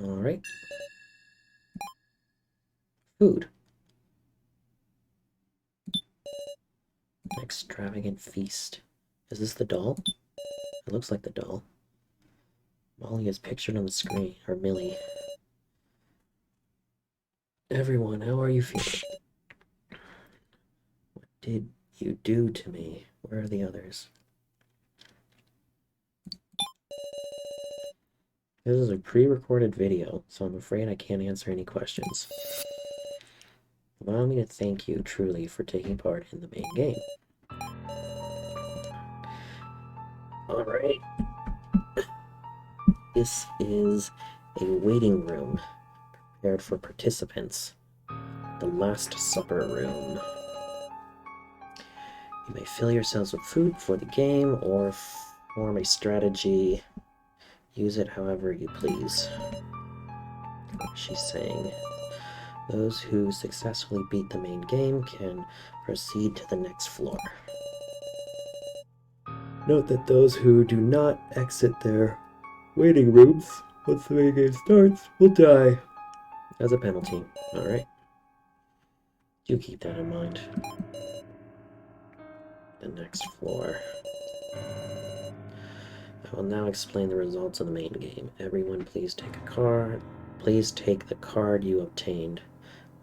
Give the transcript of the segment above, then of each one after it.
Alright. Food. Extravagant feast. Is this the doll? It looks like the doll. Molly is pictured on the screen, or Millie. Everyone, how are you feeling? What did you do to me? Where are the others? This is a pre-recorded video, so I'm afraid I can't answer any questions. Allow me to thank you truly for taking part in the main game. Alright. This is a waiting room prepared for participants. The Last Supper room. You may fill yourselves with food for the game or form a strategy. Use it however you please. She's saying, those who successfully beat the main game can proceed to the next floor. Note that those who do not exit their waiting rooms once the main game starts will die as a penalty. Alright. Do keep that in mind. The next floor. I will now explain the results of the main game. Everyone please take a card. Please take the card you obtained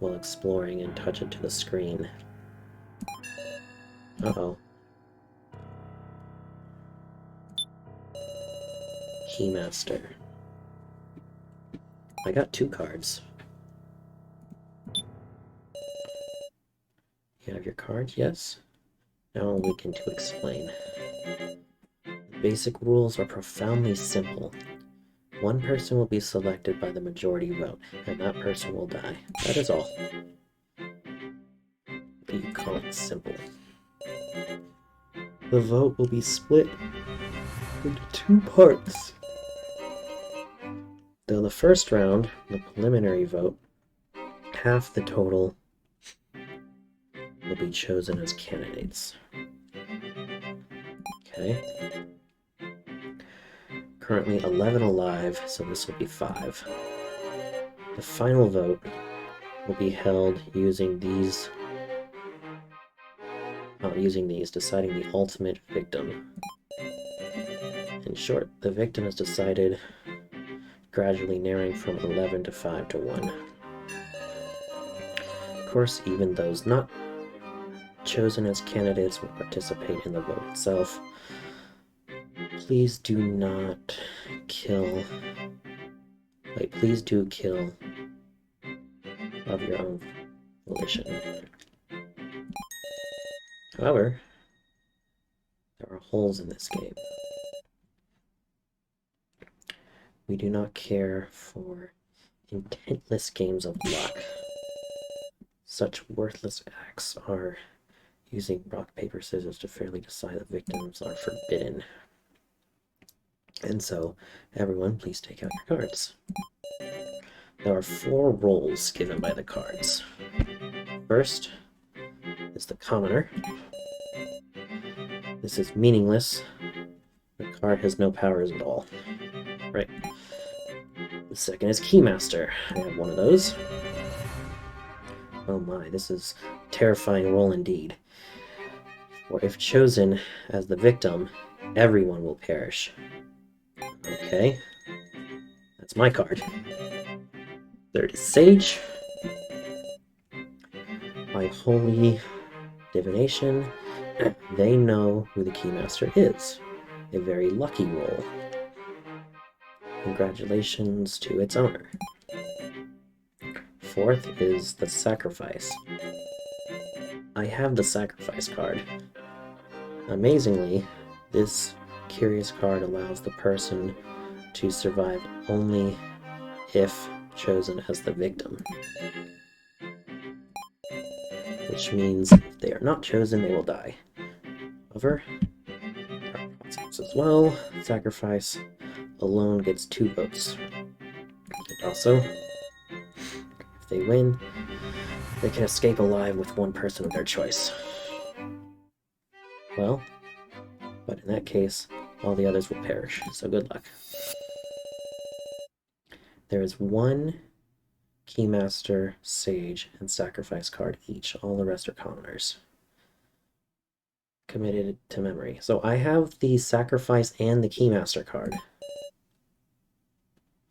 while exploring and touch it to the screen. Uh-oh. Keymaster. I got 2 cards. You have your card? Yes? Now I'll begin to explain. The basic rules are profoundly simple. One person will be selected by the majority vote, and that person will die. That is all. You call it simple. The vote will be split into 2 parts. Though the first round, the preliminary vote, half the total will be chosen as candidates. Okay. Currently 11 alive, so this will be 5. The final vote will be held using these, deciding the ultimate victim. In short, the victim is decided gradually narrowing from 11 to 5 to 1. Of course, even those not chosen as candidates will participate in the vote itself. Please do not kill. Please do kill of your own volition. However, there are holes in this game. We do not care for intentless games of luck. Such worthless acts are using rock, paper, scissors to fairly decide the victims are forbidden. And so, everyone, please take out your cards. There are 4 roles given by the cards. First is the commoner. This is meaningless. The card has no powers at all. Right. The second is Keymaster. I have one of those. Oh my, this is a terrifying role indeed. For if chosen as the victim, everyone will perish. Okay. That's my card. Third is Sage. By holy divination, they know who the Keymaster is. A very lucky roll. Congratulations to its owner. Fourth is the Sacrifice. I have the Sacrifice card. Amazingly, this curious card allows the person to survive only if chosen as the victim. Which means if they are not chosen, they will die. However, there are consequences as well. Sacrifice alone gets 2 votes. And also, if they win, they can escape alive with 1 person of their choice. Well, but in that case, all the others will perish, so good luck. There is one Keymaster, Sage, and Sacrifice card each. All the rest are commoners. Committed to memory. So I have the Sacrifice and the Keymaster card.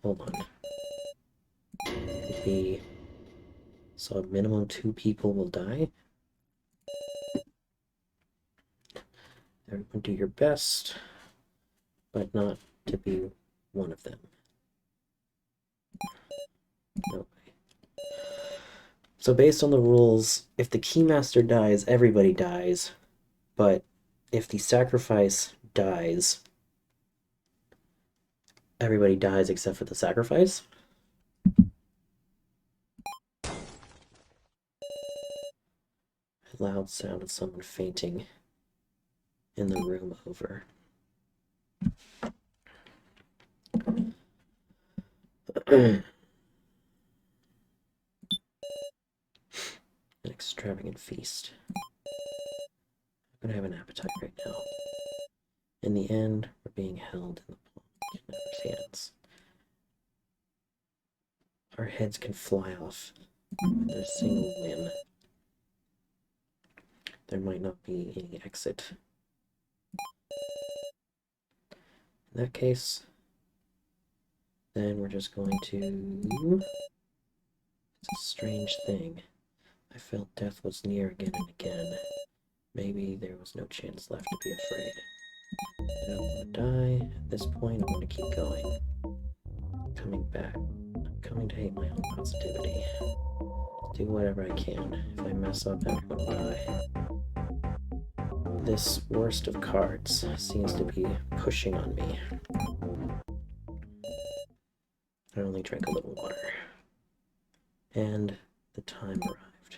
Hold on. Could be... So a minimum 2 people will die. Everyone do your best, but not to be one of them. No way. So based on the rules, if the Keymaster dies, everybody dies. But if the Sacrifice dies, everybody dies except for the Sacrifice. A loud sound of someone fainting in the room over. An extravagant feast. I'm gonna have an appetite right now. In the end, we're being held in the palm of kidnappers' hands. Our heads can fly off with their single whim. There might not be any exit. In that case, then we're just going to... It's a strange thing. I felt death was near again and again. Maybe there was no chance left to be afraid. I don't want to die. At this point, I want to keep going. Coming back. I'm coming to hate my own positivity. Do whatever I can. If I mess up, everyone will die. This worst of cards seems to be pushing on me. I only drank a little water. And the time arrived.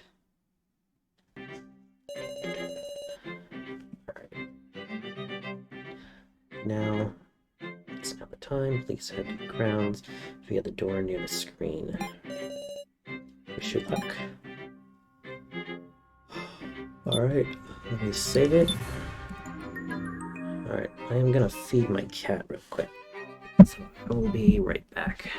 Alright. Now, it's now the time. Please head to the grounds via the door near the screen. Wish you luck. Alright, let me save it. Alright, I am gonna feed my cat real quick. So I will be right back.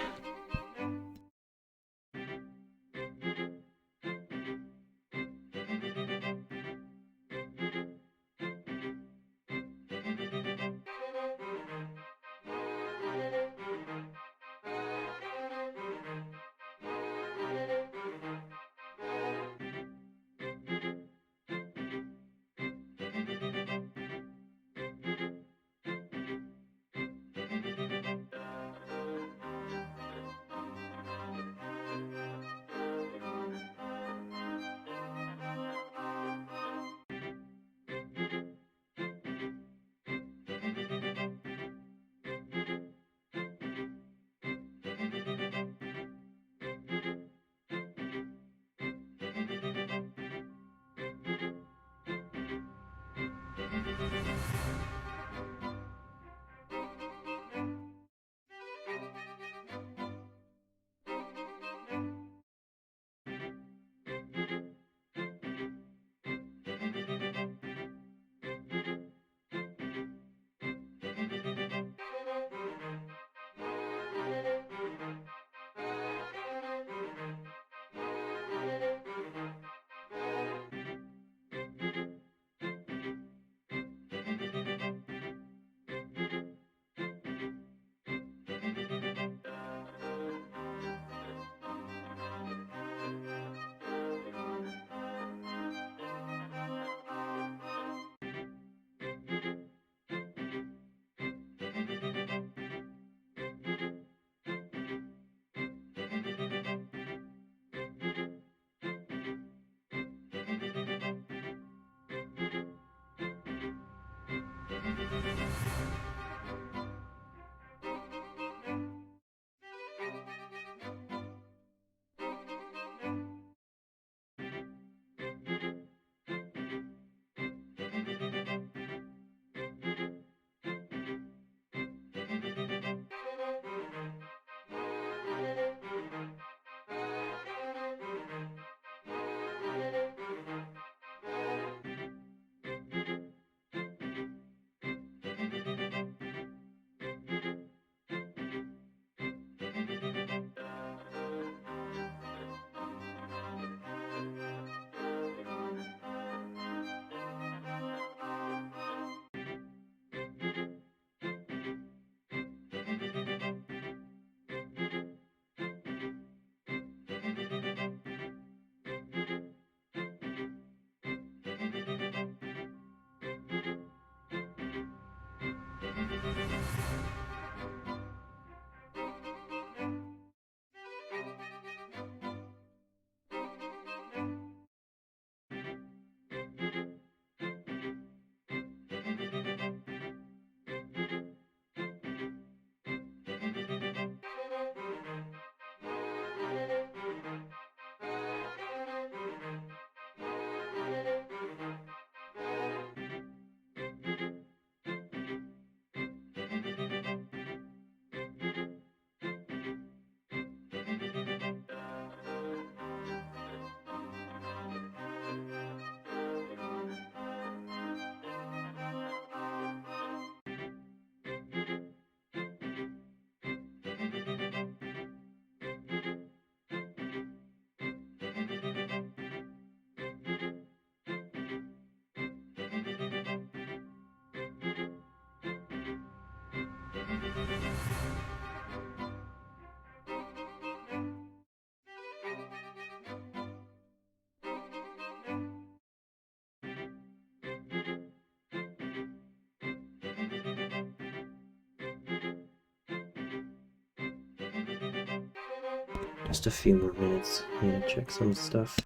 Just a few more minutes. I need to check some stuff.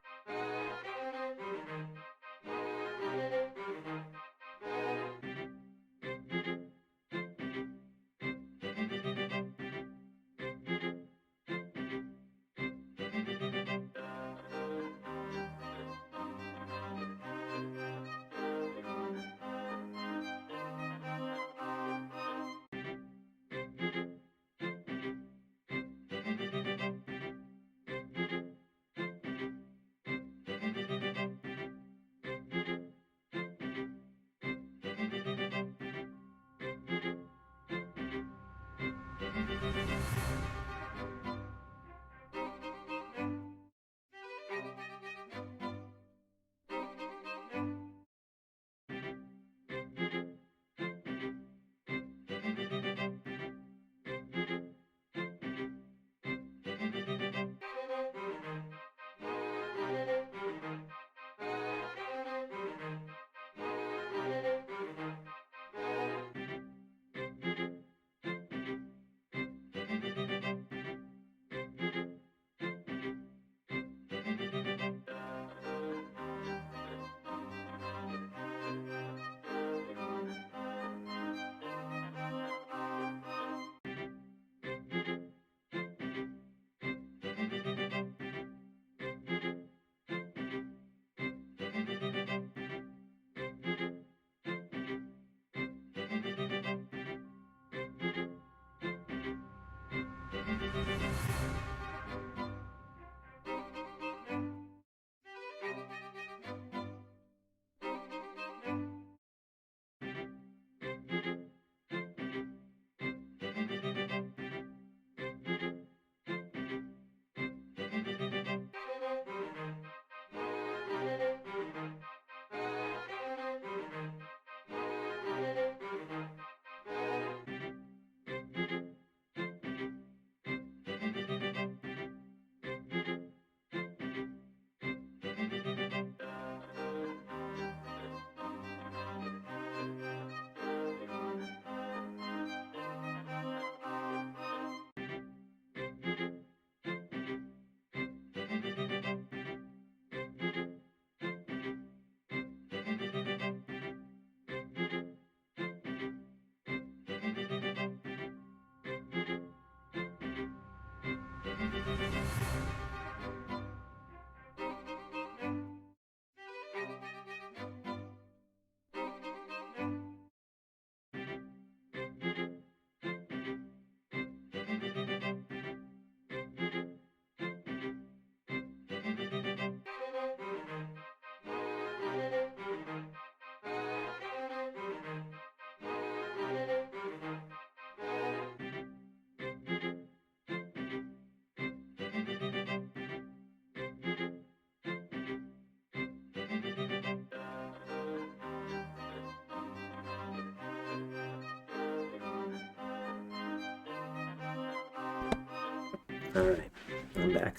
Alright, I'm back.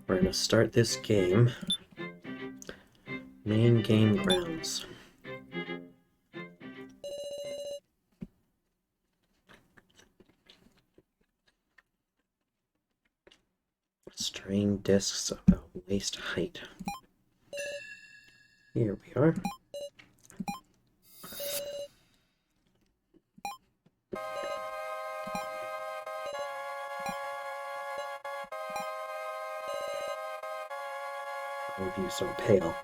We're gonna start this game. Main game grounds. Strain discs about waist height. Here we are. All of you so pale.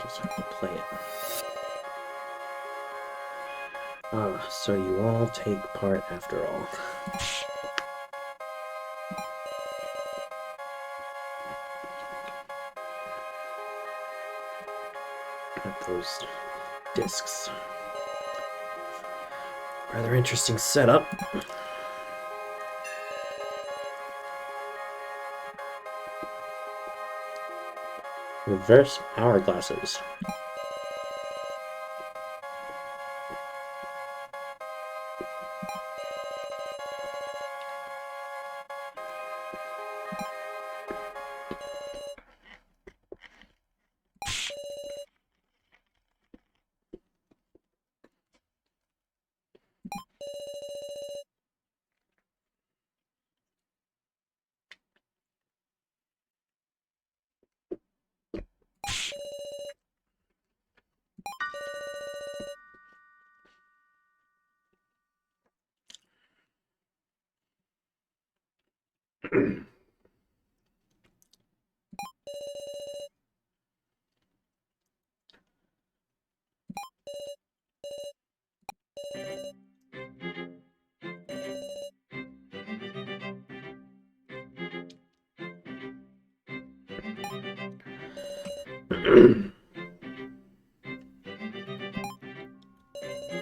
Just have to play it. Ah, so you all take part after all. Got those discs. Rather interesting setup. Reverse hourglasses.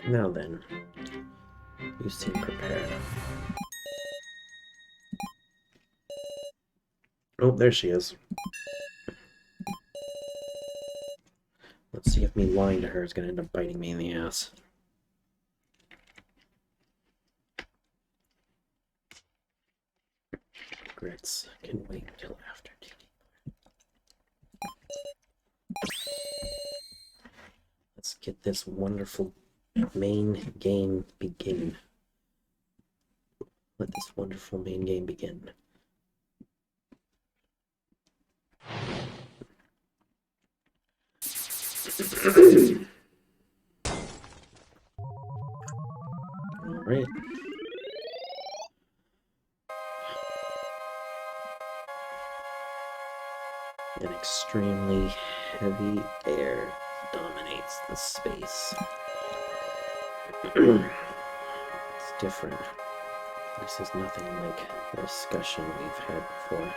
Now then, you seem prepared. Oh, there she is. Let's see if me lying to her is going to end up biting me in the ass. Regrets can wait until after tea. Let's get this wonderful main game begin. Let this wonderful main game begin. Alright. An extremely heavy air dominates the space. It's different. This is nothing like the discussion we've had before.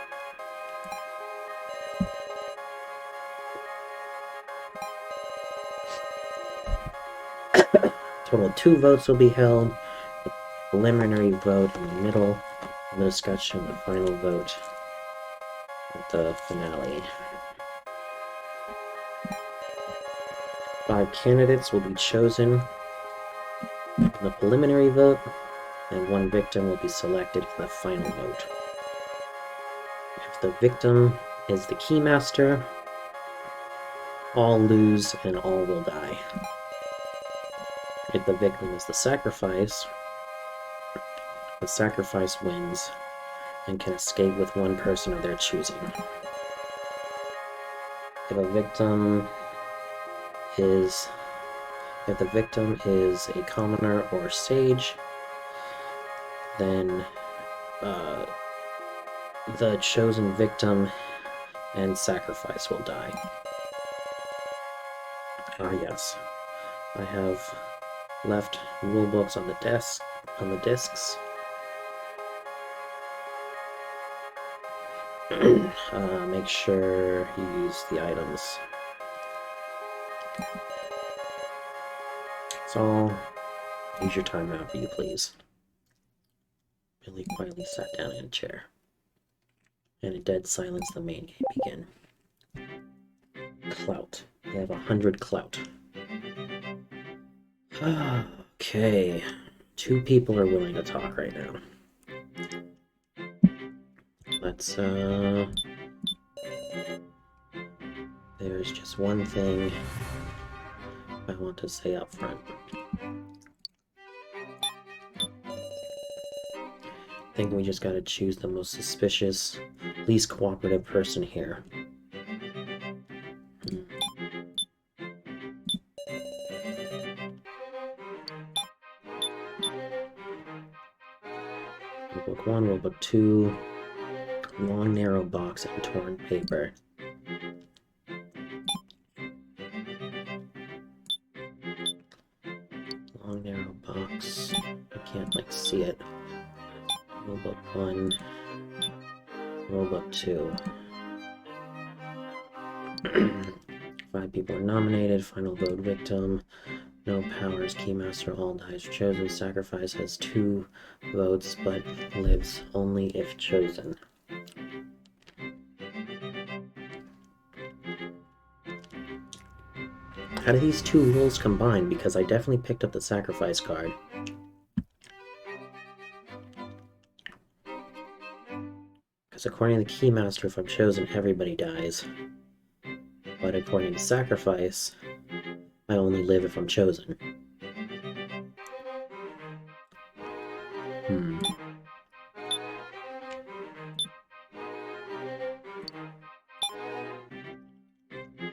Total of 2 votes will be held. The preliminary vote in the middle of the discussion, the final vote at the finale. 5 candidates will be chosen in the preliminary vote, and 1 victim will be selected for the final vote. If the victim is the keymaster, all lose and all will die. If the victim is the sacrifice wins and can escape with 1 person of their choosing. If the victim is a commoner or sage, then the chosen victim and sacrifice will die. Ah, yes. I have left rulebooks on the discs. Make sure you use the items. So, use your time however you please. Billy quietly sat down in a chair. And in dead silence, the main game began. Clout. I have 100 clout. Okay. 2 people are willing to talk right now. Let's, there's just one thing I want to say up front. I think we just gotta choose the most suspicious, least cooperative person here. Book 1, we'll book 2, long narrow box and torn paper. Long narrow box. I can't see it. We'll book 1. We'll book 2. 5 people are nominated. Final vote victim. No powers. Keymaster. All dies chosen. Sacrifice has 2 votes, but lives only if chosen. How do these 2 rules combine? Because I definitely picked up the sacrifice card. Because according to the Keymaster, if I'm chosen, everybody dies. But according to sacrifice, I only live if I'm chosen.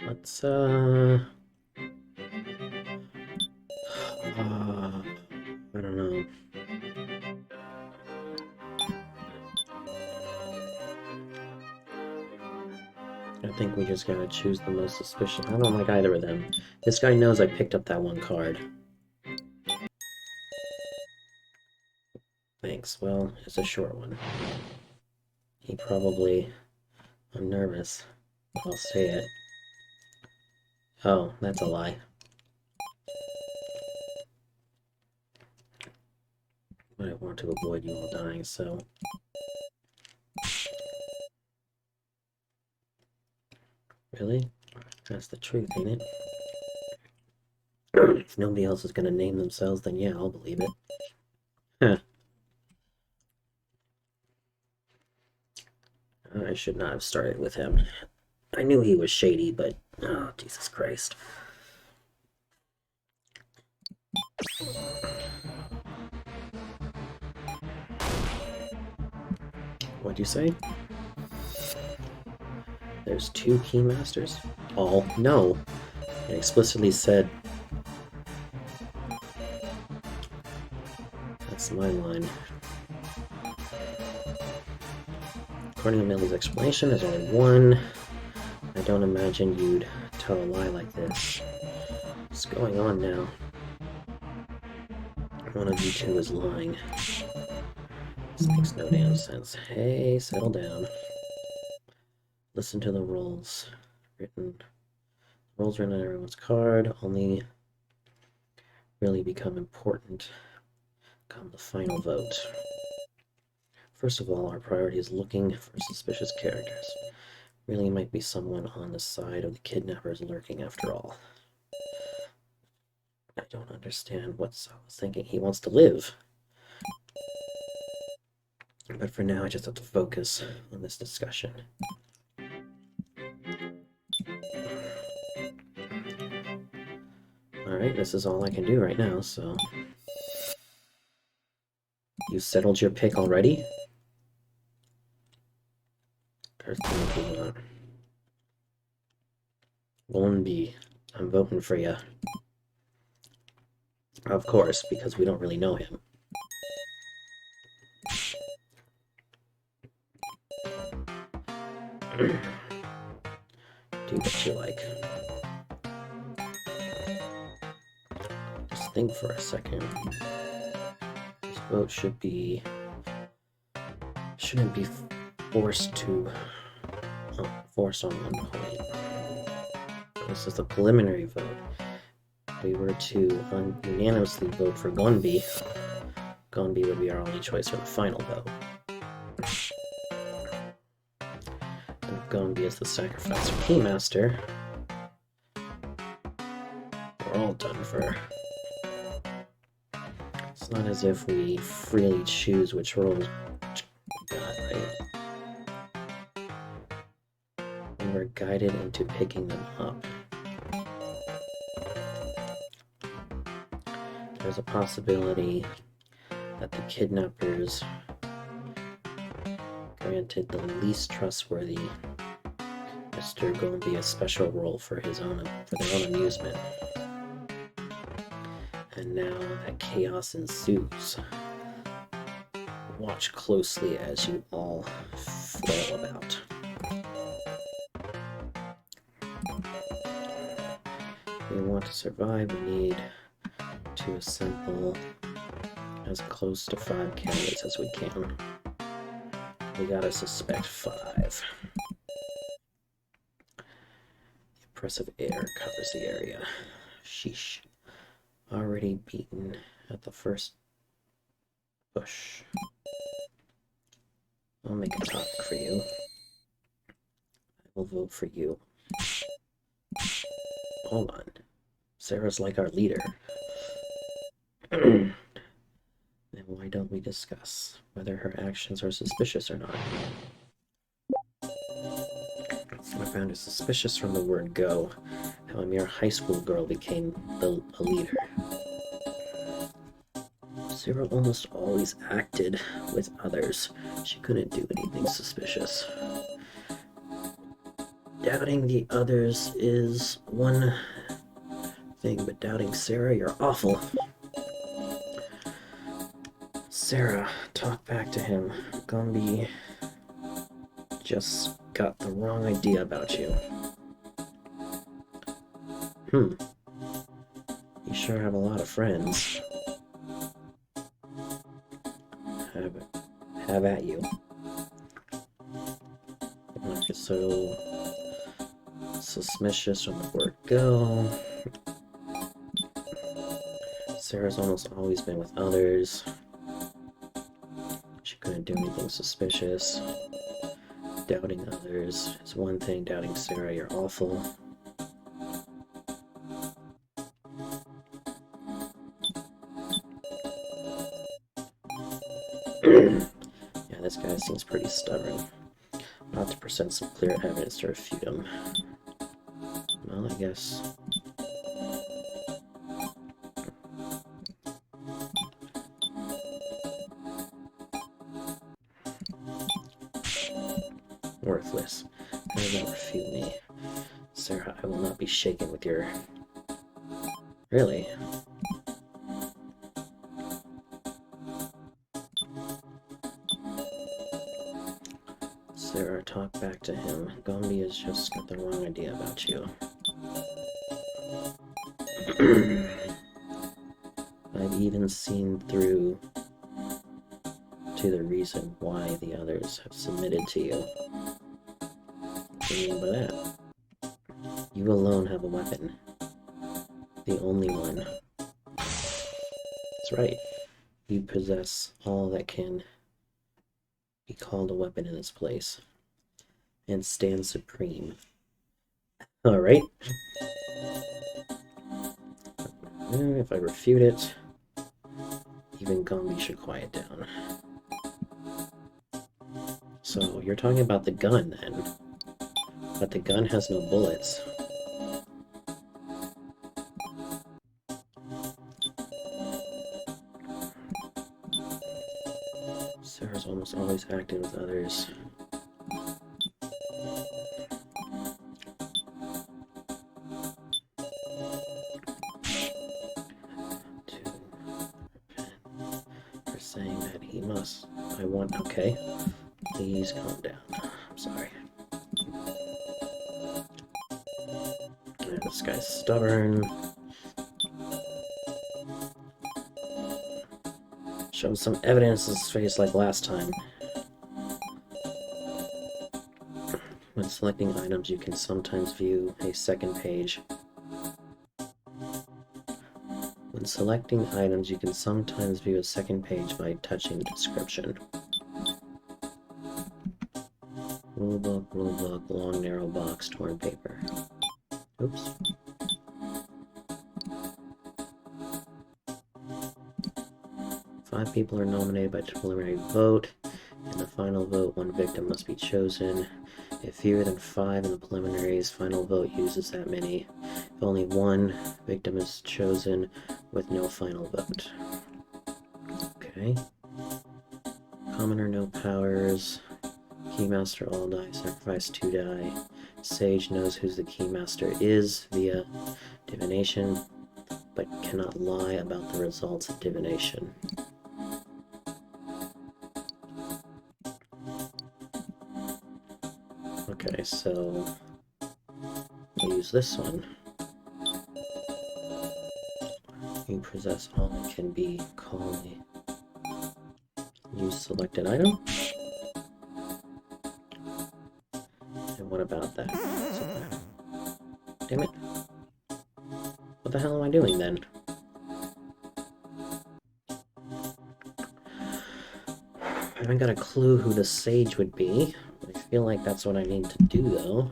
Let's, I don't know. I think we just gotta choose the most suspicious. I don't like either of them. This guy knows I picked up that one card. Thanks. Well, it's a short one. He probably... I'm nervous. I'll say it. Oh, that's a lie. But I want to avoid you all dying, so... Really? That's the truth, ain't it? If nobody else is gonna name themselves, then yeah, I'll believe it. Huh. I should not have started with him. I knew he was shady, but... Oh, Jesus Christ. What'd you say? There's 2 Keymasters? Oh, no. It explicitly said... That's my line. According to Millie's explanation, there's only one. I don't imagine you'd tell a lie like this. What's going on now? One of you two is lying. This makes no damn sense. Hey, settle down. Listen to the rules. Rules written on everyone's card only really become important come the final vote. First of all, our priority is looking for suspicious characters. Really might be someone on the side of the kidnappers lurking after all. I don't understand what Saul was thinking. He wants to live. But for now, I just have to focus on this discussion. Alright, this is all I can do right now, so... You settled your pick already? Lone B, I'm voting for you. Of course, because we don't really know him. Do what you like. Just think for a second. This vote shouldn't be forced on one point. This is the preliminary vote. If we were to unanimously vote for Gonbi, Gonbi would be our only choice for the final vote. And if Gonbi is the sacrifice for Keymaster, we're all done for. It's not as if we freely choose which roles we got, right? We were guided into picking them up. There's a possibility that the kidnappers granted the least trustworthy Mr. Gonbi a special role for their own amusement. And now that chaos ensues, watch closely as you all flail about. If we want to survive, we need to assemble as close to 5 candidates as we can. We gotta suspect 5. Oppressive air covers the area. Sheesh. Already beaten at the first push. I'll make a topic for you. I will vote for you. Hold on. Sarah's like our leader. Then why don't we discuss whether her actions are suspicious or not? I found it suspicious from the word go, how a mere high school girl became a leader. Sarah almost always acted with others. She couldn't do anything suspicious. Doubting the others is one thing, but doubting Sarah, you're awful. Sarah, talk back to him. Gombi just got the wrong idea about you. You sure have a lot of friends. Have at you. Not just so suspicious from the word go. Sarah's almost always been with others. She couldn't do anything suspicious. Doubting others is one thing, doubting Sarah, you're awful. Yeah, this guy seems pretty stubborn. Not to present some clear evidence to refute him. Well, I guess. Worthless. That won't refute me. Sarah, I will not be shaken with your... Really? Sarah, talk back to him. Gombe has just got the wrong idea about you. I've even seen through to the reason why the others have submitted to you. What do you mean by that? You alone have a weapon. The only one. That's right. You possess all that can be called a weapon in this place. And stand supreme. Alright. If I refute it, even Gombe should quiet down. So, you're talking about the gun, then. But the gun has no bullets. Sarah's almost always acting with others. For saying that he must. Okay. Please calm down. I'm sorry. Yeah, this guy's stubborn. Show some evidence in his face like last time. When selecting items, you can sometimes view a second page. When selecting items, you can sometimes view a second page by touching the description. Rule book, long narrow box, torn paper. Oops. Five people are nominated by preliminary vote. In the final vote, one victim must be chosen. If fewer than 5 in the preliminaries, final vote uses that many. If only one victim is chosen with no final vote. Okay. Commoner, no powers. Keymaster, all die. Sacrifice 2 die. Sage knows who the Keymaster is via divination, but cannot lie about the results of divination. Okay, so we'll use this one. You possess all that can be called a use selected item. And what about that? Damn it. What the hell am I doing then? I haven't got a clue who the sage would be. I feel like that's what I need to do, though.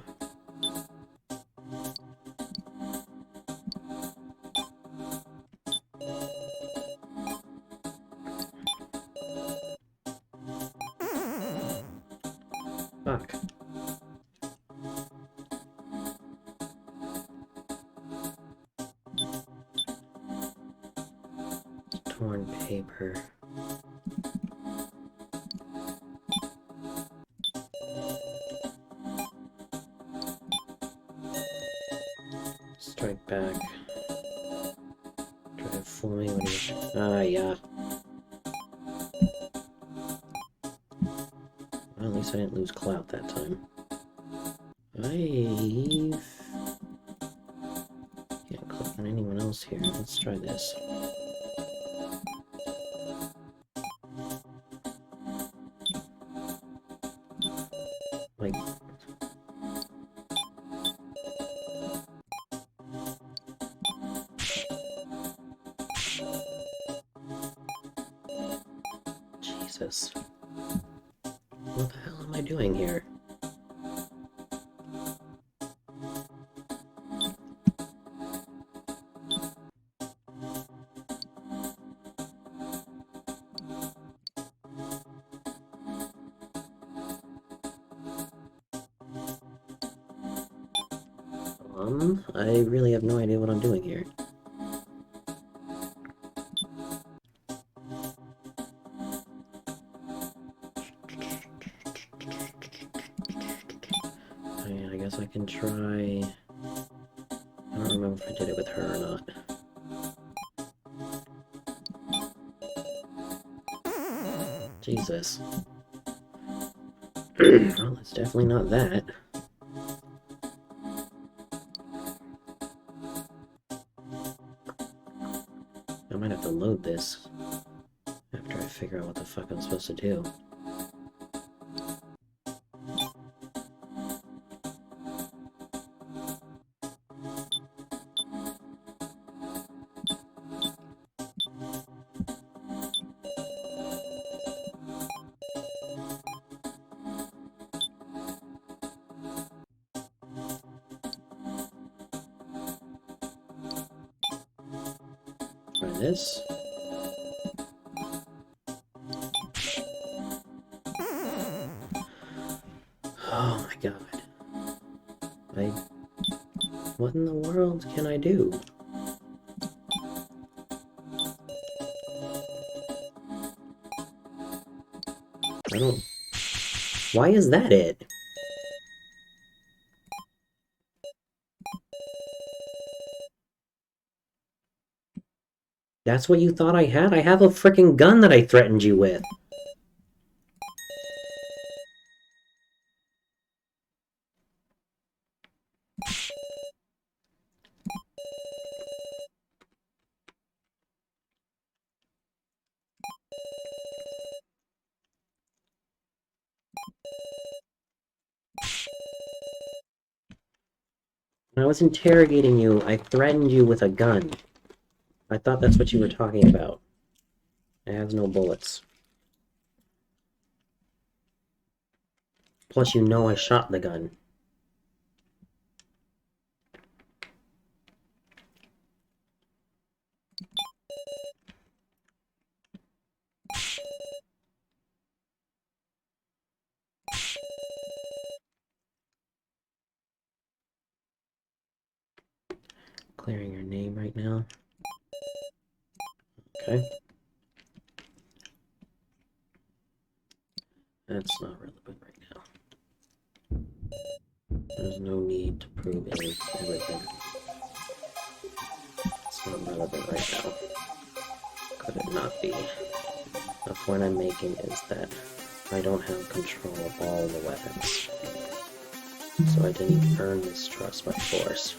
Fuck. Torn paper. Strike back. Try to fool me when you... Ah, yeah. Well, at least I didn't lose clout that time. I can't click on anyone else here. Let's try this. Like, Jesus. What the hell am I doing here? I really have no idea what I'm doing here. I guess I can try... I don't remember if I did it with her or not. Jesus. Well, it's definitely not that. I might have to load this after I figure out what the fuck I'm supposed to do. Try this. Oh my god. What in the world can I do? I don't... Why is that it? That's what you thought I had? I have a freaking gun that I threatened you with. When I was interrogating you, I threatened you with a gun. I thought that's what you were talking about. It has no bullets. Plus, you know I shot the gun. Clearing your name right now. Okay. That's not relevant right now. There's no need to prove everything. It's not relevant right now. Could it not be? The point I'm making is that I don't have control of all the weapons. So I didn't earn this trust by force.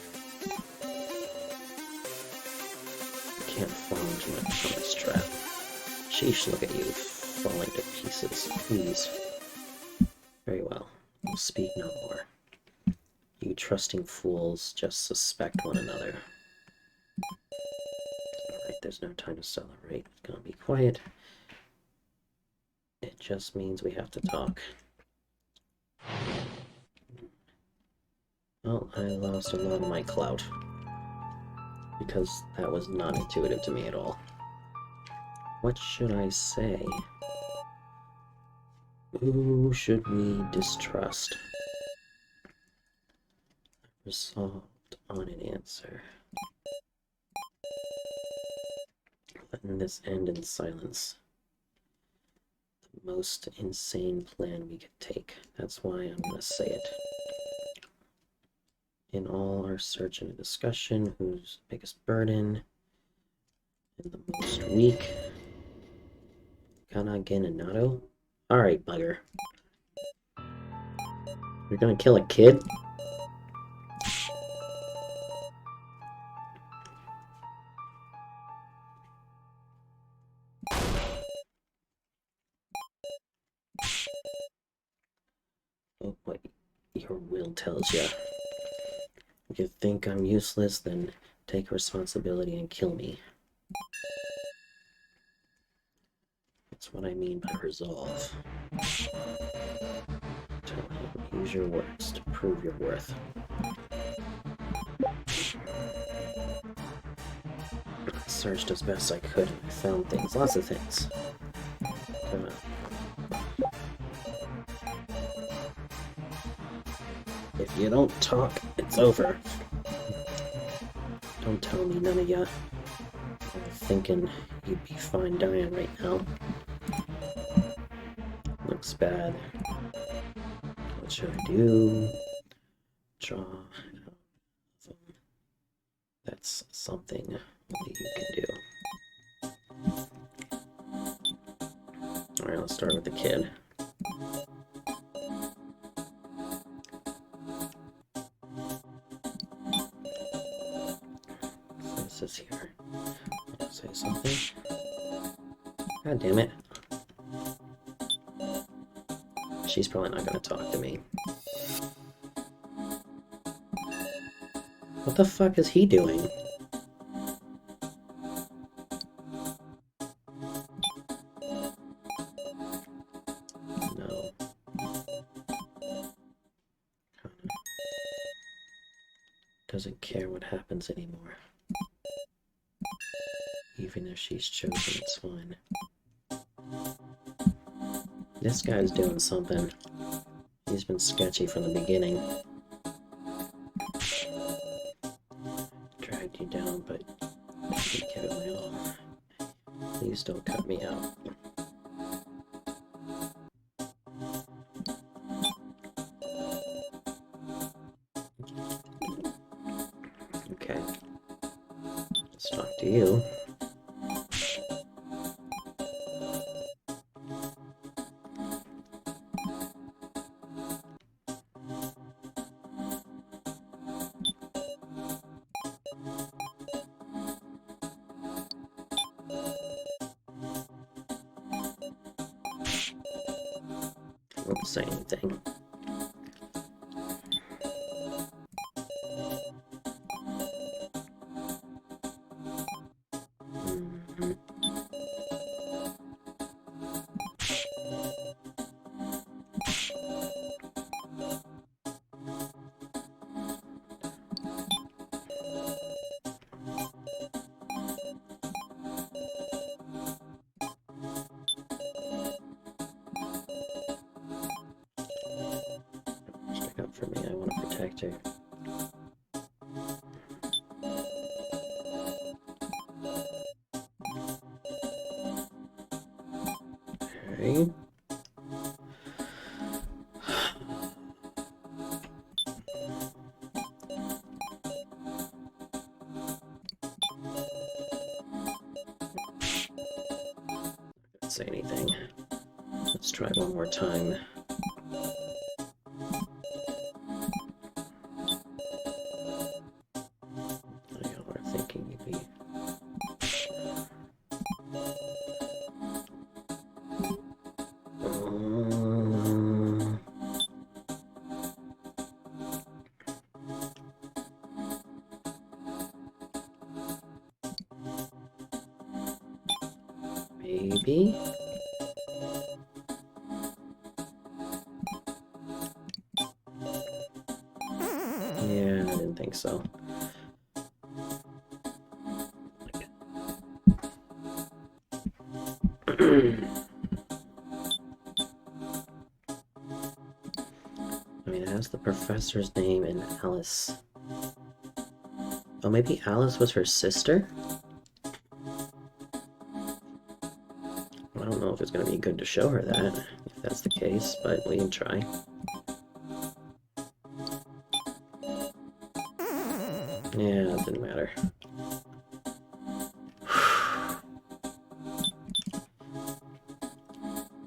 I can't fall into this trap. Sheesh, look at you, falling to pieces. Please. Very well. We'll speak no more. You trusting fools just suspect one another. Alright, there's no time to celebrate. It's gonna be quiet. It just means we have to talk. Well, I lost a lot of my clout. Because that was not intuitive to me at all. What should I say? Who should we distrust? Resolved on an answer. Letting this end in silence. The most insane plan we could take. That's why I'm gonna say it. In all our search and discussion, who's the biggest burden and the most weak? Kana Geninato? Alright, bugger. You're gonna kill a kid? Oh, what your will tells you. If you think I'm useless, then take responsibility and kill me. That's what I mean by resolve. Tell him, use your words to prove your worth. I searched as best I could and I found things, lots of things. If you don't talk, it's over. Don't tell me none of ya are thinking you'd be fine dying right now. Looks bad. What should I do? Draw out of them. That's something only you can do. Alright, let's start with the kid. What's this here? Say something. God damn it. She's probably not gonna talk to me. What the fuck is he doing? No. Doesn't care what happens anymore. Even if she's chosen, it's fine. This guy's doing something. He's been sketchy from the beginning. Dragged you down, but I didn't give it my all. Please don't cut me out. Okay. Let's talk to you. Won't say anything. Stick up for me, I want to protect her. Okay. Don't say anything. Let's try one more time. Y'all are thinking you'd be... maybe? Yeah, I didn't think so. I mean, it has the professor's name and Alice. Oh, maybe Alice was her sister? I don't know if it's gonna be good to show her that, if that's the case, but we can try. Yeah, it didn't matter.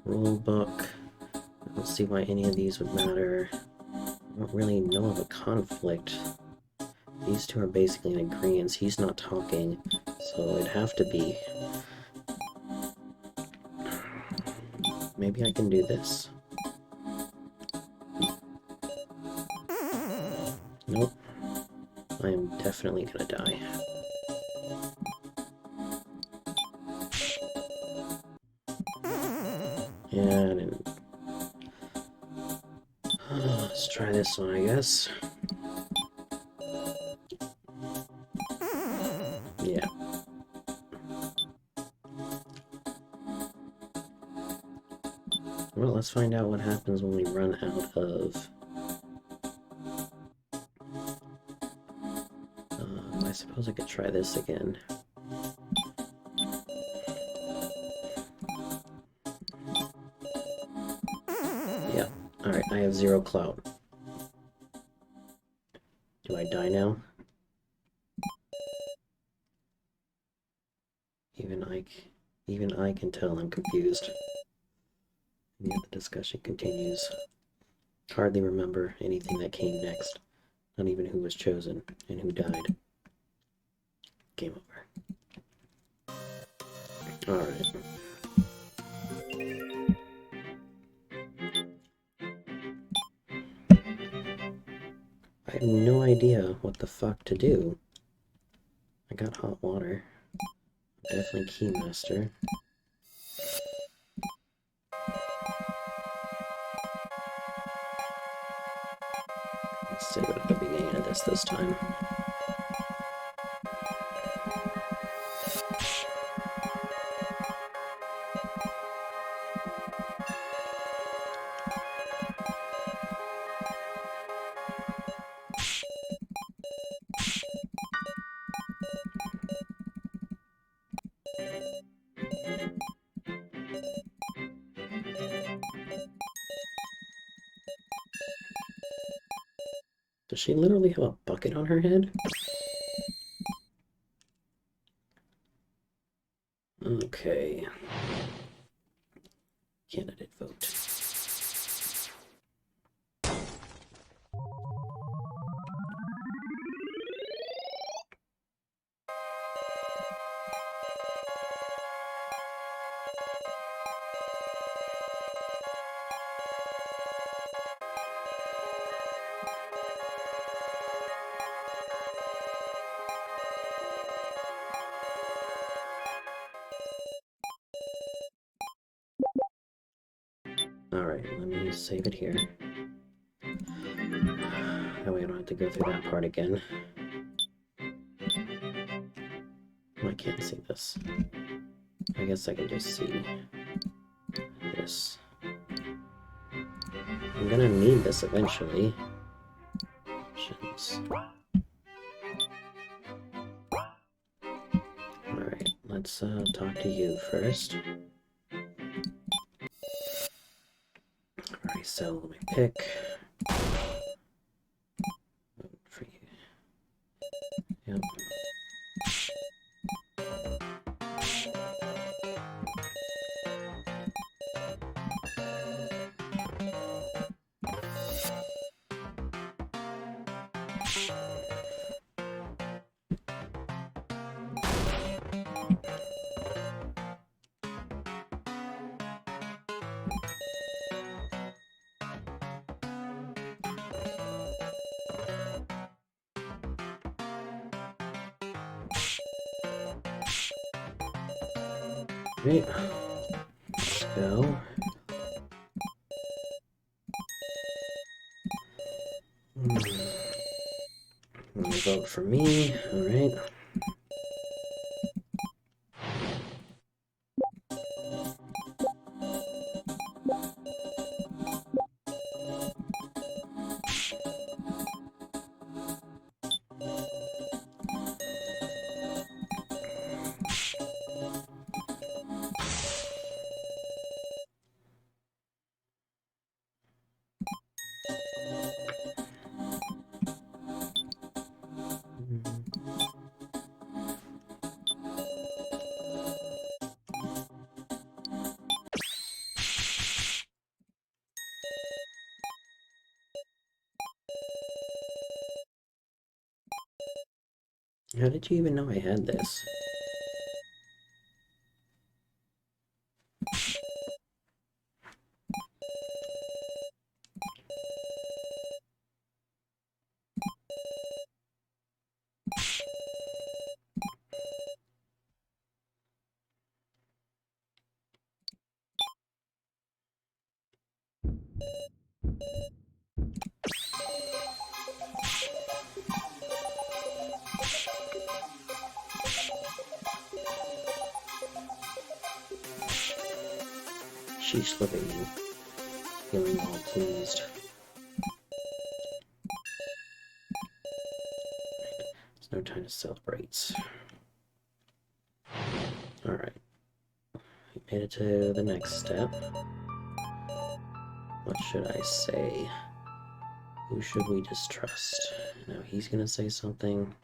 Rule book. I don't see why any of these would matter. don't really know of a conflict. These two are basically in agreement. He's not talking, so it'd have to be. Maybe I can do this. Nope. I am definitely gonna die. And let's try this one, I guess. Yeah. Well, let's find out what happens when we run out of... I suppose I could try this again. Yeah. Alright, I have 0 clout. Do I die now? Even I can tell I'm confused. And yet the discussion continues. Hardly remember anything that came next. Not even who was chosen and who died. Game over. Alright. I have no idea what the fuck to do. I got hot water. Definitely Keymaster. Let's save it at the beginning of this time. Does she literally have a bucket on her head? Okay. Candidate vote. Alright, let me save it here. That way I don't have to go through that part again. I can't see this. I guess I can just see this. I'm gonna need this eventually. Options. Alright, let's talk to you first. Alright, so let me pick. Vote for you. Yep. Right. Let's go. Vote for me. Alright. How did you even know I had this? Sheesh, look at you, feeling all pleased. It's no time to celebrate. Alright, we made it to the next step. What should I say? Who should we distrust? Now he's gonna say something.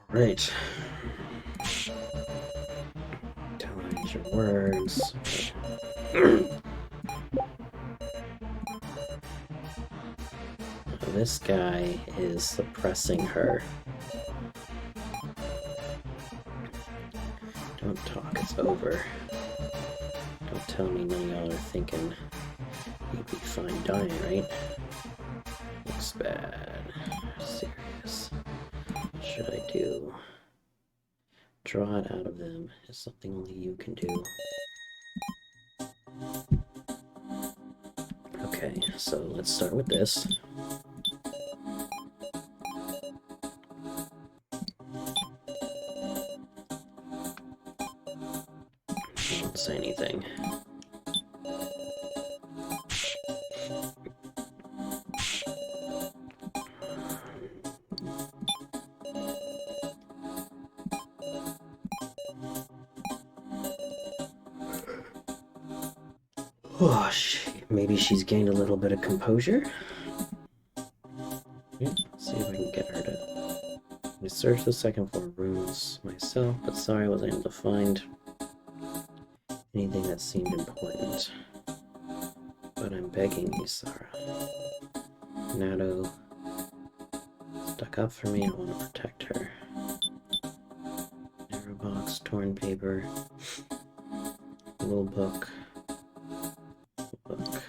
Right. Tell your words. This guy is suppressing her. Don't talk, it's over. Don't tell me none of y'all are thinking you'd be fine dying, right? Looks bad. Serious. What should I do? Draw it out of them is something only you can do. Okay, so let's start with this. Don't say anything. Oh, maybe she's gained a little bit of composure. Yeah, let's see if I can get her to... I searched the second floor rooms myself, but sorry I wasn't able to find anything that seemed important. But I'm begging you, Sarah. Nato stuck up for me. I want to protect her. Narrow box, torn paper, rule book. Alright,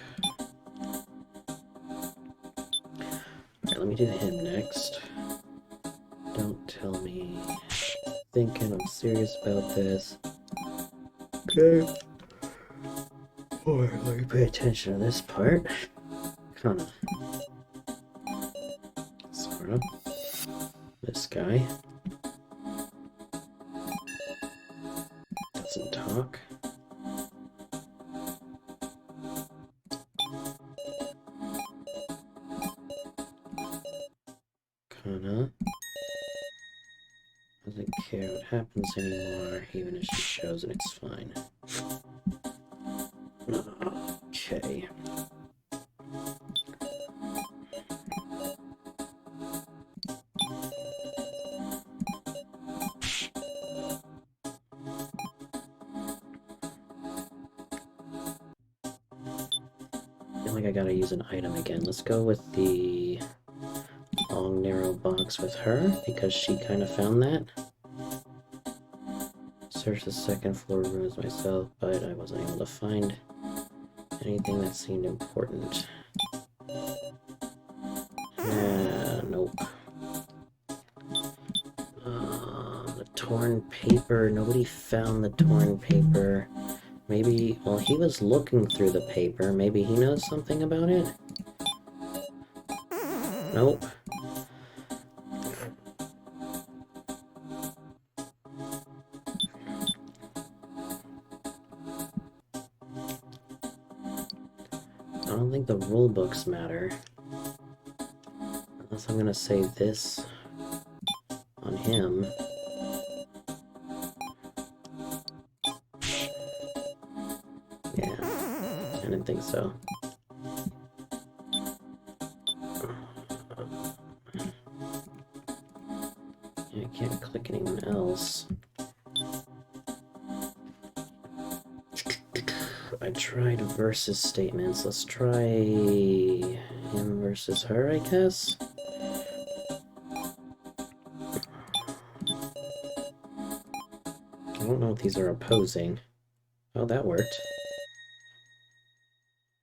let me do him next. Don't tell me. Thinking I'm serious about this. Okay. Alright, let me pay attention to this part. Kinda. Sorta. This guy. Doesn't talk. Kinda. Doesn't care what happens anymore, even if she shows it, it's fine. Okay. I feel like I gotta use an item again. Let's go with the long narrow box with her, because she kind of found that. Searched the second floor rooms myself, but I wasn't able to find anything that seemed important. Nope. The torn paper. Nobody found the torn paper. Maybe, well, he was looking through the paper. Maybe he knows something about it? Nope. I don't think the rule books matter. Unless I'm gonna say this on him. Yeah, I didn't think so. click anyone else. I tried versus statements. Let's try him versus her, I guess. I don't know if these are opposing. Oh, that worked.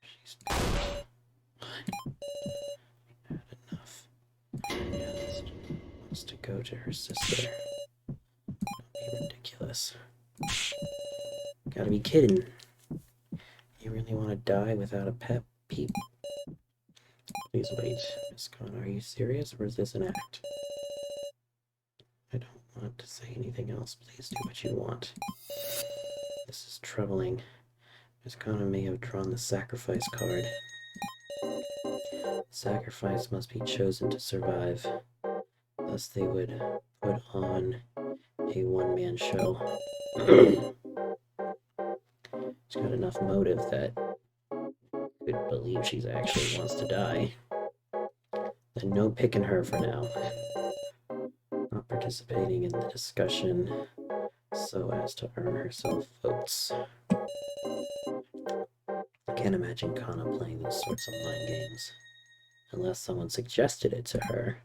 She's had enough. Just wants to go to her sister. Don't be ridiculous. Gotta be kidding. You really want to die without a pet peep? Please wait. Miss Khan, are you serious or is this an act? I don't want to say anything else. Please do what you want. This is troubling. Miss Khan may have drawn the sacrifice card. Sacrifice must be chosen to survive. Thus they would put on a one-man show. She's got enough motive that could believe she actually wants to die. Then no picking her for now. Not participating in the discussion so as to earn herself votes. I can't imagine Kana playing those sorts of mind games. Unless someone suggested it to her.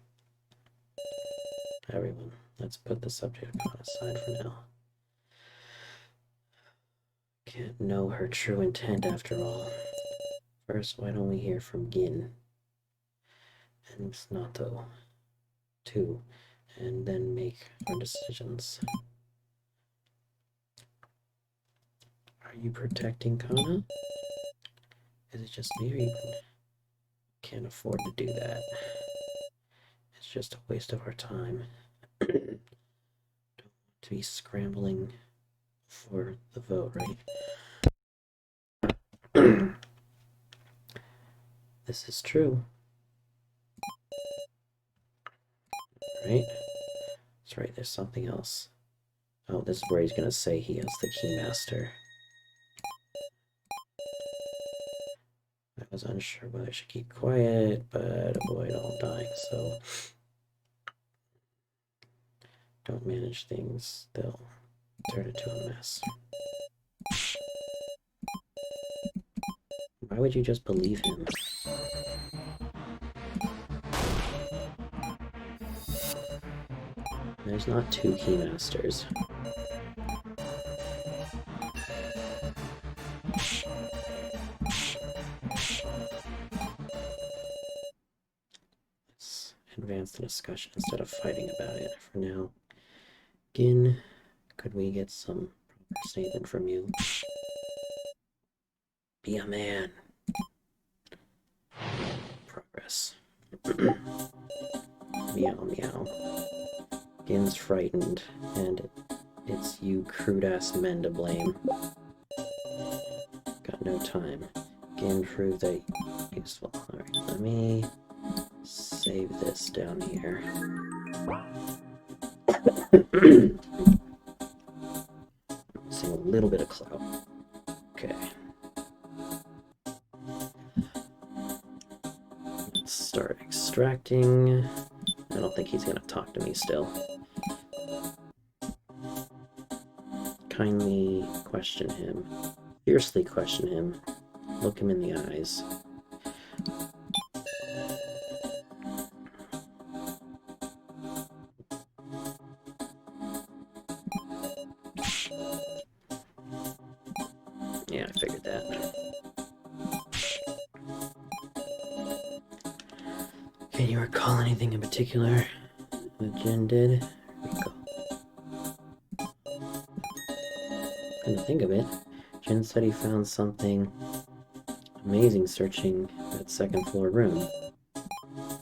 Everyone, let's put the subject of Kana aside for now. Can't know her true intent after all. First, why don't we hear from Gin and Snato too, and then make our decisions. Are you protecting Kana? Is it just me or you can't afford to do that? It's just a waste of our time. Don't want to be scrambling for the vote, right? This is true. Right? That's right, there's something else. Oh, this is where he's gonna say he has the Keymaster. I was unsure whether I should keep quiet, but avoid all dying, so don't manage things, they'll turn into a mess. Why would you just believe him? There's not two Keymasters. Let's advance the discussion instead of fighting about it for now. Gin, could we get some proper statement from you? Be a man. Progress. Meow, meow. Gin's frightened, and it's you crude-ass men to blame. Got no time. Gin proved that useful. Alright, let me save this down here. Missing a little bit of clout. Okay. Let's start extracting. I don't think he's gonna talk to me still. Kindly question him. Fiercely question him. Look him in the eyes. Yeah, I figured that. Can you recall anything in particular that Jin did? Recall. Couldn't think of it. Jin said he found something amazing searching that second floor room.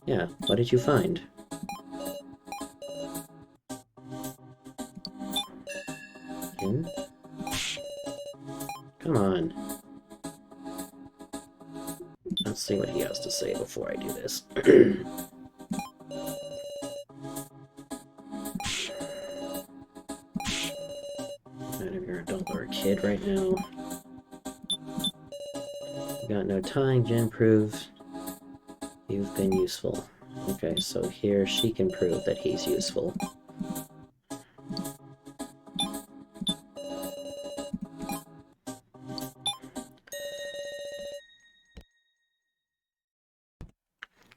Yeah, what did you find? Jin? Come on. Let's see what he has to say before I do this. Matter if you're an adult or a kid right now. You got no time, Jin proved you've been useful. Okay, so here she can prove that he's useful.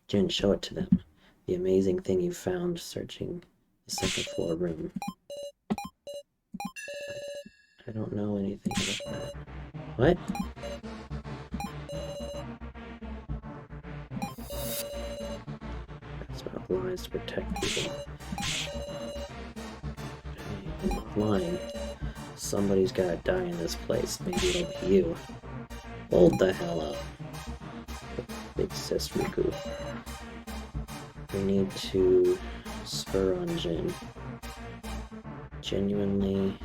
Jin, show it to them. The amazing thing you found searching the second floor room. I don't know anything about that. What? That's about lies to protect people. I'm not lying. Somebody's gotta die in this place. Maybe it'll be you. Hold the hell up. Big sis Riku. We need to spur on Jin. Genuinely.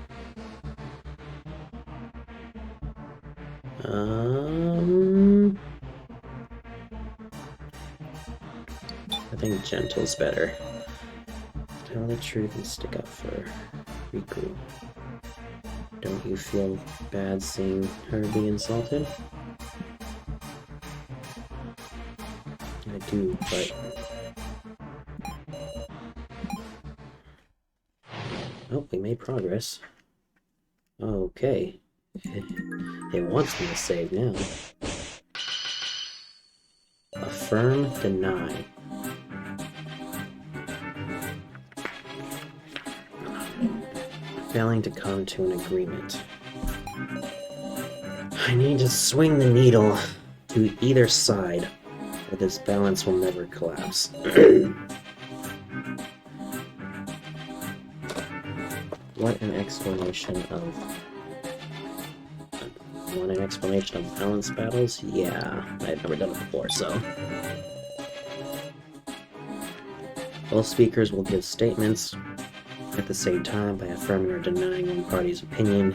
I think gentle's better. Tell the truth and stick up for Riku. Don't you feel bad seeing her be insulted? I do, but... Oh, we made progress. Okay. It wants me to save now. Affirm, deny. Failing to come to an agreement. I need to swing the needle to either side, or this balance will never collapse. What an explanation of... Want an explanation of balance battles? Yeah, I've never done it before, so... Both speakers will give statements at the same time by affirming or denying one party's opinion.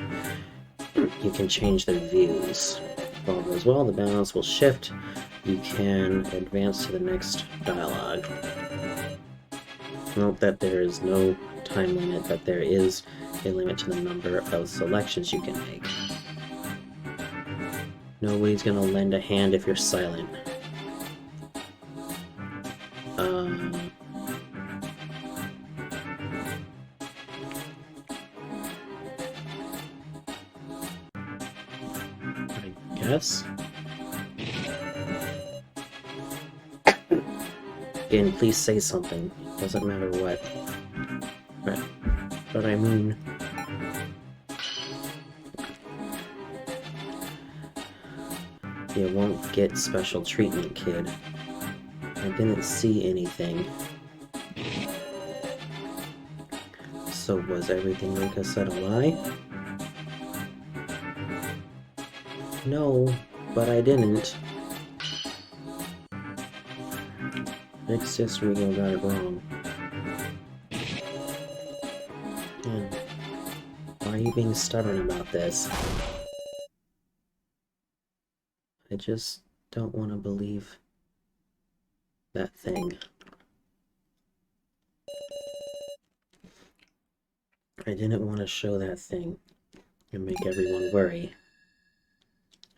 You can change their views. If all goes well, the balance will shift. You can advance to the next dialogue. Note that there is no time limit, but there is a limit to the number of selections you can make. Nobody's gonna lend a hand if you're silent. I guess. Again, please say something. Doesn't matter what. But I mean... You won't get special treatment, kid. I didn't see anything. So was everything Rika said a lie? No, but I didn't. Big sis Rika got it wrong. Man, why are you being stubborn about this? I just don't want to believe that thing. I didn't want to show that thing and make everyone worry.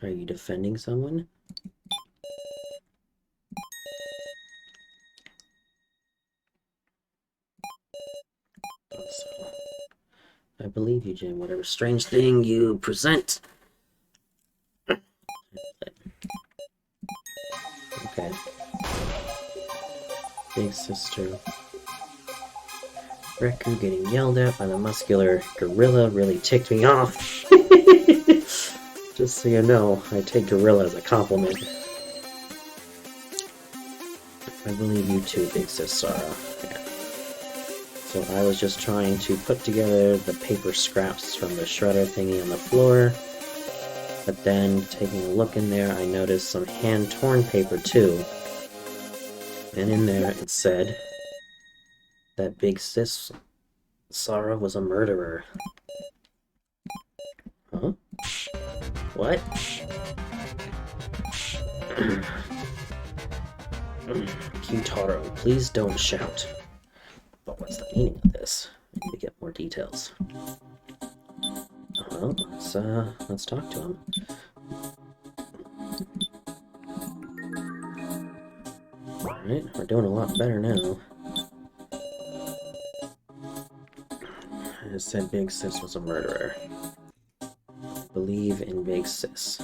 Are you defending someone? So, I believe you, Jim. Whatever strange thing you present. Okay. Big sister. Reku getting yelled at by the muscular gorilla really ticked me off. Just so you know, I take gorilla as a compliment. I believe you too, Big Sis Sarah. Yeah. So I was just trying to put together the paper scraps from the shredder thingy on the floor. But then, taking a look in there, I noticed some hand-torn paper too. And in there it said that Big Sis Sarah was a murderer. Huh? What? Q-Taro, please don't shout. But what's the meaning of this? I need to get more details. Well, let's talk to him. Alright, we're doing a lot better now. I said Big Sis was a murderer. Believe in Big Sis.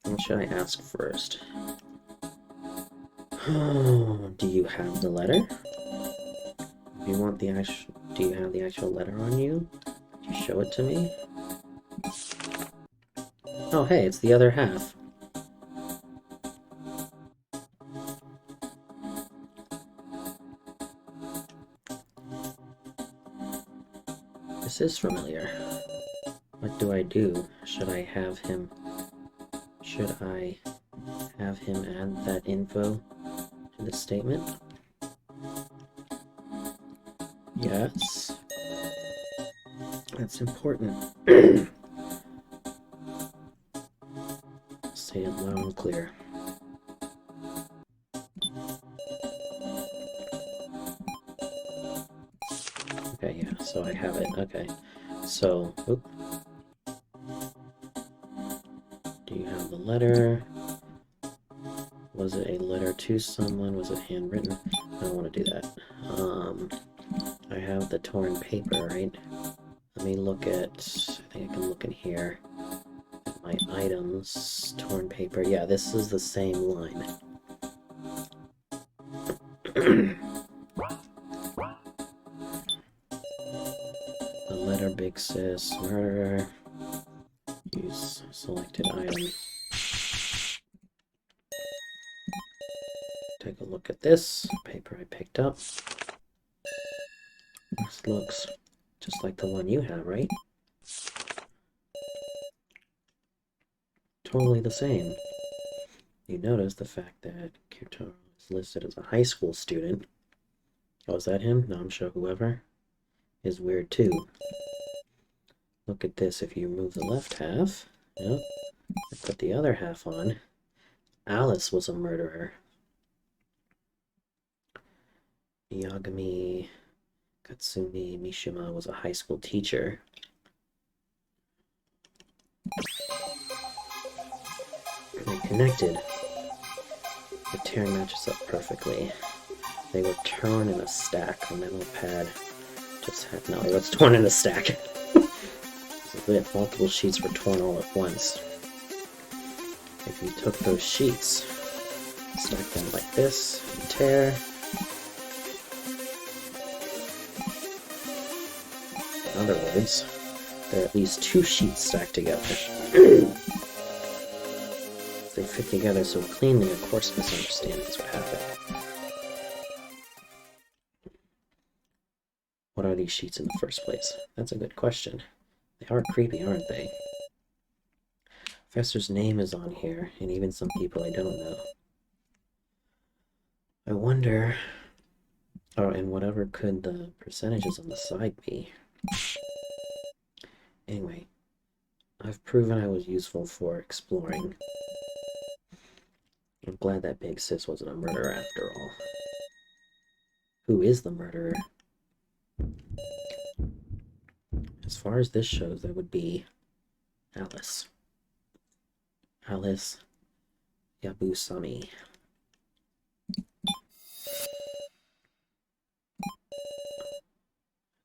What should I ask first? Do you have the letter? Do you want the actual... Do you have the actual letter on you? Could you show it to me? Oh, hey, it's the other half. This is familiar. What do I do? Should I have him add that info to the statement? Yes. That's important. Say it loud and clear. Okay, yeah, so I have it. Okay. So, oop. Do you have the letter? Was it a letter to someone? Was it handwritten? I don't want to do that. I have the torn paper, right? Let me look at, I think I can look in here. My items, torn paper. Yeah, this is the same line. The letter big sis, murderer. Use selected item. Take a look at this paper I picked up. This looks just like the one you have, right? Totally the same. You notice the fact that Kyoto is listed as a high school student. Oh, is that him? No, I'm sure whoever is weird too. Look at this. If you remove the left half, yep, and put the other half on, Alice was a murderer. Yagami Katsumi Mishima was a high school teacher. They connected. The tear matches up perfectly. They were torn in a stack. The memo pad just had... No, it was torn in a stack. So multiple sheets were torn all at once. If you took those sheets, stack them like this, and tear. In other words, there are at least 2 sheets stacked together. They fit together so cleanly, of course misunderstandings would happen. What are these sheets in the first place? That's a good question. They are creepy, aren't they? Professor's name is on here, and even some people I don't know. I wonder... Oh, and whatever could the percentages on the side be? Anyway, I've proven I was useful for exploring. I'm glad that big sis wasn't a murderer after all. Who is the murderer? As far as this shows, that would be Alice. Alice Yabusami.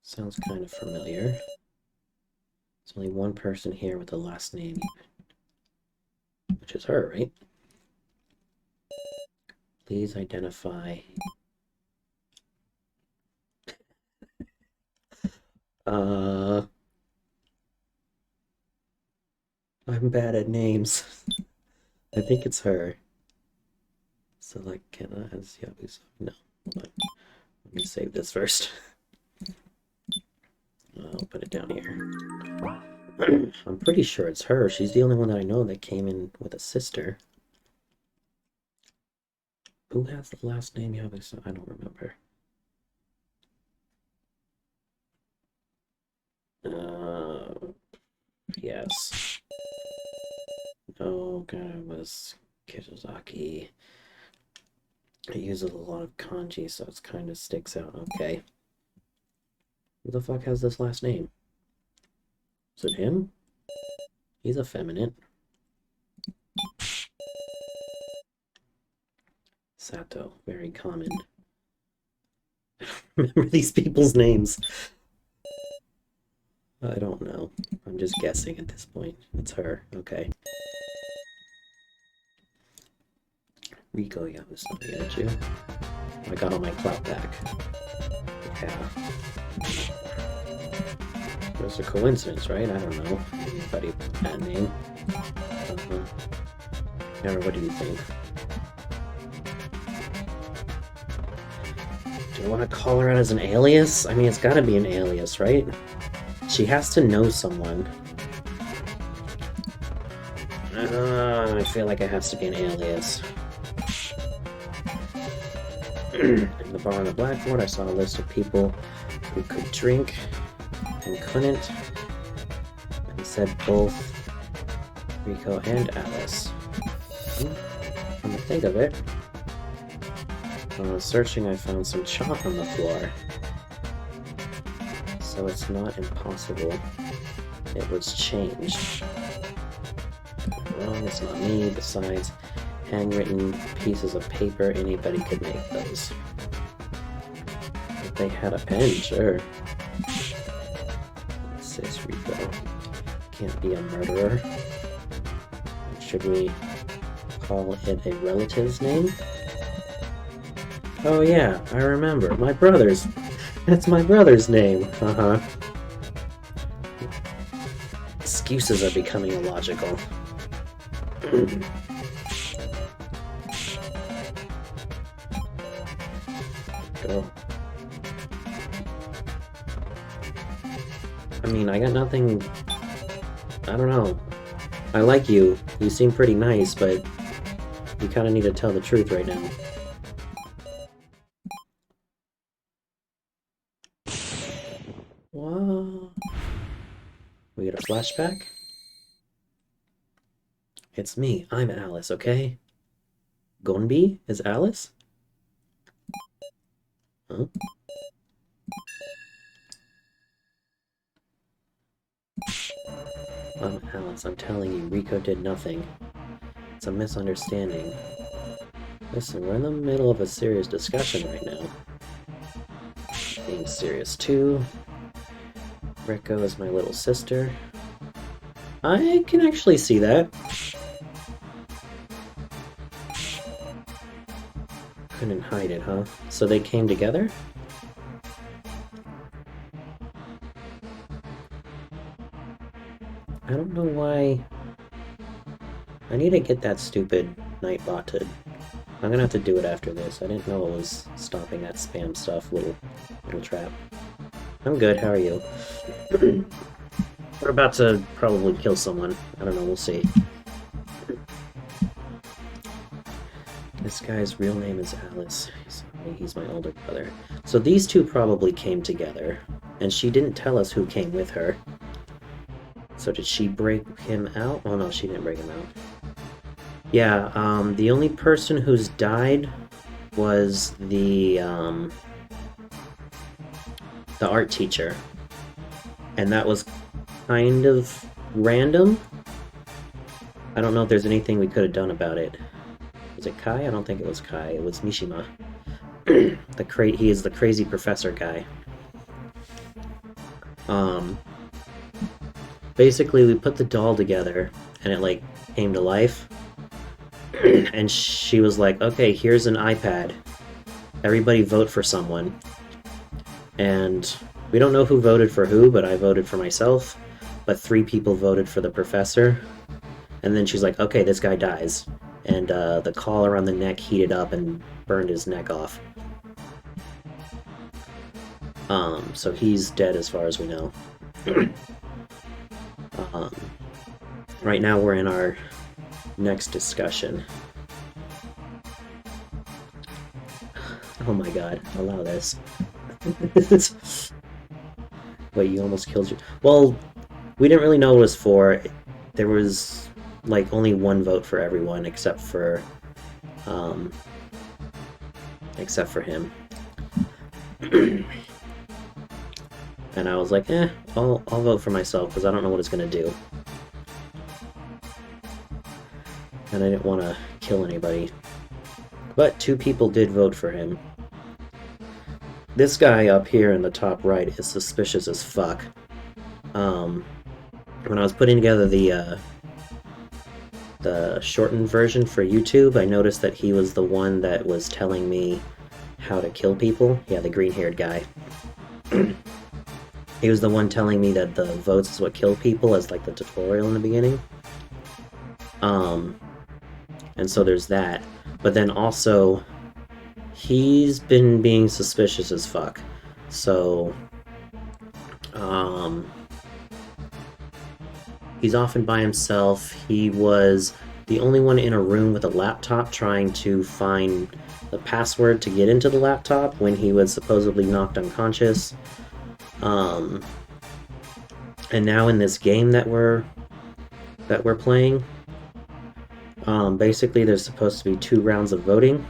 Sounds kind of familiar. There's only one person here with the last name, which is her, right? Please identify. I'm bad at names. I think it's her. Select Kenna as Yabusa. No, hold on. Let me save this first. I'll put it down here. I'm pretty sure it's her. She's the only one that I know that came in with a sister. Who has the last name Yabusa? I don't remember. Yes. Oh, God, it was Kizuzaki. It uses a lot of kanji, so it kind of sticks out. Okay. Who the fuck has this last name? Is it him? He's effeminate. Sato, very common. I don't remember these people's names. I don't know. I'm just guessing at this point. It's her. Okay. Rico, yeah, was something at you. I got all my clout back. Yeah. It was a coincidence, right? I don't know. Anybody with that name. Never, what do you think? Do you want to call her out as an alias? I mean, it's gotta be an alias, right? She has to know someone. I feel like it has to be an alias. In the bar on the blackboard, I saw a list of people who could drink and couldn't. And it said both Rico and Alice. Come to think of it, when I was searching, I found some chalk on the floor. So it's not impossible. It was changed. Wrong, it's not me. Besides, handwritten pieces of paper, anybody could make those. If they had a pen, sure. Says Rico. Can't be a murderer. Should we call it a relative's name? Oh yeah, I remember. My brother's. That's my brother's name. Excuses are becoming illogical. Go. I mean, I got nothing... I don't know. I like you. You seem pretty nice, but you kind of need to tell the truth right now. What? We get a flashback? It's me. I'm Alice, okay? Gonbi is Alice? Huh? I'm Alice. I'm telling you, Rico did nothing. It's a misunderstanding. Listen, we're in the middle of a serious discussion right now. Being serious too. Rico is my little sister. I can actually see that. Couldn't hide it, huh? So they came together? I don't know why... I need to get that stupid Nightbot to... I'm gonna have to do it after this. I didn't know it was stopping that spam stuff, little trap. I'm good, how are you? We're about to probably kill someone. I don't know, we'll see. This guy's real name is Alice. He's my older brother. So these two probably came together, and she didn't tell us who came with her. So did she break him out? Oh no, she didn't break him out. Yeah, the only person who's died was the art teacher. And that was kind of random. I don't know if there's anything we could have done about it. Was it Kai? I don't think it was Kai. It was Mishima. He is the crazy professor guy. Basically, we put the doll together, and it, like, came to life. And she was like, okay, here's an iPad. Everybody vote for someone. And we don't know who voted for who, but I voted for myself. But 3 people voted for the professor. And then she's like, okay, this guy dies. And the collar on the neck heated up and burned his neck off. So he's dead as far as we know. Right now we're in our next discussion. Oh my god, allow this. Wait, you almost killed you. Well, we didn't really know what it was for. There was, like, only 1 vote for everyone except for him. And I was like, I'll vote for myself because I don't know what it's gonna do. And I didn't want to kill anybody. But 2 people did vote for him. This guy up here in the top right is suspicious as fuck. When I was putting together the the shortened version for YouTube, I noticed that he was the one that was telling me how to kill people. Yeah, the green-haired guy. He was the one telling me that the votes is what killed people, as like the tutorial in the beginning. And so there's that. But then also, he's been being suspicious as fuck. So, he's often by himself. He was the only one in a room with a laptop trying to find the password to get into the laptop when he was supposedly knocked unconscious. And now in this game that we're playing, basically there's supposed to be 2 rounds of voting.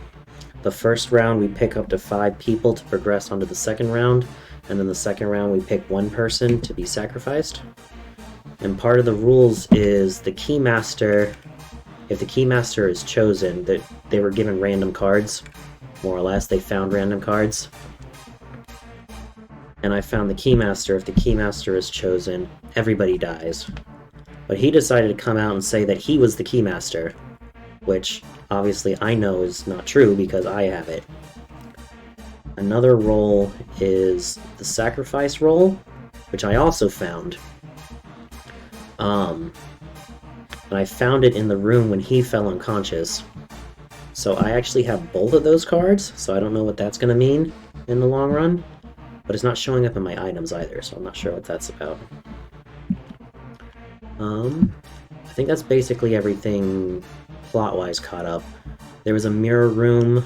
The first round we pick up to 5 people to progress onto the second round, and then the second round we pick 1 person to be sacrificed. And part of the rules is the keymaster, if the keymaster is chosen, that they were given random cards, more or less. They found random cards. And I found the keymaster. If the keymaster is chosen, everybody dies. But he decided to come out and say that he was the keymaster, which obviously I know is not true because I have it. Another role is the sacrifice role, which I also found. And I found it in the room when he fell unconscious. So I actually have both of those cards, so I don't know what that's going to mean in the long run. But it's not showing up in my items either, so I'm not sure what that's about. I think that's basically everything plot-wise caught up. There was a mirror room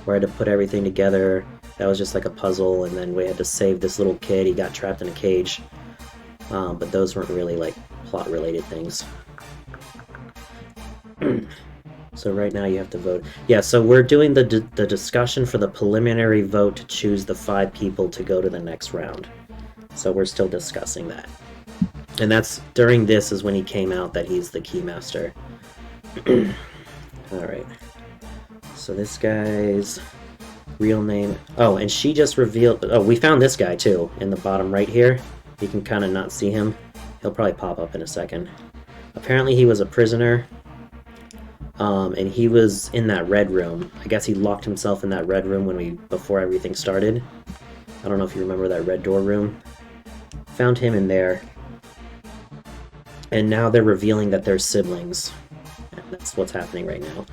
where I had to put everything together. That was just like a puzzle, and then we had to save this little kid. He got trapped in a cage. But those weren't really like plot-related things. So right now you have to vote. Yeah, so we're doing the discussion for the preliminary vote to choose the 5 people to go to the next round. So we're still discussing that. And that's, during this is when he came out that he's the keymaster. Alright. So this guy's real name... Oh, and she just revealed... Oh, we found this guy too, in the bottom right here. You can kind of not see him. He'll probably pop up in a second. Apparently he was a prisoner. And he was in that red room. I guess he locked himself in that red room before everything started. I don't know if you remember that red door room. Found him in there. And now they're revealing that they're siblings. And that's what's happening right now.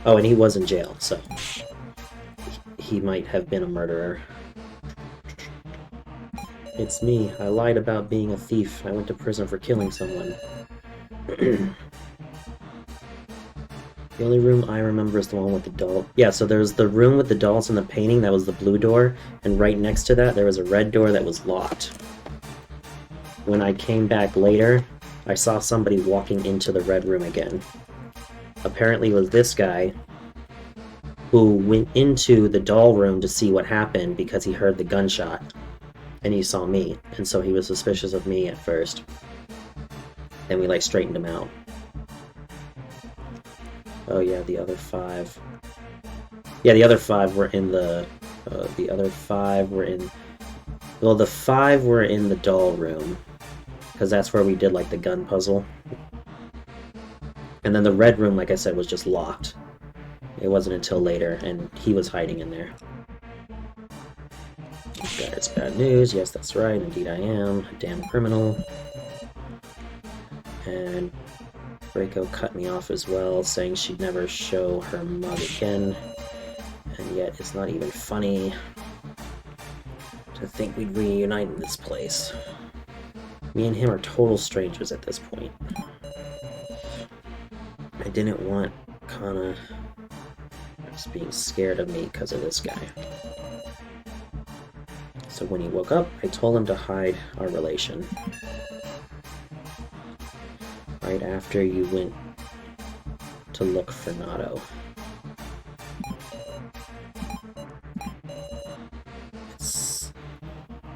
Oh, and he was in jail, so he might have been a murderer. It's me. I lied about being a thief. I went to prison for killing someone. The only room I remember is the one with the doll. Yeah, so there's the room with the dolls and the painting, that was the blue door, and right next to that there was a red door that was locked. When I came back later, I saw somebody walking into the red room again. Apparently it was this guy who went into the doll room to see what happened because he heard the gunshot, and he saw me, and so he was suspicious of me at first. Then we, like, straightened him out. Oh yeah, the other 5. Yeah, the other 5 were in the... the other 5 were in... Well, the 5 were in the doll room, because that's where we did, like, the gun puzzle. And then the red room, like I said, was just locked. It wasn't until later, and he was hiding in there. It's bad news. Yes, that's right. Indeed I am. A damn criminal. And Reiko cut me off as well, saying she'd never show her mug again. And yet it's not even funny to think we'd reunite in this place. Me and him are total strangers at this point. I didn't want Kana just being scared of me because of this guy. So when he woke up, I told him to hide our relation. Right after you went to look for Nato.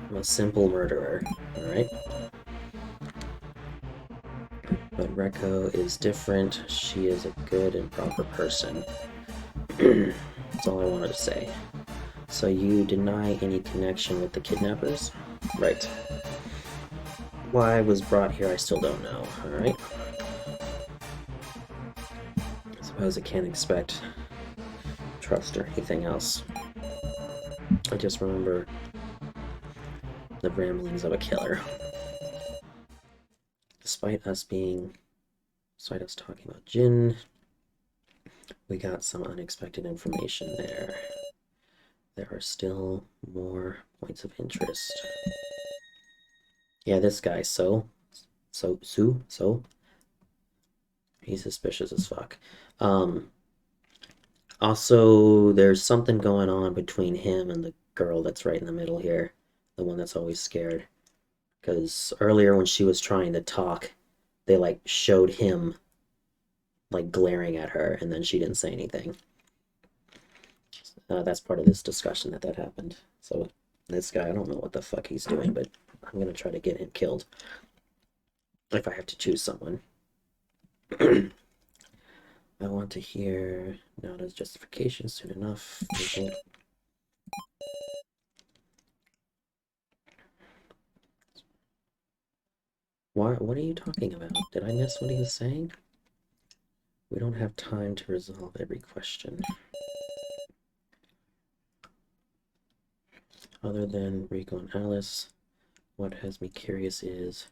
I'm a simple murderer, alright? But Reiko is different. She is a good and proper person. That's all I wanted to say. So you deny any connection with the kidnappers? Right. Why I was brought here, I still don't know. Alright. I suppose I can't expect trust or anything else. I just remember the ramblings of a killer. Despite us talking about Jin, we got some unexpected information there. There are still more points of interest. Yeah, this guy, so he's suspicious as fuck. Also, there's something going on between him and the girl that's right in the middle here, the one that's always scared. Because earlier when she was trying to talk, they like showed him like glaring at her, and then she didn't say anything. That's part of this discussion that happened. So this guy, I don't know what the fuck he's doing, but I'm gonna try to get him killed if I have to choose someone. I want to hear Nada's justification soon enough. What are you talking about? Did I miss what he was saying? We don't have time to resolve every question. Other than Rico and Alice, what has me curious is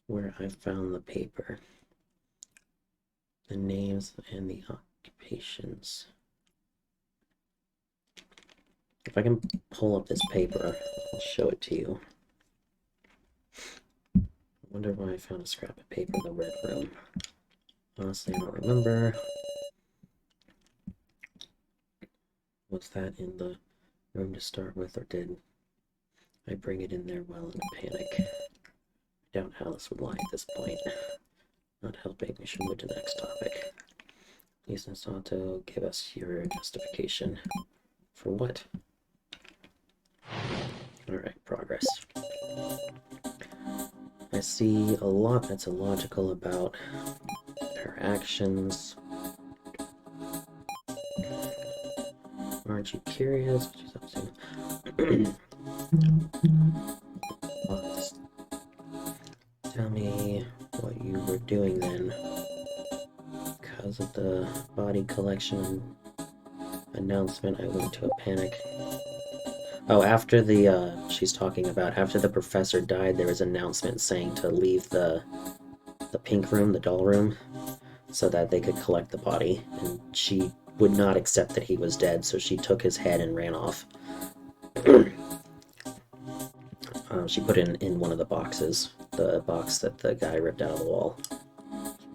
where I found the paper. The names and the occupations. If I can pull up this paper, I'll show it to you. I wonder why I found a scrap of paper in the red room. Honestly, I don't remember. Was that in the room to start with, or did I bring it in there while in a panic? I doubt Alice would lie at this point. Not helping, we should move to the next topic. Please, Nasato, give us your justification. For what? Alright, progress. I see a lot that's illogical about her actions. Aren't you curious what she's up to? Tell me what you were doing then. Because of the body collection announcement, I went into a panic. Oh, after the, she's talking about after the professor died, there was an announcement saying to leave the pink room, the doll room, so that they could collect the body, and she would not accept that he was dead, so she took his head and ran off. She put it in one of the boxes, the box that the guy ripped out of the wall,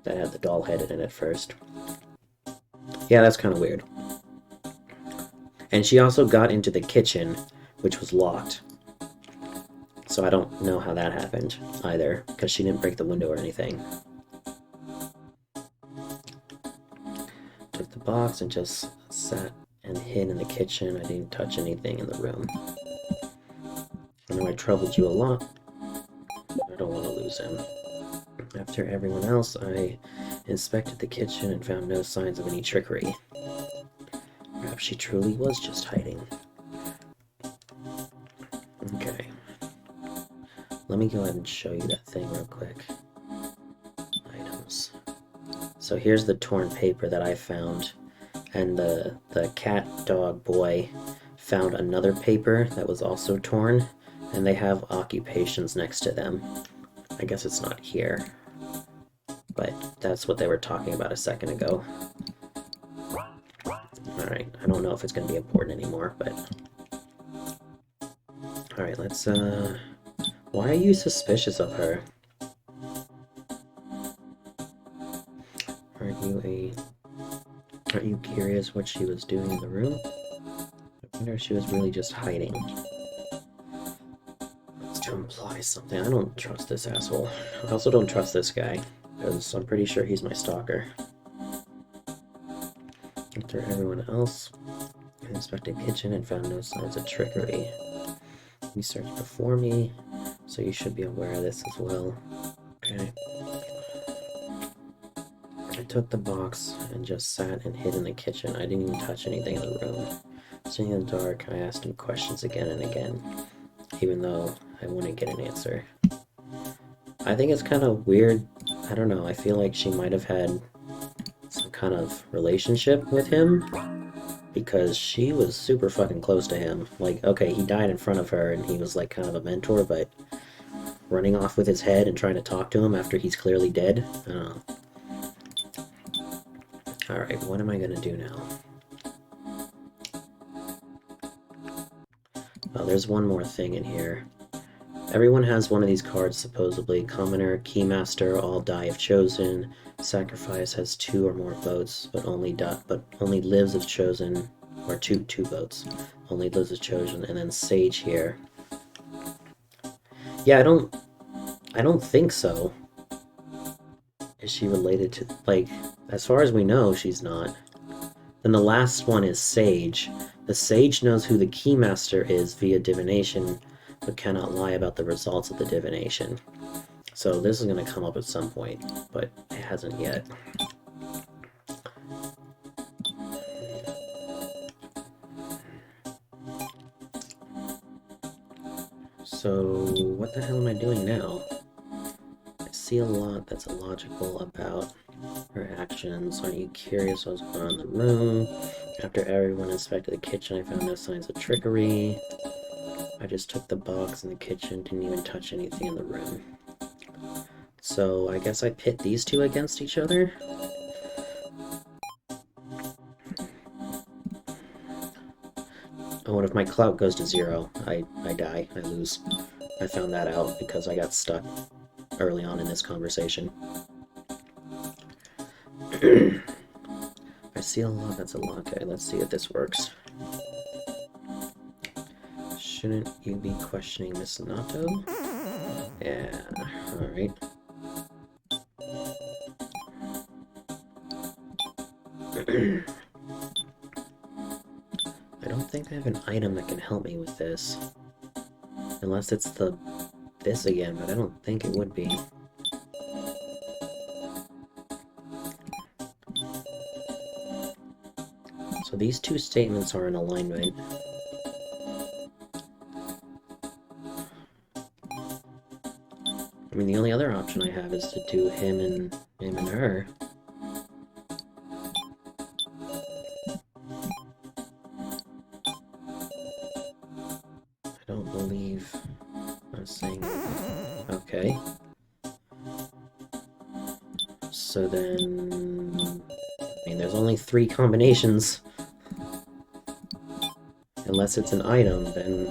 that had the doll head in it first. Yeah, that's kind of weird. And she also got into the kitchen, which was locked. So I don't know how that happened either, because she didn't break the window or anything. Took the box and just sat and hid in the kitchen. I didn't touch anything in the room. I know I troubled you a lot. I don't want to lose him. After everyone else, I inspected the kitchen and found no signs of any trickery. Perhaps she truly was just hiding. Okay. Let me go ahead and show you that thing real quick. Items. So here's the torn paper that I found, and the cat dog boy found another paper that was also torn, and they have occupations next to them. I guess it's not here, but that's what they were talking about a second ago. Alright, I don't know if it's going to be important anymore, but... Alright, let's, why are you suspicious of her? Aren't you curious what she was doing in the room? I wonder if she was really just hiding. It's to imply something. I don't trust this asshole. I also don't trust this guy, because I'm pretty sure he's my stalker. After everyone else, I inspected the kitchen and found no signs of trickery. You searched before me, so you should be aware of this as well. Okay. I took the box and just sat and hid in the kitchen. I didn't even touch anything in the room. Sitting in the dark, I asked him questions again and again, even though I wouldn't get an answer. I think it's kind of weird. I don't know, I feel like she might have had some kind of relationship with him, because she was super fucking close to him. Like, okay, he died in front of her and he was like kind of a mentor, but running off with his head and trying to talk to him after he's clearly dead? I don't know. Alright, what am I gonna do now? Oh, there's one more thing in here. Everyone has one of these cards, supposedly. Commoner, Keymaster, all die if chosen. Sacrifice has 2 or more votes, but only lives if chosen, or two votes. Only lives if chosen, and then Sage here. Yeah, I don't think so. Is she related to, like, as far as we know, she's not. Then the last one is Sage. The Sage knows who the Keymaster is via divination, but cannot lie about the results of the divination. So this is going to come up at some point, but it hasn't yet. So what the hell am I doing now? I see a lot that's illogical about her actions. Aren't you curious what's going on in the room? After everyone inspected the kitchen, I found no signs of trickery. I just took the box in the kitchen, didn't even touch anything in the room. So I guess I pit these two against each other? Oh, and if my clout goes to 0, I die, I lose. I found that out because I got stuck early on in this conversation. I see a lot that's a lot. Okay, let's see if this works. Shouldn't you be questioning Miss Nato? Yeah, alright. I don't think I have an item that can help me with this. Unless it's this again, but I don't think it would be. So these two statements are in alignment. I mean, the only other option I have is to do him and her. I don't believe I was saying anything. Okay. So then, I mean, there's only 3 combinations. Unless it's an item, then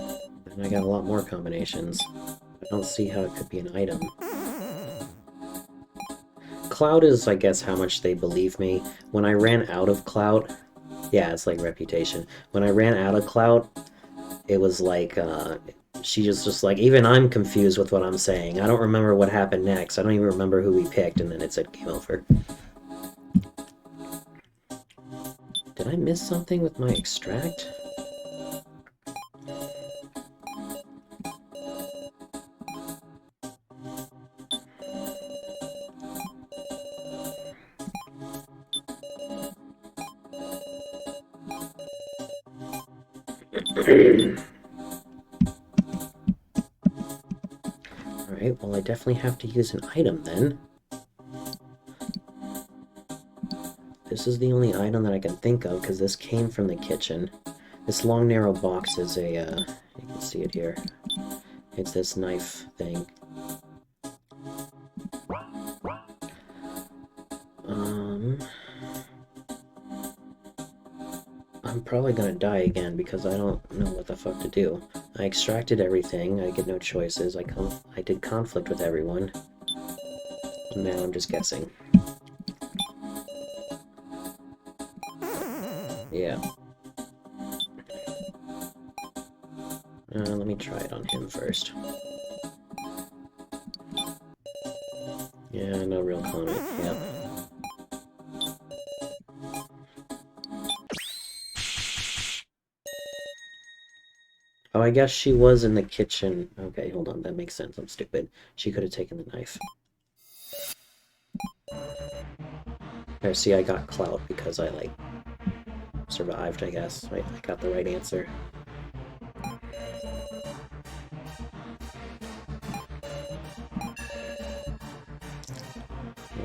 I got a lot more combinations. I don't see how it could be an item. Cloud is, I guess, how much they believe me. When I ran out of clout, yeah, it's like reputation. When I ran out of clout, it was like, she just like, even I'm confused with what I'm saying. I don't remember what happened next. I don't even remember who we picked, and then it said game over. Did I miss something with my extract? Alright, well I definitely have to use an item then. This is the only item that I can think of, because this came from the kitchen. This long narrow box is a, you can see it here. It's this knife thing. I'm probably gonna die again because I don't know what the fuck to do. I extracted everything, I get no choices, I did conflict with everyone. And now I'm just guessing. Yeah. Let me try it on him first. Yeah, no real comment, yep. Oh, I guess she was in the kitchen. Okay, hold on, that makes sense. I'm stupid. She could have taken the knife. There, see, I got clout because I, like, survived, I guess. I got the right answer.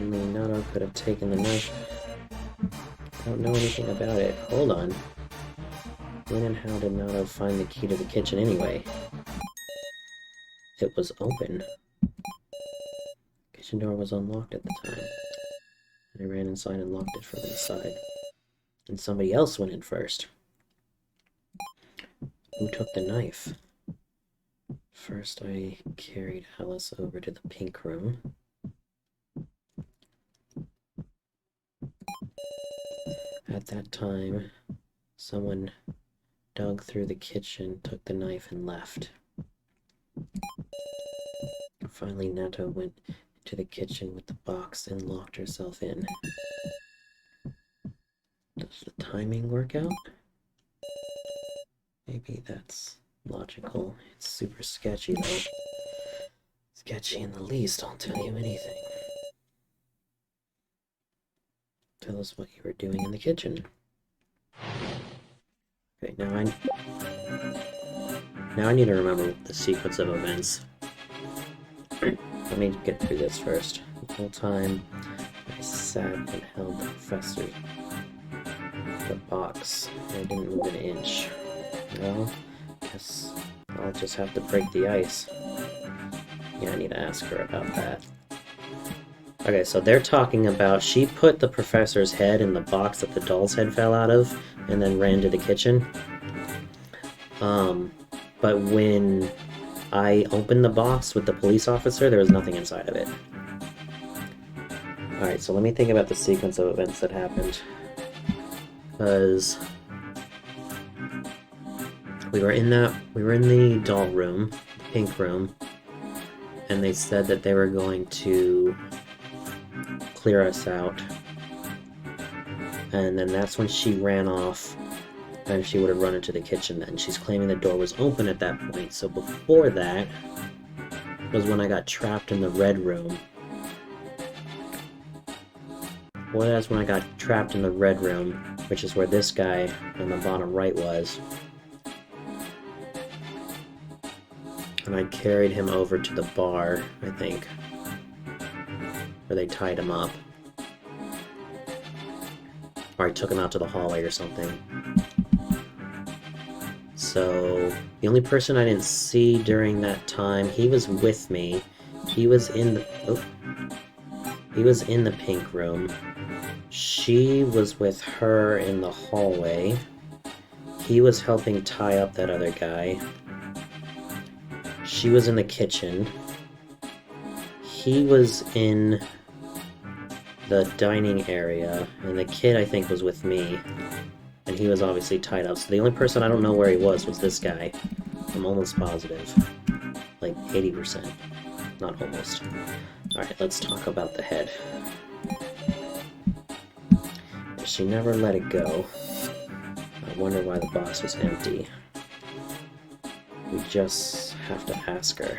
Only Nato could have taken the knife. I don't know anything about it. Hold on. When and how did Nato find the key to the kitchen anyway? It was open. Kitchen door was unlocked at the time. I ran inside and locked it from inside. And somebody else went in first. Who took the knife? First, I carried Alice over to the pink room. At that time, someone dug through the kitchen, took the knife, and left. Finally, Nato went to the kitchen with the box and locked herself in. Does the timing work out? Maybe that's logical. It's super sketchy, though. Sketchy in the least, I'll tell you anything. Tell us what you were doing in the kitchen. Okay, now I need to remember the sequence of events. Let me get through this first. The whole time I sat and held the professor, the box. I didn't move an inch. Well, guess I'll just have to break the ice. Yeah, I need to ask her about that. Okay, so they're talking about she put the professor's head in the box that the doll's head fell out of, and then ran to the kitchen. But when I opened the box with the police officer, there was nothing inside of it. Alright, so let me think about the sequence of events that happened. Because we were in the doll room, the pink room, and they said that they were going to clear us out. And then that's when she ran off, and she would have run into the kitchen then. She's claiming the door was open at that point, so before that was when I got trapped in the red room. Well, that's when I got trapped in the red room, which is where this guy on the bottom right was. And I carried him over to the bar, I think, where they tied him up. Or I took him out to the hallway or something. So, the only person I didn't see during that time, he was with me. He was in the... he was in the pink room. She was with her in the hallway. He was helping tie up that other guy. She was in the kitchen. He was in the dining area, and the kid, I think, was with me. And he was obviously tied up. So the only person I don't know where he was this guy. I'm almost positive. Like 80%. Not almost. Alright, let's talk about the head. She never let it go. I wonder why the box was empty. We just have to ask her.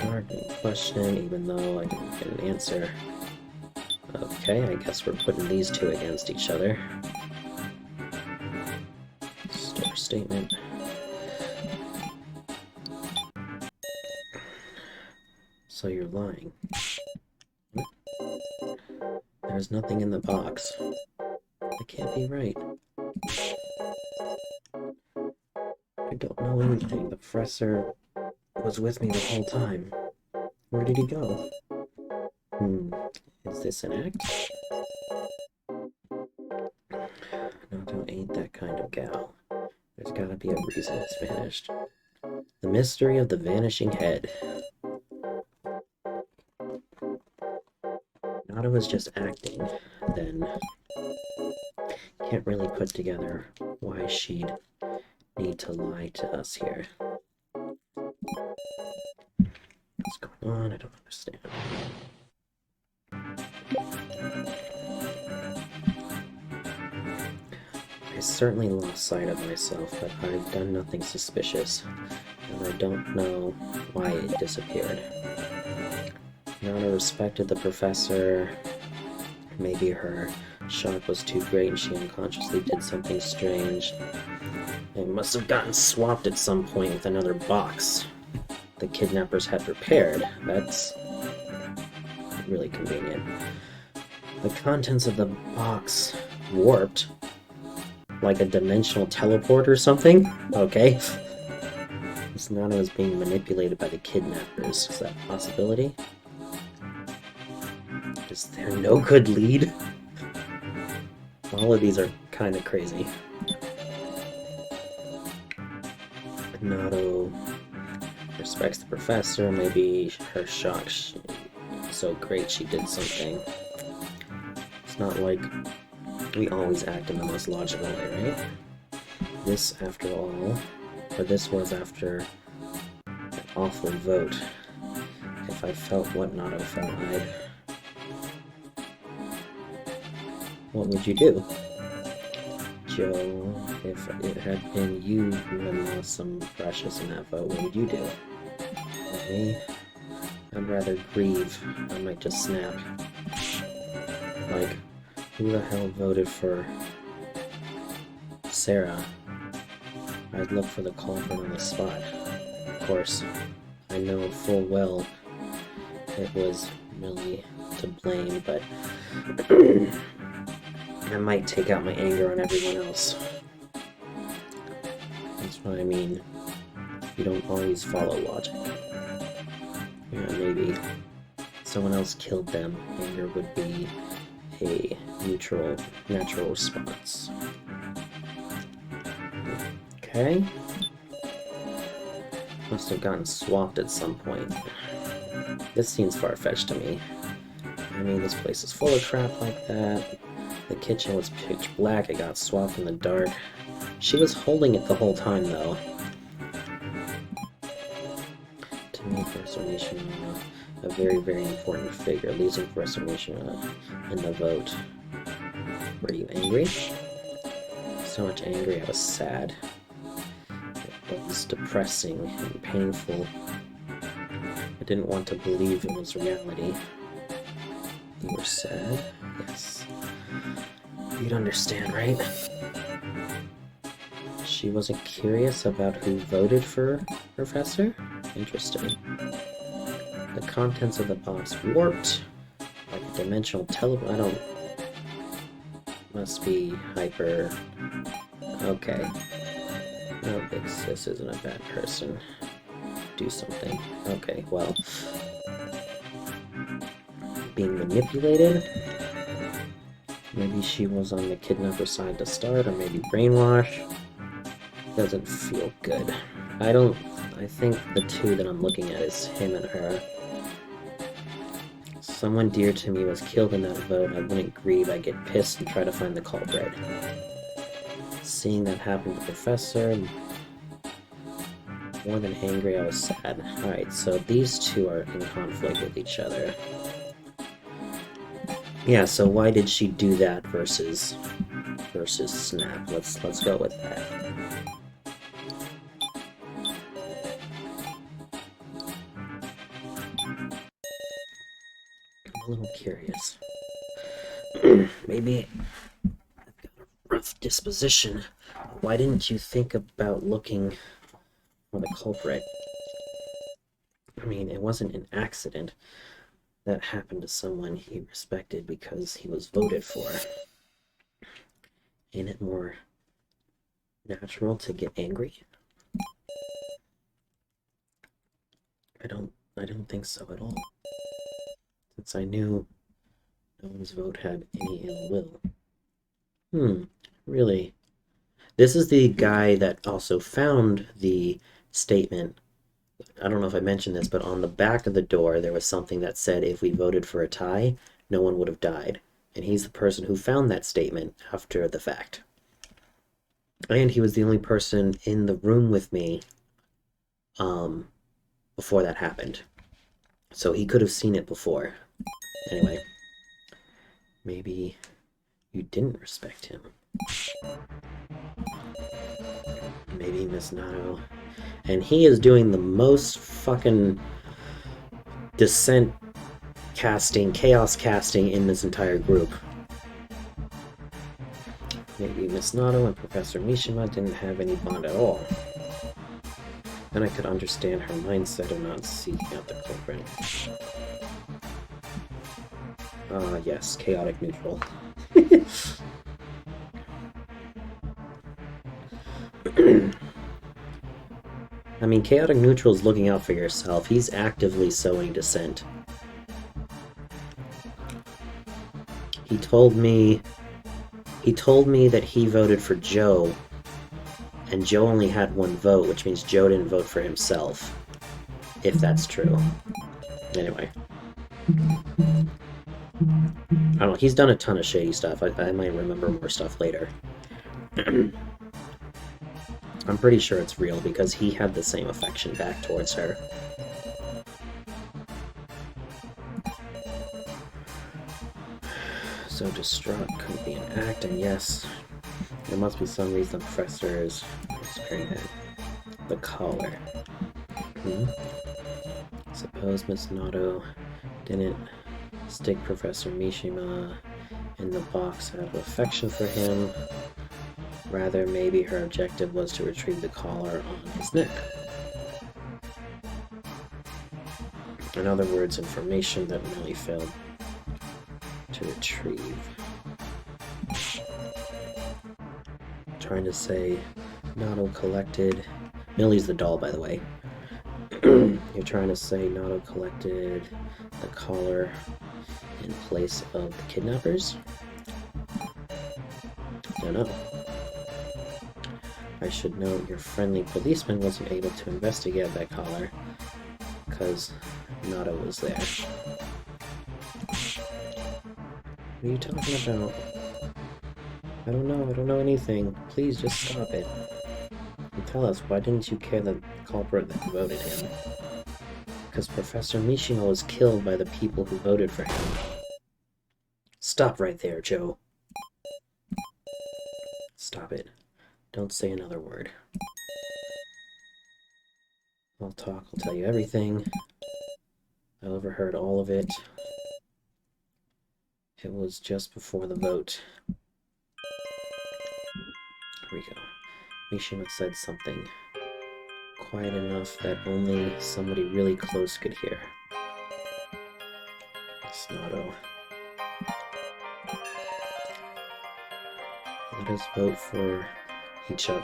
Hard question, even though I didn't get an answer. Okay, I guess we're putting these two against each other. Store statement. So you're lying. What? There's nothing in the box. That can't be right. I don't know anything. The professor was with me the whole time. Where did he go? Is this an act? No, ain't that kind of gal. There's gotta be a reason it's vanished. The mystery of the vanishing head. Nada was just acting, then. Can't really put together why she'd need to lie to us here. What's going on? I don't understand. I certainly lost sight of myself, but I've done nothing suspicious, and I don't know why it disappeared. Nana respected the professor. Maybe her shock was too great and she unconsciously did something strange. It must have gotten swapped at some point with another box. the kidnappers had prepared. That's really convenient. The contents of the box warped, like a dimensional teleport or something? Okay. Miss Nana is being manipulated by the kidnappers. Is that a possibility? Is there no good lead? All of these are kind of crazy. Nato respects the professor. Maybe her shock so great she did something. It's not like we always act in the most logical way, right? This, after all, or this was after an awful vote. If I felt what Nato felt, what would you do? Joe, if it had been you who had lost some precious in that vote, what would you do? Me? I'd rather grieve. I might just snap. Like, who the hell voted for Sarah? I'd look for the culprit on the spot. Of course, I know full well it was Millie to blame, but I might take out my anger on everyone else. That's what I mean. You don't always follow logic. Yeah, maybe someone else killed them, anger would be a natural response. Okay. Must have gotten swapped at some point. This seems far-fetched to me. I mean, this place is full of crap like that. The kitchen was pitch black, it got swapped in the dark. She was holding it the whole time, though. To me, Professor a very, very important figure, losing Professor in the vote. Were you angry? So much angry, I was sad. It was depressing and painful. I didn't want to believe it was reality. You were sad? Yes. You'd understand, right? She wasn't curious about who voted for Professor? Interesting. The contents of the box warped, like a dimensional I don't... Must be hyper... Okay. No, this isn't a bad person. Do something. Okay, well... Being manipulated? Maybe she was on the kidnapper side to start, or maybe brainwash. Doesn't feel good. I think the two that I'm looking at is him and her. Someone dear to me was killed in that vote. I wouldn't grieve, I'd get pissed and try to find the culprit. Seeing that happen to the professor, more than angry, I was sad. Alright, so these two are in conflict with each other. Yeah, so why did she do that versus Snap? Let's go with that. I'm a little curious. Maybe I've got a rough disposition. Why didn't you think about looking for the culprit? I mean, it wasn't an accident. That happened to someone he respected because he was voted for. Ain't it more natural to get angry? I don't think so at all. Since I knew no one's vote had any ill will. Really? This is the guy that also found the statement. I don't know if I mentioned this, but on the back of the door, there was something that said if we voted for a tie, no one would have died. And he's the person who found that statement after the fact. And he was the only person in the room with me before that happened. So he could have seen it before. Anyway, maybe you didn't respect him. Maybe Miss Nato. And he is doing the most fucking dissent casting, chaos casting in this entire group. Maybe Miss Nato and Professor Mishima didn't have any bond at all. Then I could understand her mindset of not seeking out the culprit. Yes, chaotic neutral. I mean, chaotic neutral is looking out for yourself. He's actively sowing dissent. He told me that he voted for Joe, and Joe only had one vote, which means Joe didn't vote for himself. If that's true. Anyway. I don't know, he's done a ton of shady stuff. I might remember more stuff later. I'm pretty sure it's real because he had the same affection back towards her. So distraught could be an act, and yes, there must be some reason the professor is wearing the collar. Suppose Miss Nato didn't stick Professor Mishima in the box out of affection for him. Rather, maybe her objective was to retrieve the collar on his neck. In other words, information that Millie failed to retrieve. Trying to say Nato collected... Millie's the doll, by the way. You're trying to say Nato collected the collar in place of the kidnappers? I don't know. I should note your friendly policeman wasn't able to investigate that collar because Nato was there. What are you talking about? I don't know anything. Please just stop it. And tell us, why didn't you kill the culprit that voted him? Because Professor Mishima was killed by the people who voted for him. Stop right there, Joe. Stop it. Don't say another word. I'll talk, I'll tell you everything. I overheard all of it. It was just before the vote. Here we go. Mishima said something quiet enough that only somebody really close could hear. It's Nato. Let us vote for each other.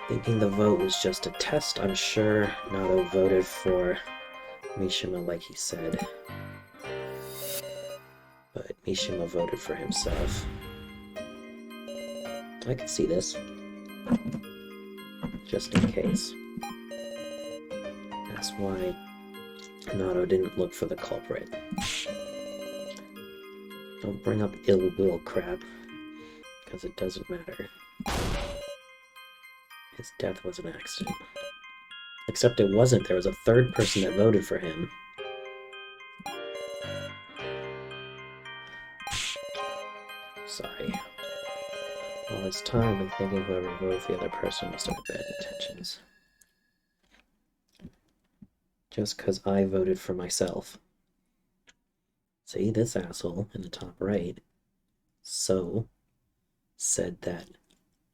Thinking the vote was just a test, I'm sure Nato voted for Mishima like he said. But Mishima voted for himself. I can see this. Just in case. That's why Nato didn't look for the culprit. Don't bring up ill will crap, because it doesn't matter. His death was an accident. Except it wasn't. There was a third person that voted for him. Sorry. All this time I've been thinking whoever voted for the other person must have bad intentions. Just because I voted for myself. See, this asshole in the top right said that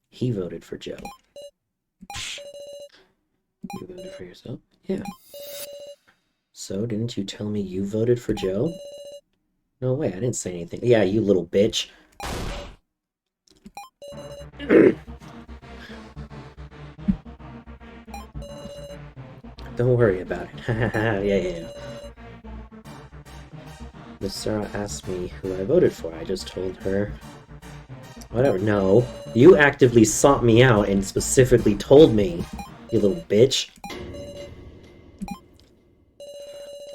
he voted for Joe. You voted for yourself? Yeah. So, didn't you tell me you voted for Joe? No way, I didn't say anything. Yeah, you little bitch. Don't worry about it. Yeah. Miss Sarah asked me who I voted for. I just told her... Whatever. No. You actively sought me out and specifically told me, you little bitch.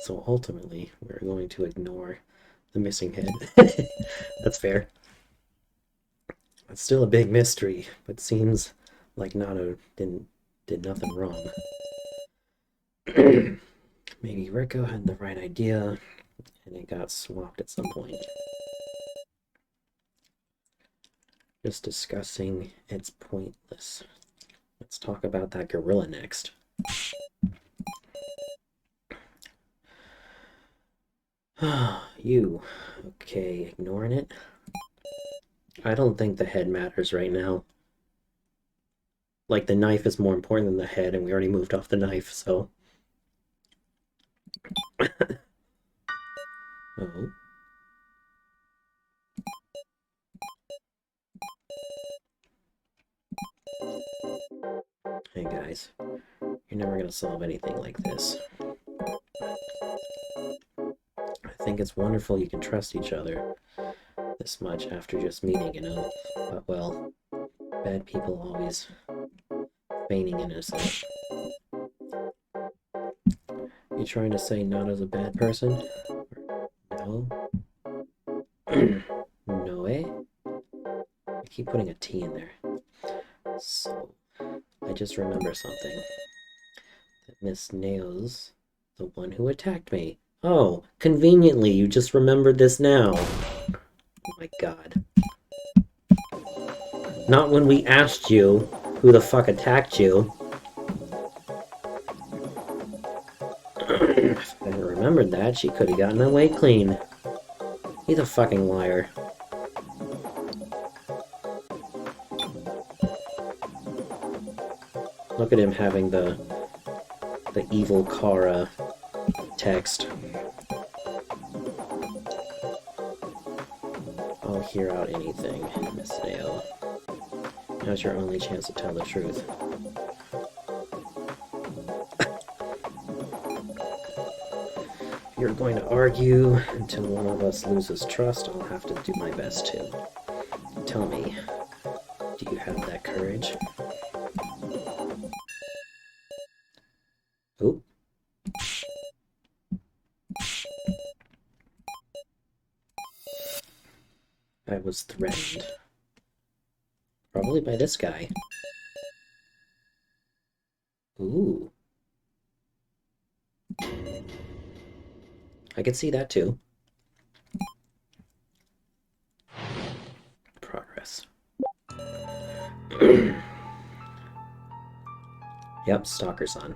So ultimately, we're going to ignore the missing head. That's fair. It's still a big mystery, but seems like Nato did nothing wrong. Maybe Rico had the right idea, and it got swapped at some point. Just discussing, it's pointless. Let's talk about that gorilla next. You. Okay, ignoring it? I don't think the head matters right now. Like, the knife is more important than the head, and we already moved off the knife, so... Oh. Hey guys, you're never gonna solve anything like this. I think it's wonderful you can trust each other this much after just meeting, you know? But, well, bad people always feigning innocence. You trying to say Nana's a bad person? No? No, eh? I keep putting a T in there. So, I just remember something. That Miss Nails, the one who attacked me. Oh, conveniently, you just remembered this now. Oh my god. Not when we asked you who the fuck attacked you. If I hadn't remembered that, she could have gotten away clean. He's a fucking liar. Look at him having the evil Kara text. I'll hear out anything, Miss Nail. Now's your only chance to tell the truth. If you're going to argue until one of us loses trust, I'll have to do my best to. Tell me, do you have that courage? Oop. I was threatened. Probably by this guy. Ooh. I can see that too. Progress. Yep, stalker's on.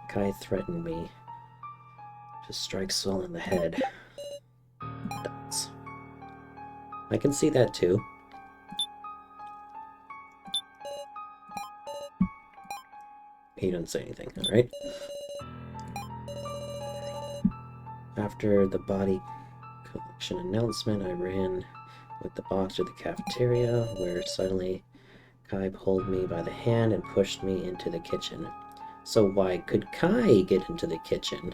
Kai threatened me to strike Sol in the head. Dots. I can see that too. He didn't say anything, alright? After the body collection announcement, I ran with the box to the cafeteria, where suddenly Kai pulled me by the hand and pushed me into the kitchen. So why could Kai get into the kitchen?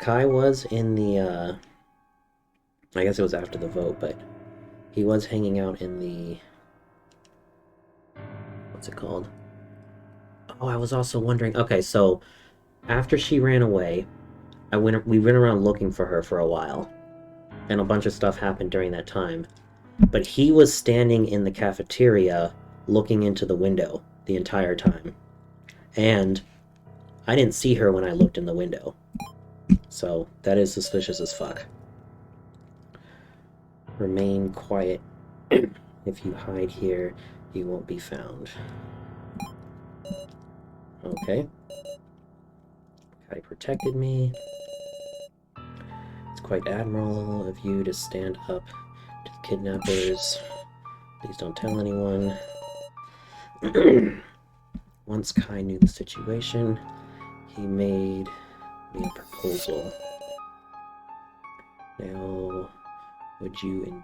Kai was in the, I guess it was after the vote, but he was hanging out in the, what's it called? Oh, I was also wondering, okay, so after she ran away, we went around looking for her for a while, and a bunch of stuff happened during that time. But he was standing in the cafeteria looking into the window the entire time. And I didn't see her when I looked in the window. So that is suspicious as fuck. Remain quiet. If you hide here, you won't be found. Okay. Kai protected me. It's quite admirable of you to stand up to the kidnappers. Please don't tell anyone. Once Kai knew the situation, he made me a proposal. Now, would you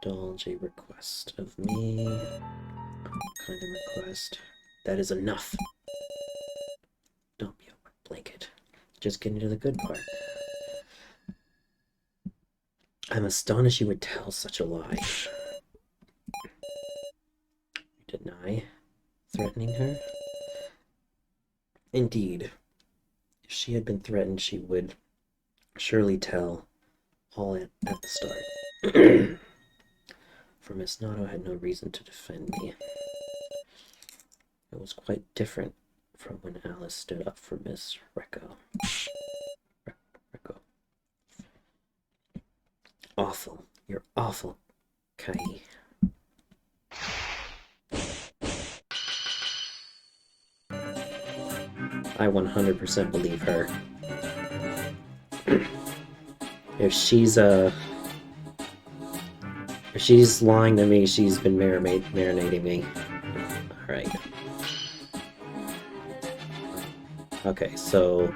indulge a request of me? What kind of request? That is enough. Don't be a wet blanket. Just get into the good part. I'm astonished you would tell such a lie. Deny threatening her? Indeed. If she had been threatened, she would surely tell all at the start. For Miss Nato had no reason to defend me. It was quite different from when Alice stood up for Miss Recco. Recco. Awful. You're awful, Kai. I 100% believe her. If she's lying to me, she's been marinating me. right. Okay, so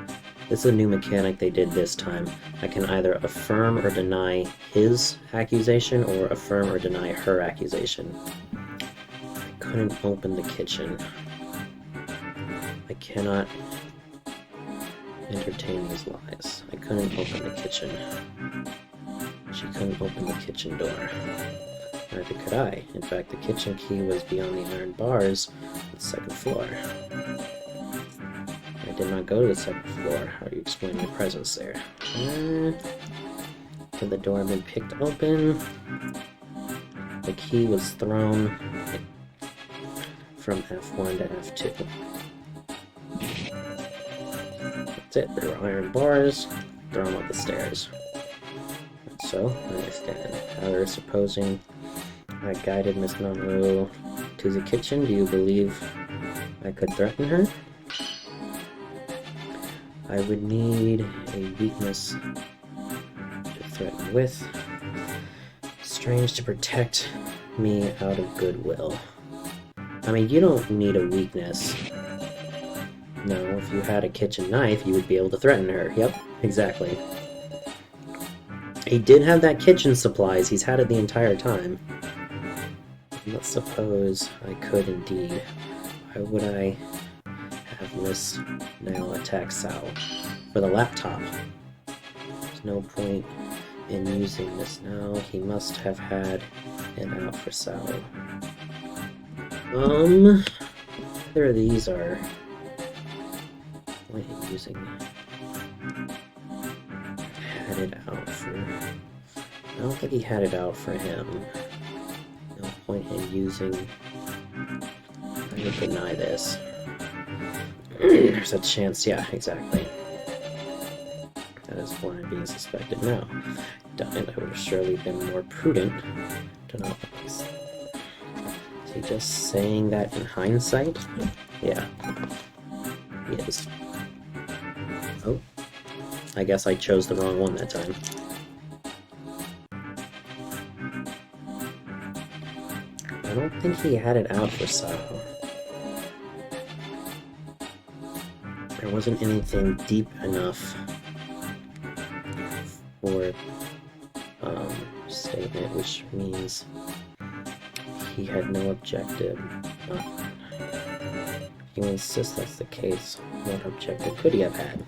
this is a new mechanic they did this time. I can either affirm or deny his accusation, or affirm or deny her accusation. I couldn't open the kitchen. I cannot entertain these lies. I couldn't open the kitchen. She couldn't open the kitchen door. Neither could I. In fact, the kitchen key was beyond the iron bars on the second floor. I did not go to the second floor. How do you explain your presence there? Could the door have been picked open? The key was thrown from F1 to F2. That's it. There were iron bars. Throw them up the stairs. So, I understand. However, supposing I guided Miss Monroe to the kitchen, do you believe I could threaten her? I would need a weakness to threaten with. Strange to protect me out of goodwill. I mean, you don't need a weakness. No, if you had a kitchen knife, you would be able to threaten her. Yep, exactly. He did have that kitchen supplies. He's had it the entire time. Let's suppose I could indeed. Why would I have Miss now attack Sal for the laptop? There's no point in using this now. He must have had it out for Sal. Either of these are using had it out for. I don't think he had it out for him. No point in using. I would deny this. There's a chance, yeah, exactly. That is why I'm being suspected now. Done it, I would have surely been more prudent to not. Is he just saying that in hindsight? Yeah. He is. Oh. I guess I chose the wrong one that time. I don't think he had it out for Saho. There wasn't anything deep enough for statement, which means he had no objective. He insists that's the case. What objective could he have had?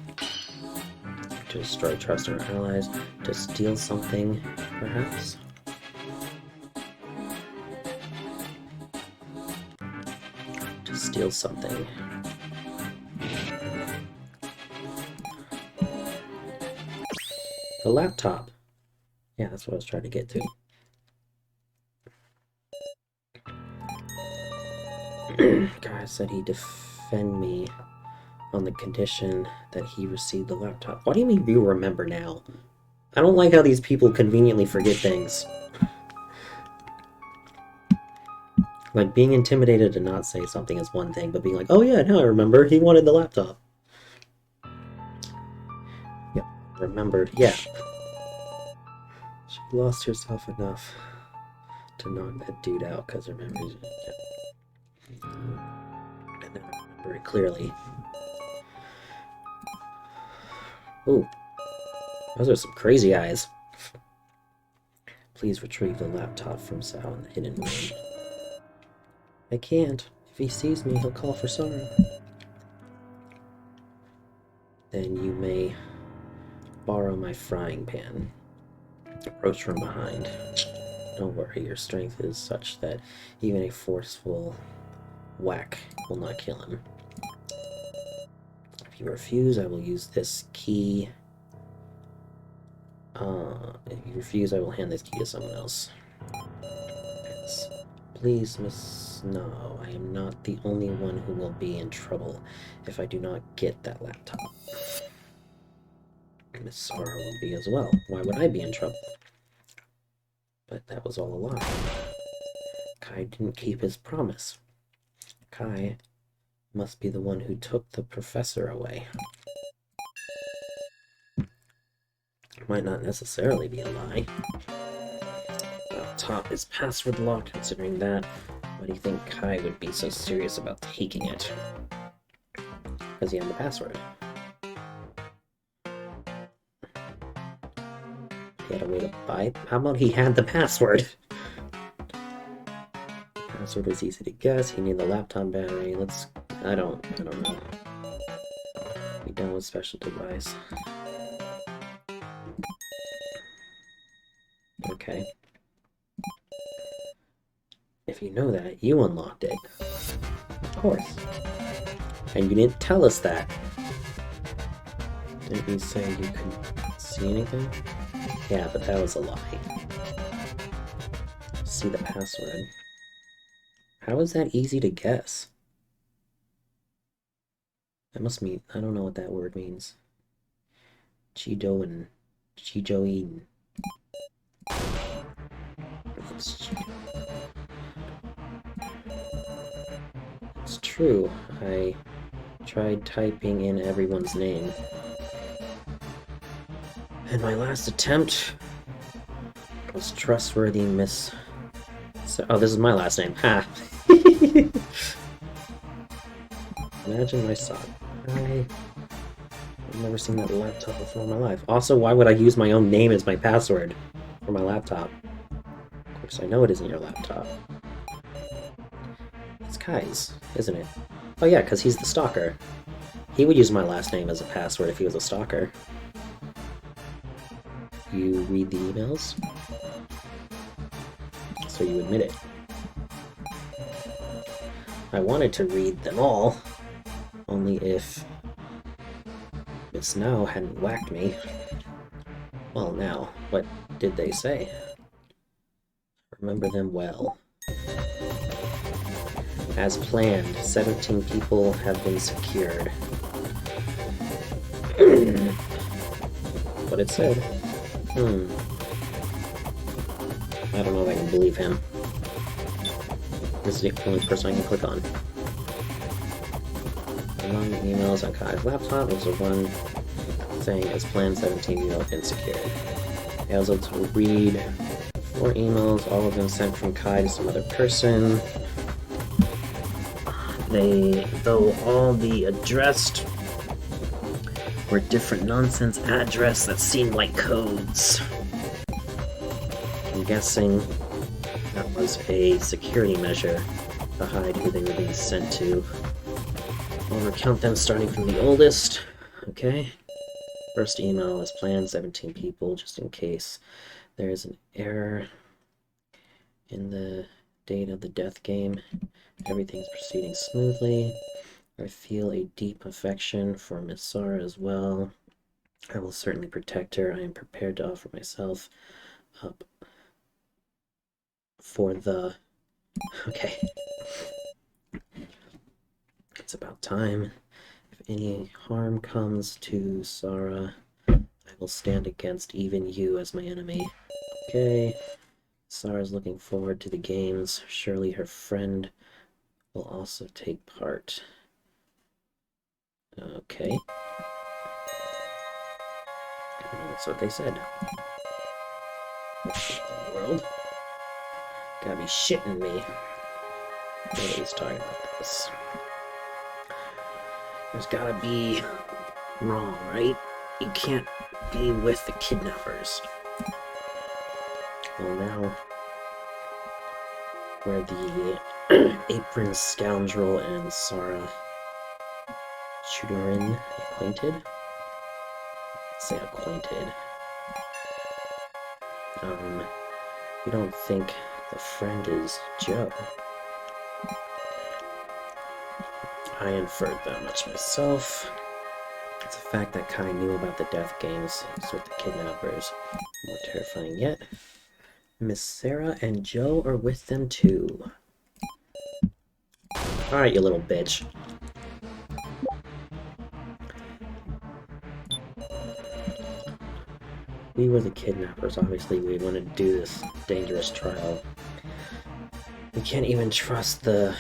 To destroy trust in our allies? To steal something, perhaps? To steal something. The laptop. Yeah, that's what I was trying to get to. Guy said he'd defend me on the condition that he received the laptop. What do you mean you remember now? I don't like how these people conveniently forget things. Like, being intimidated to not say something is one thing, but being like, oh yeah, now I remember, he wanted the laptop. Yep, remembered, yeah. She lost herself enough to knock that dude out because her memories. Yep. And then I remember it clearly. Ooh, those are some crazy eyes. Please retrieve the laptop from Sal in the hidden room. I can't. If he sees me, he'll call for sorrow. Then you may borrow my frying pan. Approach from behind. Don't worry, your strength is such that even a forceful whack will not kill him. If you refuse, I will use this key. If you refuse, I will hand this key to someone else. Yes. Please, Miss... No, I am not the only one who will be in trouble if I do not get that laptop. Miss Sorrow will be as well. Why would I be in trouble? But that was all a lie. Kai didn't keep his promise. Kai must be the one who took the professor away. It might not necessarily be a lie. The top is password locked, considering that. Why do you think Kai would be so serious about taking it? Because he had the password. He had a way to buy it? How about he had the password? The password was easy to guess. He needed the laptop battery. I don't know. Be done with special device. Okay. If you know that, you unlocked it. Of course. And you didn't tell us that. Didn't you say you couldn't see anything? Yeah, but that was a lie. See the password. How is that easy to guess? That must mean, I don't know what that word means. Chidoin. It's true. I tried typing in everyone's name. And my last attempt was trustworthy Miss... Oh, this is my last name. Ha! Imagine my son. I've never seen that laptop before in my life. Also, why would I use my own name as my password for my laptop? Of course, I know it isn't your laptop. It's Kai's, isn't it? Oh yeah, because he's the stalker. He would use my last name as a password if he was a stalker. You read the emails? So you admit it. I wanted to read them all, only if Miss Now hadn't whacked me. Well, now, what did they say? Remember them well. As planned, 17 people have been secured. What it said. I don't know if I can believe him. This is the only person I can click on. Among the emails on Kai's laptop was the one saying, as planned, 17 people have been secured. I was able to read 4 emails, all of them sent from Kai to some other person. Though all the addressed were different nonsense address that seemed like codes. I'm guessing that was a security measure to hide who they were being sent to. I'll recount them starting from the oldest. Okay. First email as planned, 17 people, just in case there is an error in the date of the death game. Everything's proceeding smoothly. I feel a deep affection for Miss Sara as well. I will certainly protect her. I am prepared to offer myself up for the... Okay. It's about time. If any harm comes to Sara, I will stand against even you as my enemy. Okay. Sara's looking forward to the games. Surely her friend will also take part. Okay. That's what they said. What in the world? Gotta be shitting me. Nobody's talking about this. There's gotta be wrong, right? You can't be with the kidnappers. Well, now were the apron scoundrel and Sara Chudorin acquainted? Let's say acquainted. You don't think the friend is Joe? I inferred that much myself. It's a fact that Kai knew about the death games with the kidnappers. More terrifying yet, Miss Sarah and Joe are with them too. Alright, you little bitch. We were the kidnappers. Obviously, we wanted to do this dangerous trial. We can't even trust the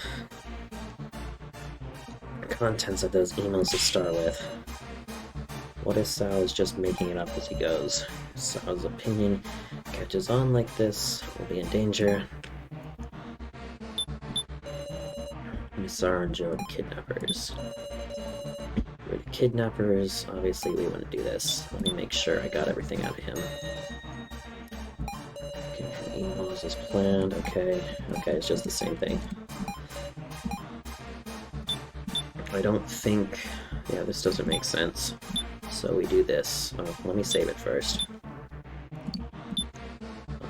contents of those emails to start with. What if Sal is just making it up as he goes? If Sal's opinion catches on like this, we'll be in danger. Sarah and Joe are the kidnappers. We're the kidnappers. Obviously, we want to do this. Let me make sure I got everything out of him. Okay, from emails as planned. Okay, it's just the same thing. I don't think... Yeah, this doesn't make sense. So we do this. Oh, let me save it first.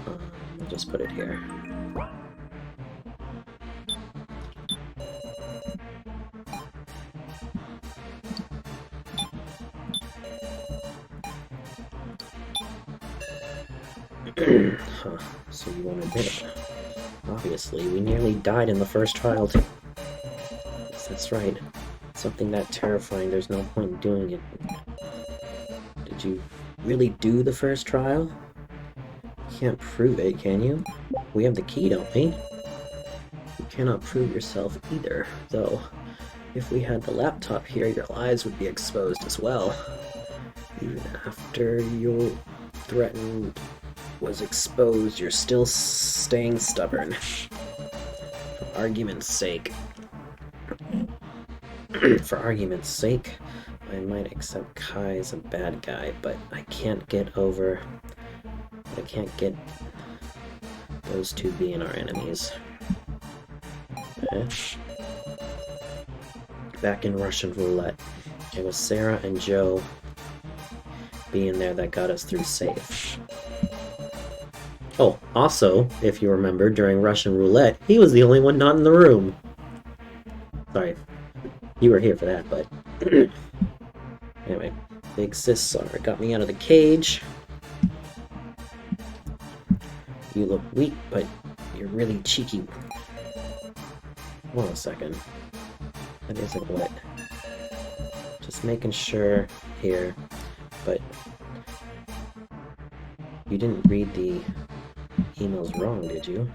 I'll just put it here. Huh, so you won't admit it. Obviously, we nearly died in the first trial too. Yes, that's right. Something that terrifying, there's no point in doing it. Did you really do the first trial? You can't prove it, can you? We have the key, don't we? You cannot prove yourself either, though. If we had the laptop here, your lives would be exposed as well. Even after your threatened was exposed, you're still staying stubborn. For argument's sake, I might accept Kai as a bad guy, but I can't get those two being our enemies. Okay. Back in Russian roulette, it was Sarah and Joe being there that got us through safe. Oh, also, if you remember, during Russian roulette, he was the only one not in the room. Sorry, you were here for that, but... Anyway, Big Sis Sarah got me out of the cage. You look weak, but you're really cheeky. Hold on a second. That isn't what... Just making sure here, but... You didn't read the emails wrong, did you?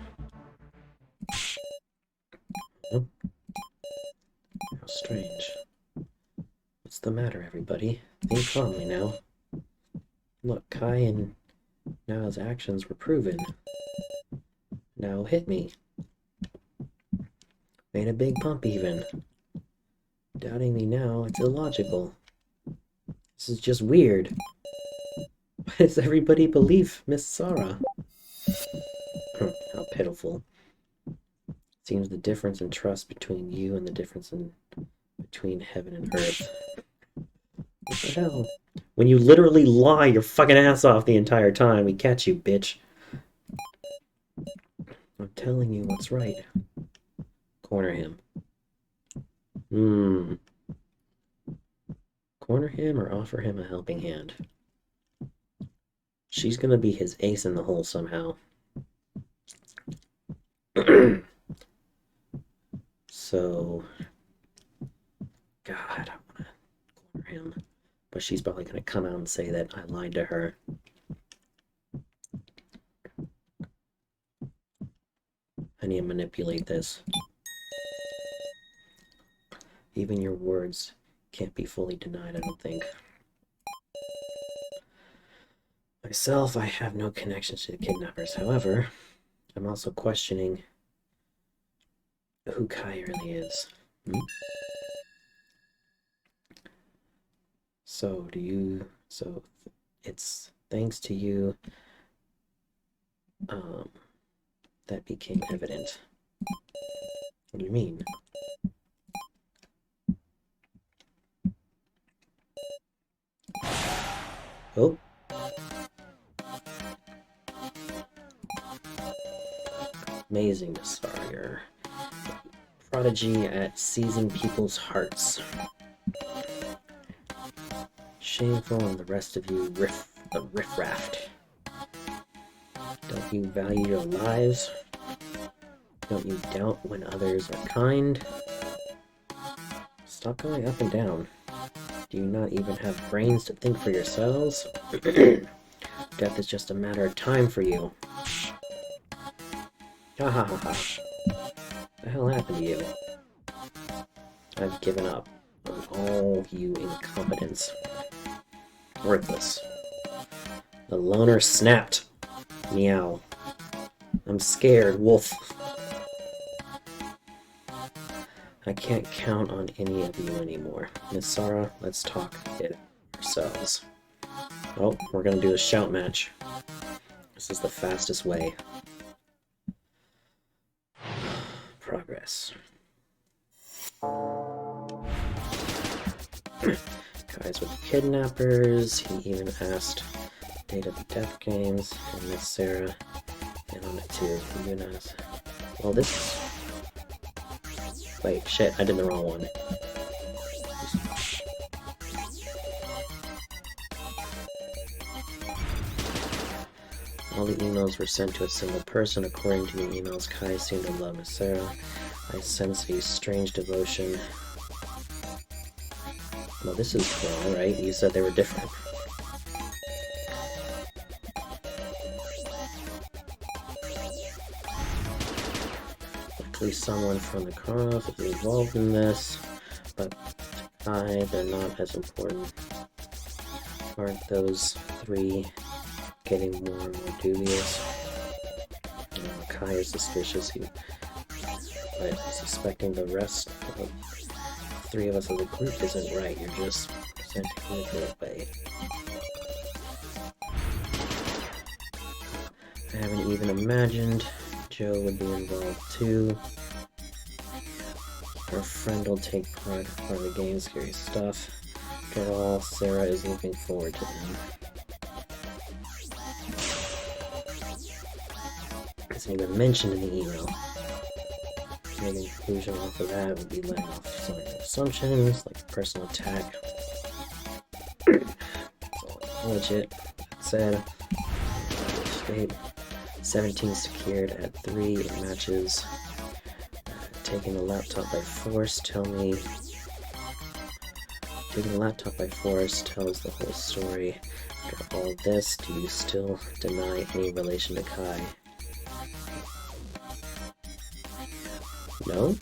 Oh. How strange. What's the matter, everybody? Think calmly now. Look, Kai and Nao's actions were proven. Nao hit me. Made a big bump, even. Doubting me now, it's illogical. This is just weird. Why does everybody believe Miss Sarah? How pitiful. Seems the difference in trust between you and the difference between heaven and earth. What the hell? When you literally lie your fucking ass off the entire time, we catch you, bitch. I'm telling you what's right. Corner him. Corner him or offer him a helping hand. She's gonna be his ace in the hole somehow. So... God, I wanna corner him. But she's probably gonna come out and say that I lied to her. I need to manipulate this. Even your words can't be fully denied, I don't think. Myself, I have no connections to the kidnappers. However, I'm also questioning who Kai really is. So it's thanks to you that became evident. What do you mean? Oh. Amazing, Miss Sarah. You're a prodigy at seizing people's hearts. Shameful, and the rest of you riffraff. Don't you value your lives? Don't you doubt when others are kind? Stop going up and down. Do you not even have brains to think for yourselves? Death is just a matter of time for you. Ha ha ha ha. What the hell happened to you? I've given up on all you incompetents. Worthless. The loner snapped. Meow. I'm scared, wolf. I can't count on any of you anymore. Miss Sarah, let's talk it ourselves. Oh, we're gonna do a shout match. This is the fastest way. Progress. Guys with kidnappers, he even asked Date of the Death Games, and Miss Sarah in on it too. He even asked, well, this... Wait, shit, I did the wrong one. All the emails were sent to a single person. According to the emails, Kai seemed to love Miss Sarah. I sense a strange devotion. Well, this is wrong, right? You said they were different. Luckily, someone from the Chronos is involved in this, but they're not as important. Aren't those three getting more and more dubious? Kai is suspicious, but suspecting the rest of three of us as a group isn't right. You're just presenting it that way. I haven't even imagined Joe would be involved too. Our friend will take part of the game, scary stuff. After all, Sarah is looking forward to them. Isn't even mentioned in the email. Making a conclusion off of that would be letting off some assumptions, like personal attack. That's all legit. That said, escape. 17 secured at 3 in matches. Taking the laptop by force, taking the laptop by force tells the whole story. After all this, do you still deny any relation to Kai? No?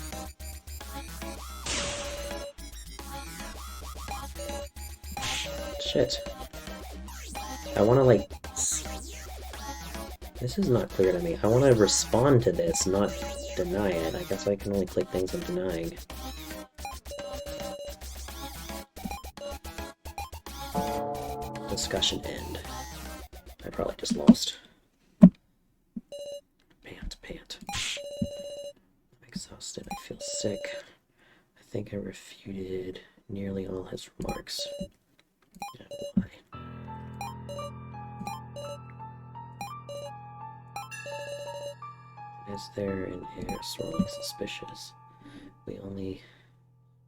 Shit. I wanna, like... This is not clear to me. I wanna respond to this, not deny it. I guess I can only click things I'm denying. Discussion end. I probably just lost. Pant. I'm exhausted. I feel sick. I think I refuted nearly all his remarks. Yeah, why? Is there an air swirling suspicious? We only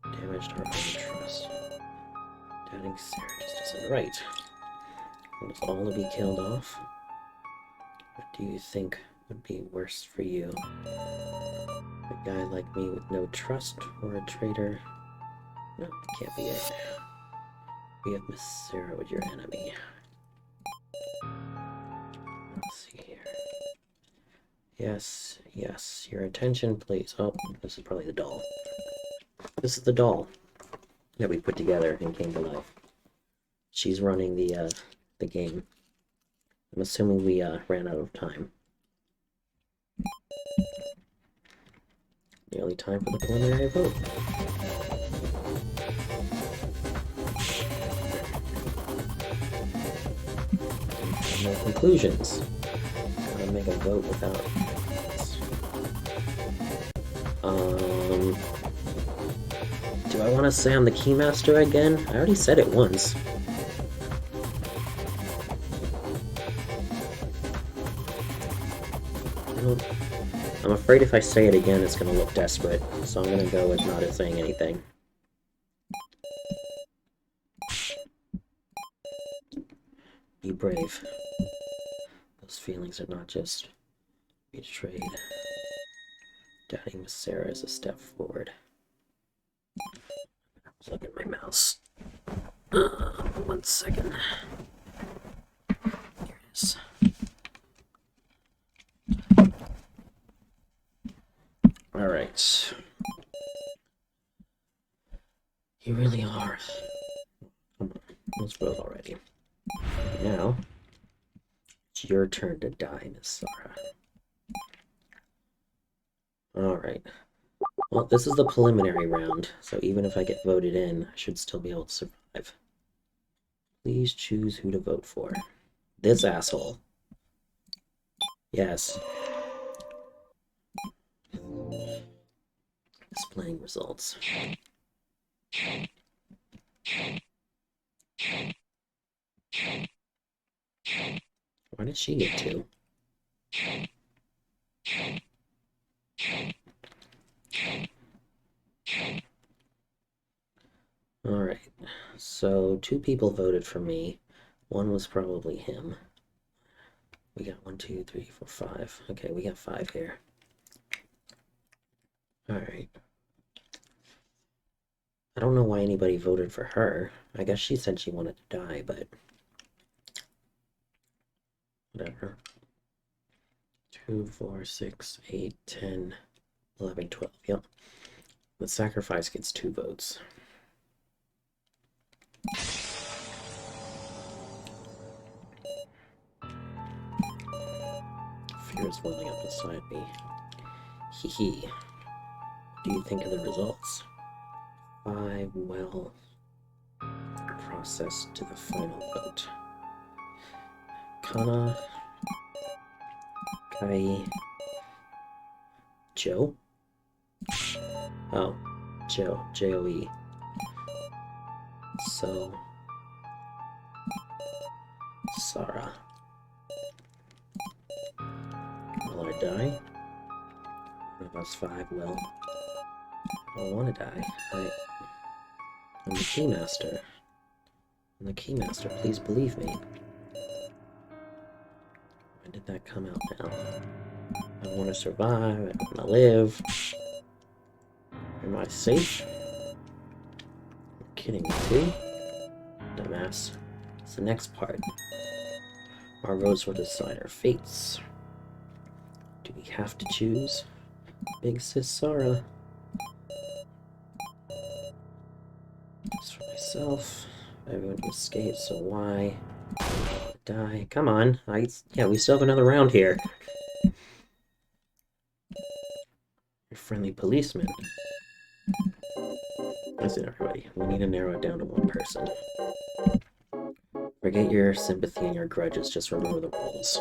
damaged our own trust. Doubting Sarah just isn't right. Want us all to be killed off? What do you think would be worse for you? A guy like me with no trust, or a traitor? No, it can't be it. We have Miss Sarah with your enemy. Let's see here. Yes, your attention, please. Oh, this is probably the doll. This is the doll that we put together and came to life. She's running the game. I'm assuming we ran out of time. Nearly time for the preliminary vote. No conclusions. Gotta make a vote without... Do I want to say I'm the Keymaster again? I already said it once. I'm afraid if I say it again, it's gonna look desperate, so I'm gonna go with not saying anything. Be brave. Those feelings are not just betrayed. Doubting Miss Sarah is a step forward. Look at my mouse. 1 second. Here it is. Alright. You really are. Come on, let's vote already. Now, it's your turn to die, Miss Sarah. Alright. Well, this is the preliminary round, so even if I get voted in, I should still be able to survive. Please choose who to vote for. This asshole. Yes. Displaying results. Why did she get 2? Alright, so 2 people voted for me. 1 was probably him. We got 1, 2, 3, 4, 5. Okay, we got 5 here. Alright. I don't know why anybody voted for her. I guess she said she wanted to die, but... whatever. 2, 4, 6, 8, 10, 11, 12. Yep. The sacrifice gets 2 votes. Fear is welling up inside me. Hee hee. What do you think of the results? 5 well processed to the final vote. Kana, Kai, Joe? Oh, Joe, J-O-E. So, Sarah. Will I die? One of us 5 will. I don't want to die. I'm the Keymaster. I'm the Keymaster, please believe me. When did that come out now? I want to survive, I want to live. Am I safe? You're kidding me too? Dumbass. It's the next part. Our votes will decide our fates. Do we have to choose? Big sis Sarah. Just for myself. Everyone to escape, so why? Die. Come on. Yeah, we still have another round here. Your friendly policeman. Listen, everybody. We need to narrow it down to 1 person. Forget your sympathy and your grudges. Just remember the rules.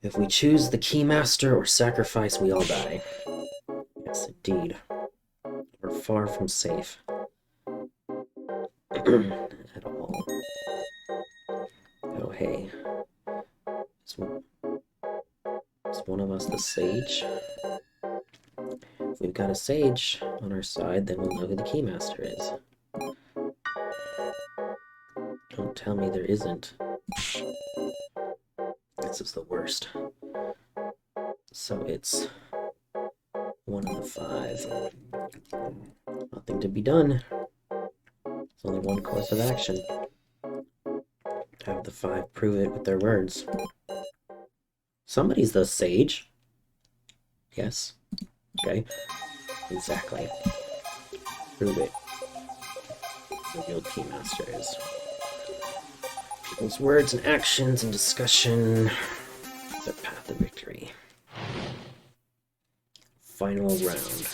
If we choose the Keymaster or sacrifice, we all die. Yes, indeed. We're far from safe. At all. Oh, hey. Is one of us the sage? If we've got a sage on our side, then we'll know who the Keymaster is. Don't tell me there isn't. This is the worst. So it's 1 of the 5. Nothing to be done. There's only 1 course of action. Have the 5 prove it with their words. Somebody's the sage. Yes. Okay. Exactly. Prove it. The real Keymaster is. People's words and actions and discussion. The path to victory. Final round.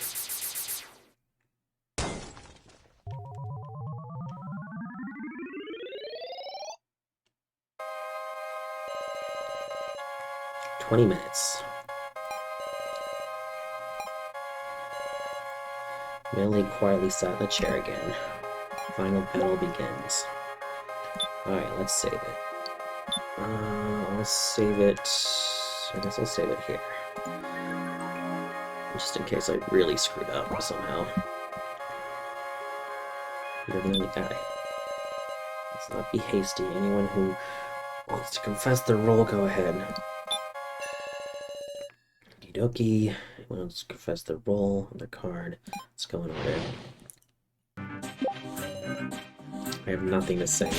"20 minutes. Millie quietly sat in the chair again. Final battle begins. Alright, let's save it. I'll save it... I guess I'll save it here. Just in case I really screwed up somehow. You're the only guy. Let's not be hasty. Anyone who wants to confess their role, go ahead. Okie dokie. Anyone wants to confess their role on their card. Let's go in order. I have nothing to say.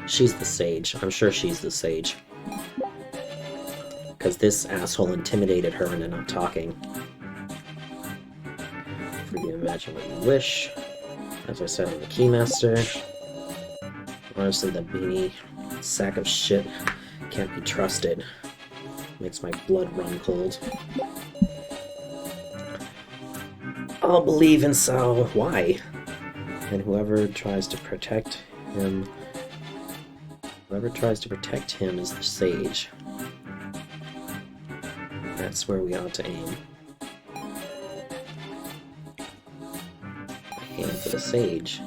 She's the sage. I'm sure she's the sage. Because this asshole intimidated her into not talking. For you to imagine what you wish. As I said, I'm the Keymaster. Honestly, the beanie sack of shit can't be trusted. Makes my blood run cold. I'll believe in Sal. Why? And whoever tries to protect him is the sage. That's where we ought to aim. Aim for the sage.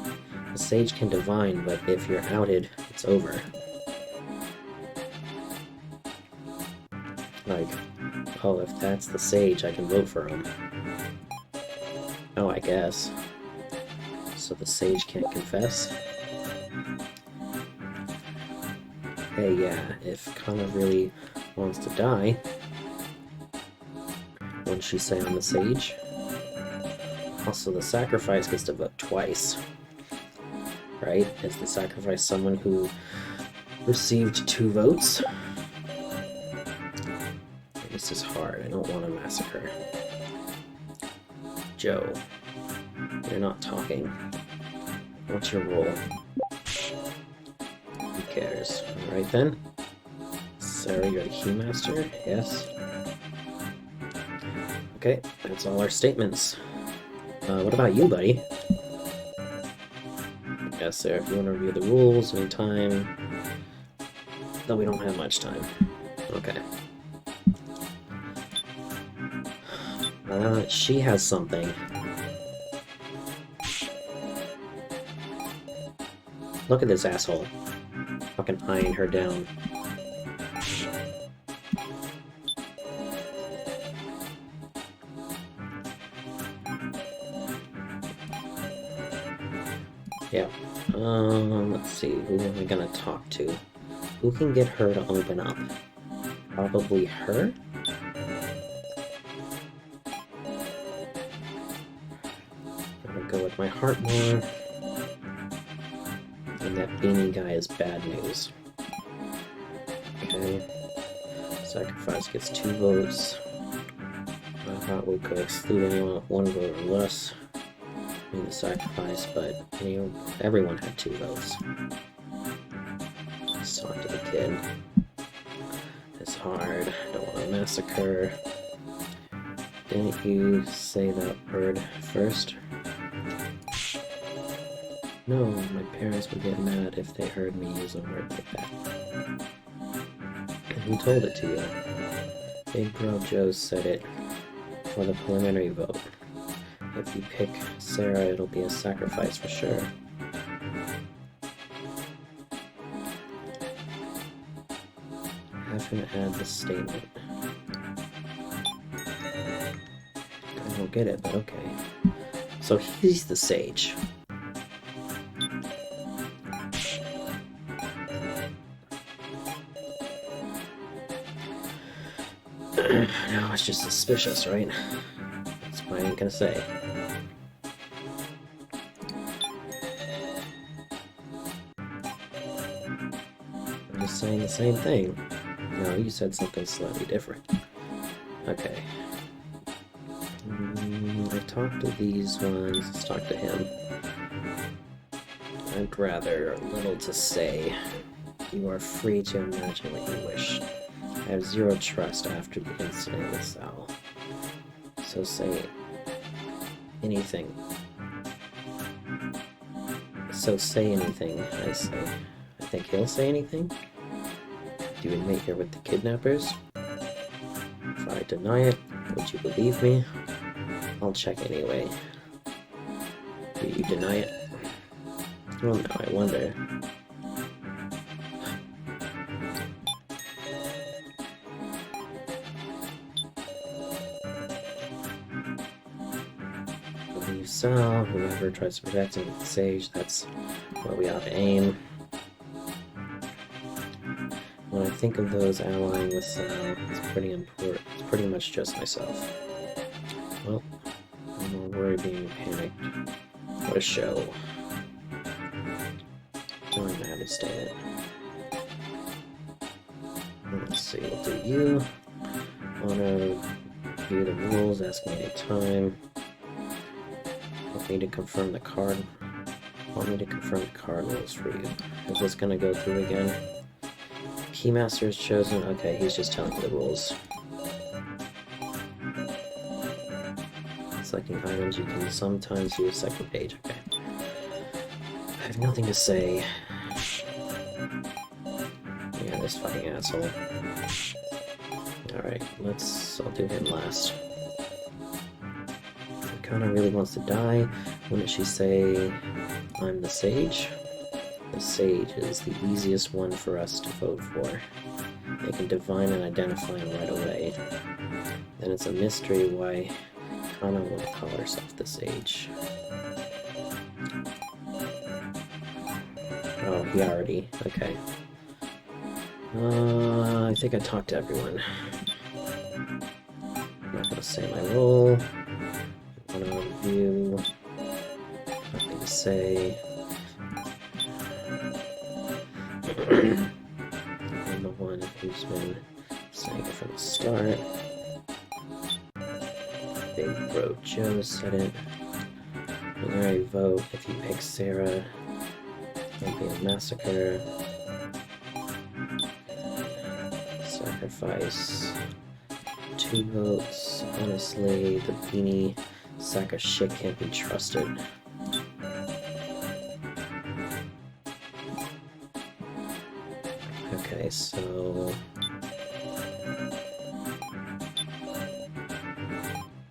The sage can divine, but if you're outed, it's over. Like, oh, if that's the sage, I can vote for him. Oh, I guess. So the sage can't confess? Hey, yeah, if Kana really wants to die, wouldn't she say I'm the sage? Also, the sacrifice gets to vote twice. Right? Is the sacrifice someone who received 2 votes? This is hard. I don't want to massacre. Joe, you're not talking. What's your role? Who cares? Alright then. Sarah, you're the Keymaster? Yes. Okay, that's all our statements. What about you, buddy? Yes, Sarah, if you want to review the rules anytime. Though we don't have much time. Okay. She has something. Look at this asshole. Fucking eyeing her down. Yeah. Let's see, who am I gonna talk to? Who can get her to open up? Probably her? Gotta go with my heart more. And that beanie guy is bad news. Okay. Sacrifice gets 2 votes. I thought we could exclude anyone with 1 vote or less in the sacrifice, but everyone had 2 votes. Let's talk to the kid. It's hard. I don't want to massacre. Didn't you say that word first? No, my parents would get mad if they heard me use a word like that. Who told it to you? Big Bro Joe said it for the preliminary vote. If you pick Sarah, it'll be a sacrifice for sure. Have him add the statement. I don't get it, but okay. So he's the sage. No, it's just suspicious, right? That's what I ain't gonna say. I'm just saying the same thing. No, you said something slightly different. Okay. I talked to these ones. Let's talk to him. I'd rather little to say. You are free to imagine what you wish. I have 0 trust after the incident with Sal. So say anything. So say anything, I say. I think he'll say anything? Do you admit you're with the kidnappers? If I deny it, would you believe me? I'll check anyway. Do you deny it? Well, no, I wonder. Believe Sal, whoever tries to protect him with the sage, that's where we ought to aim. When I think of those allying with Sal, it's pretty important. It's pretty much just myself. Well, no more worry being panicked. What a show. I'm gonna have it stay. Let's see, we'll do you. Wanna review the rules, ask me any time. Want me to confirm the card. Want me to confirm the card rules for you. Is this gonna go through again? Keymaster is chosen. Okay, he's just telling me the rules. selecting items, you can sometimes use second page. Okay. I have nothing to say. Yeah, this fucking asshole. Alright, I'll do him last. Kana really wants to die. Wouldn't she say, I'm the sage? The sage is the easiest one for us to vote for. They can divine and identify him right away. Then it's a mystery why Kana won't call herself the sage. Oh, he already. Okay. I think I talked to everyone. I'm not gonna say my role. I want to review. Nothing to say. I'm the one who's been saying it from the start. Big Bro Joe said it. Preliminary vote. If you pick Sarah, it'll be a massacre. Sacrifice. 2 votes. Honestly, the beanie sack of shit can't be trusted. Okay, so...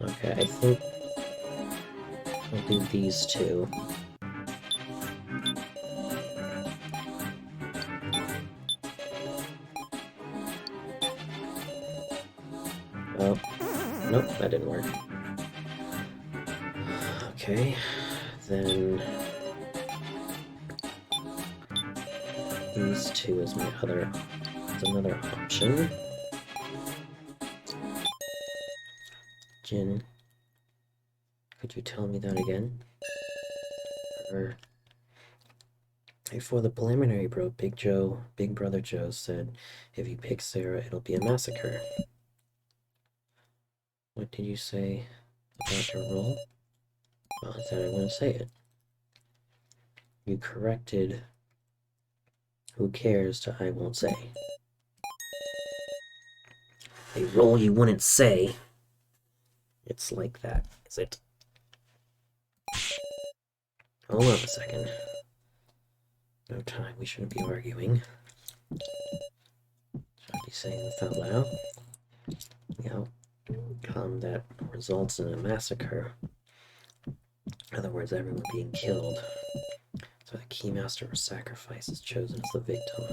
Okay, I think I'll do these 2. Oh, nope, that didn't work. Okay, then these 2 is another option. Jin, could you tell me that again? Before the preliminary vote, Big Brother Joe said, if you pick Sarah, it'll be a massacre. What did you say about your role? Well, I said I wouldn't say it. You corrected who cares to I won't say. A role you wouldn't say. It's like that, is it? Hold on a second. No time, we shouldn't be arguing. Should I be saying this out loud? The outcome that results in a massacre. In other words, everyone being killed. So the Keymaster or sacrifice is chosen as the victim.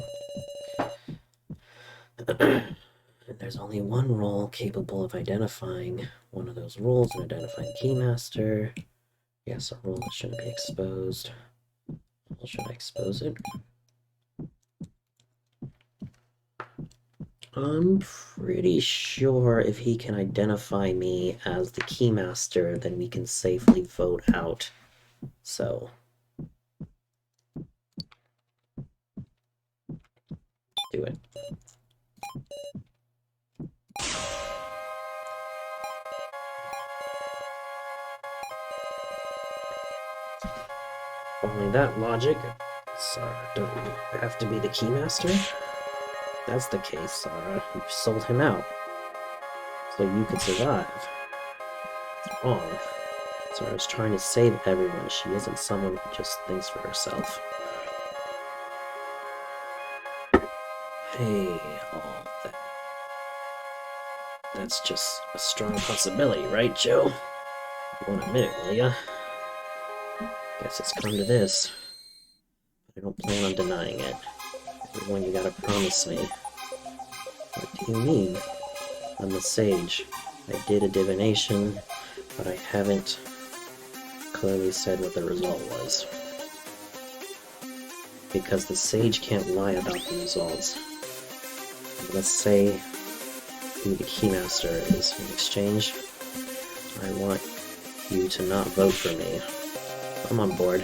And there's only one role capable of identifying one of those roles and identifying the Keymaster. Yes, a role that shouldn't be exposed. Well, should I expose it? I'm pretty sure if he can identify me as the Keymaster, then we can safely vote out. So... do it. Following that logic, Sarah, don't you have to be the Keymaster? If that's the case, Sarah. You sold him out. So you could survive. It's wrong. Sarah's trying to save everyone. She isn't someone who just thinks for herself. Hey, all that. That's just a strong possibility, right, Joe? You won't admit it, will ya? Guess it's come to this. I don't plan on denying it. Everyone, you gotta promise me. What do you mean? I'm the sage. I did a divination, but I haven't clearly said what the result was. Because the sage can't lie about the results. Let's say who the Keymaster is. In exchange, I want you to not vote for me. I'm on board.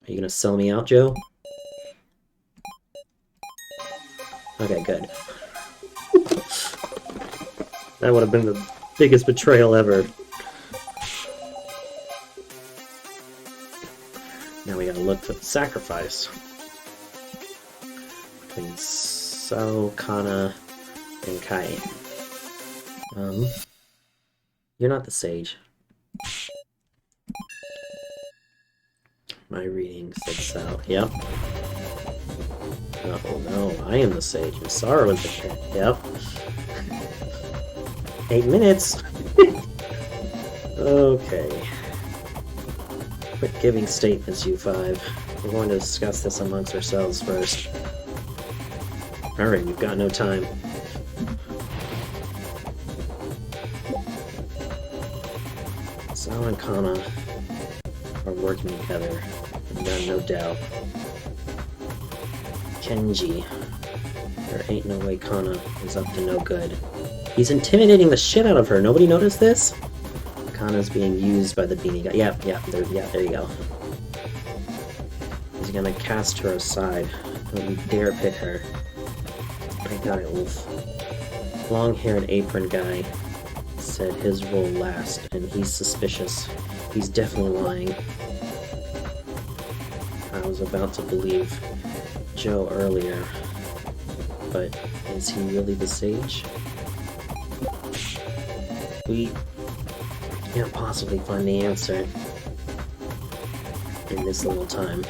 Are you gonna sell me out, Joe? Okay, good. That would have been the biggest betrayal ever. Now we gotta look for the sacrifice. Between Sao, Kana, and Kai. You're not the sage. My reading said so. Yep. Oh no, I am the sage. Misara was the cat. Yep. 8 minutes. Okay. Quit giving statements, you five. We're going to discuss this amongst ourselves first. Alright, we've got no time. Sao and Kana are working together, I've got no doubt. Kenji. There ain't no way Kana is up to no good. He's intimidating the shit out of her. Nobody noticed this? Kana's being used by the beanie guy. Yeah, there you go. He's gonna cast her aside. Don't you dare pick her. I got it, Wolf. Long-haired apron guy said his role last, and he's suspicious. He's definitely lying. I was about to believe Joe earlier, but is he really the sage? We can't possibly find the answer in this little time.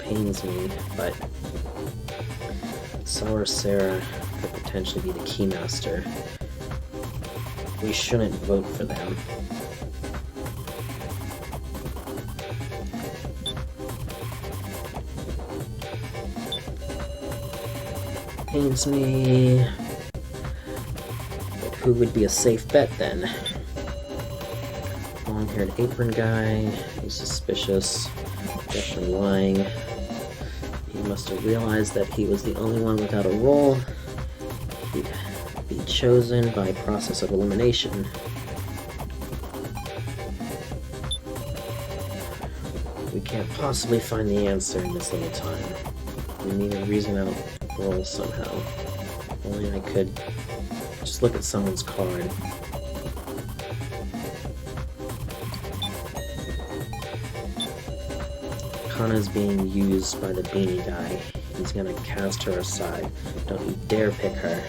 Pains me, but Sour Sarah could potentially be the Keymaster. We shouldn't vote for them. Pains me. But who would be a safe bet then? Long-haired apron guy. He's suspicious. Definitely lying. He must have realized that he was the only one without a role. He'd be chosen by process of elimination. We can't possibly find the answer in this little time. We need to reason out roles somehow. If only I could just look at someone's card. Kana's being used by the beanie guy. He's gonna cast her aside. Don't you dare pick her.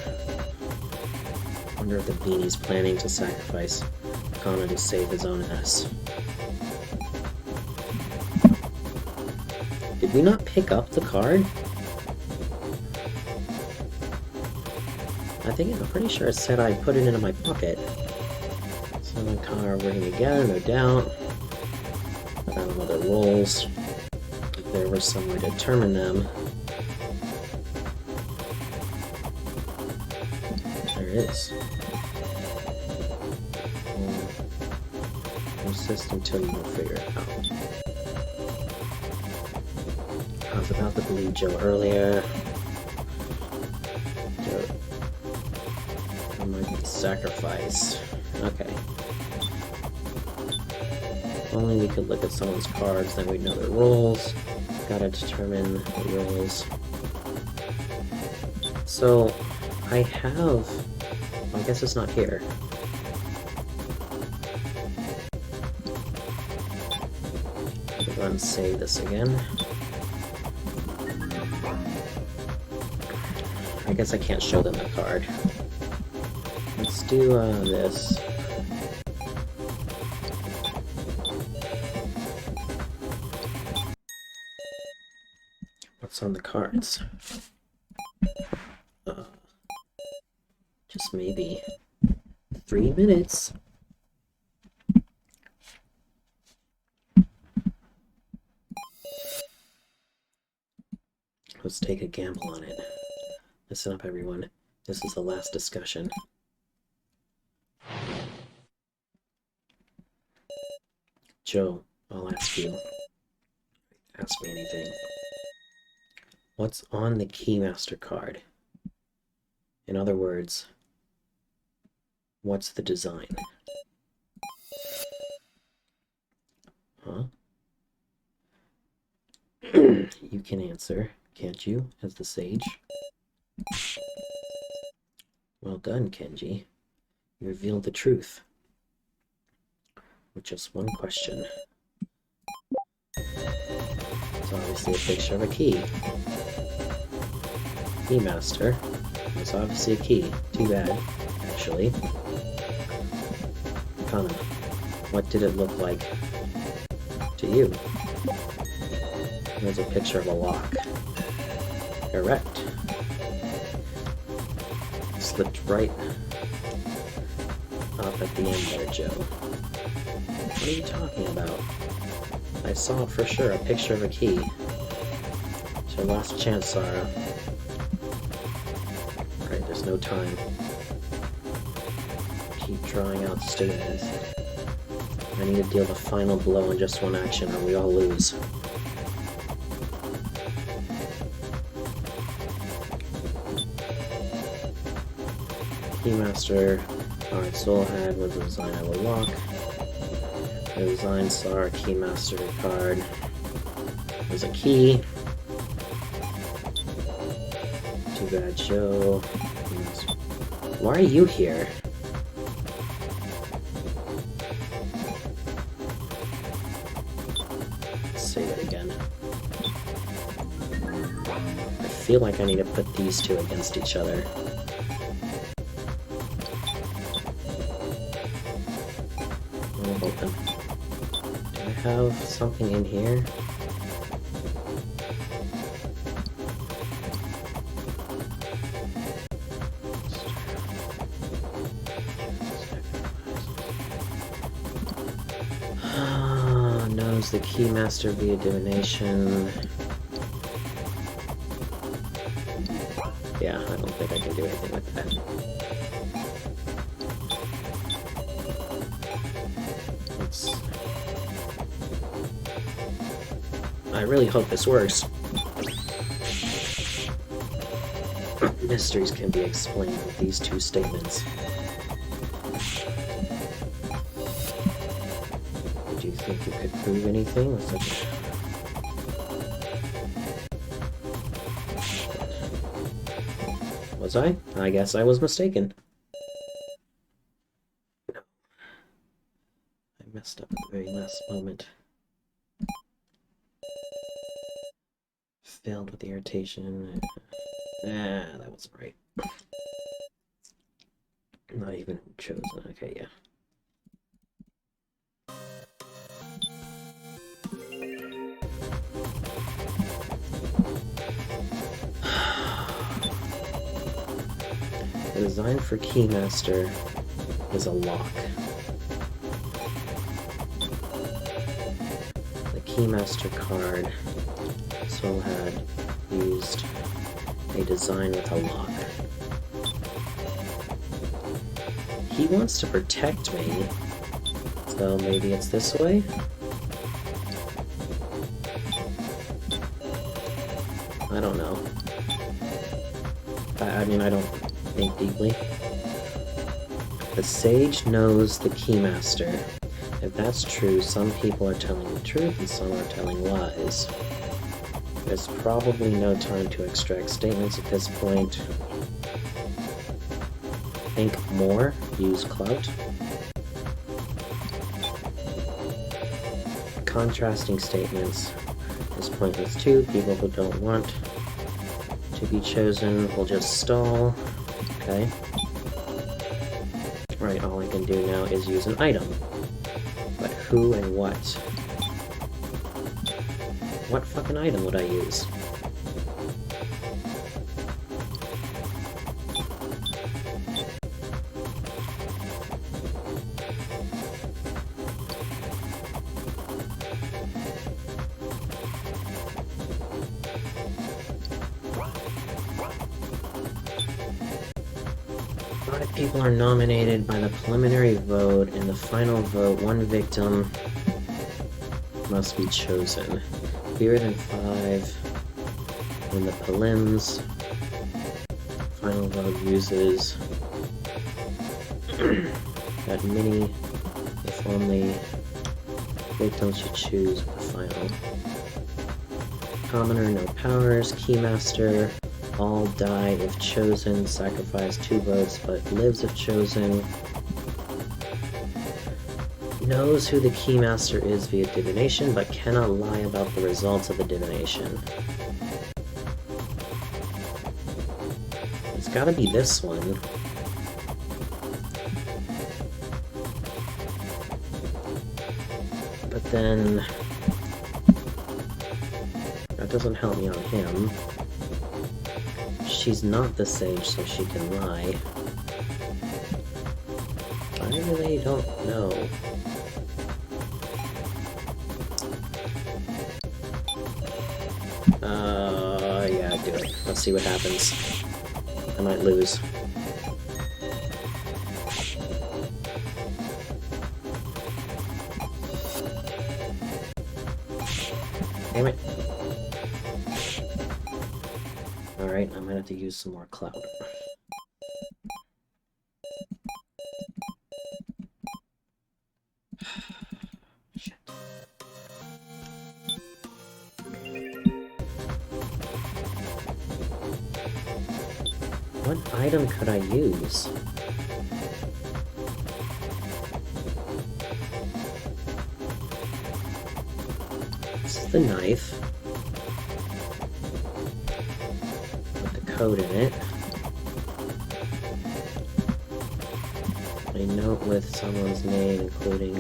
Wonder if the beanie's planning to sacrifice Kana to save his own ass. Did we not pick up the card? I'm pretty sure it said I put it into my pocket. So and Kana are working together, no doubt. I don't know their roles. If there was some way to determine them. There it is. Persist until you will figure it out. I was about to believe Joe earlier. Sacrifice. Okay. If only we could look at someone's cards, then we'd know their roles. Gotta determine the roles. So, I have... I guess it's not here. I'm gonna unsave this again. I guess I can't show them the card. Let's do this. What's on the cards? Just maybe 3 minutes. Let's take a gamble on it. Listen up, everyone. This is the last discussion. Joe, I'll ask you. Ask me anything. What's on the Keymaster card? In other words, what's the design? Huh? You can answer, can't you, as the sage? Well done, Kenji. You revealed the truth. With just one question. It's obviously a picture of a key. Keymaster. It's obviously a key. Too bad. I actually. Kinda, what did it look like to you? There's a picture of a lock. Correct. Slipped right up at the end there, Joe. What are you talking about? I saw for sure a picture of a key. It's your last chance, Sarah. Right, there's no time. Keep drawing out statements. I need to deal the final blow in just one action or we all lose. Keymaster, alright, Soulhead was the design of a lock. The design saw our Keymaster card. There's a key. Too bad, Joe. Why are you here? Let's say that again. I feel like I need to put these two against each other. Open. Do I have something in here? Knows the Keymaster via divination. Yeah, I don't think I can do anything with that. I really hope this works. Mysteries can be explained with these two statements. Do you think you could prove anything with such... Was I? I guess I was mistaken. No. I messed up at the very last moment. Failed with the irritation. That wasn't right. Not even chosen. Okay, yeah. The design for Keymaster is a lock. The Keymaster card Soul had used a design with a lock. He wants to protect me, so maybe it's this way? I don't know. I mean, I don't think deeply. The sage knows the Keymaster. If that's true, some people are telling the truth and some are telling lies. There's probably no time to extract statements at this point. Think more, use clout. Contrasting statements is pointless too. People who don't want to be chosen will just stall. Okay. Right, all I can do now is use an item. But who and what? What fucking item would I use? People are nominated by the preliminary vote. In the final vote, one victim must be chosen. Fewer than 5 in the prelims. Final vote uses that many, if only, victims should choose the final. Commoner, no powers. Keymaster, all die if chosen, sacrifice 2 votes, but lives if chosen. Knows who the Keymaster is via divination, but cannot lie about the results of the divination. It's gotta be this one. then that doesn't help me on him. She's not the sage, so she can lie. I really don't know. Yeah, do it. Let's see what happens. I might lose. Damn it. Alright, I might have to use some more cloud. Shit. What item could I use? This is the knife. Put the code in it. A note with someone's name, including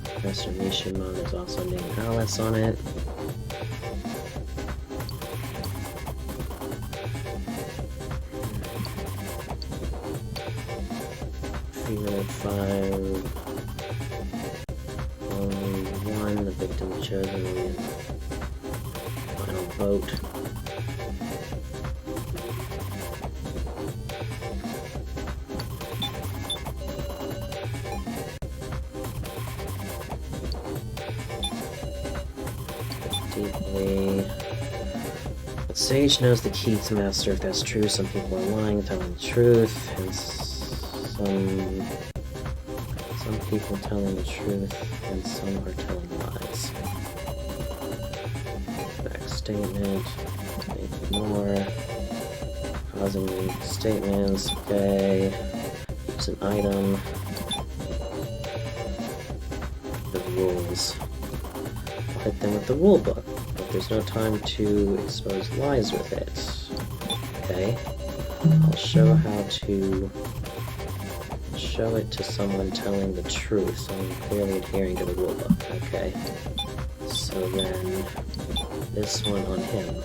Professor Mishima. There's also a name Alice on it. Female 5. Only one. The victim chosen will be in the final vote. Deeply. But Sage knows the key to master if that's true. Some people are lying, telling the truth, and some people telling the truth, and some are telling lies. Back statement. Make more. Causing statements. Okay. Use an item. The rules. I'll hit them with the rule book, but there's no time to expose lies with it. Okay. I'll show how to show it to someone telling the truth, someone clearly adhering to the rule book. Okay. So then, this one on him.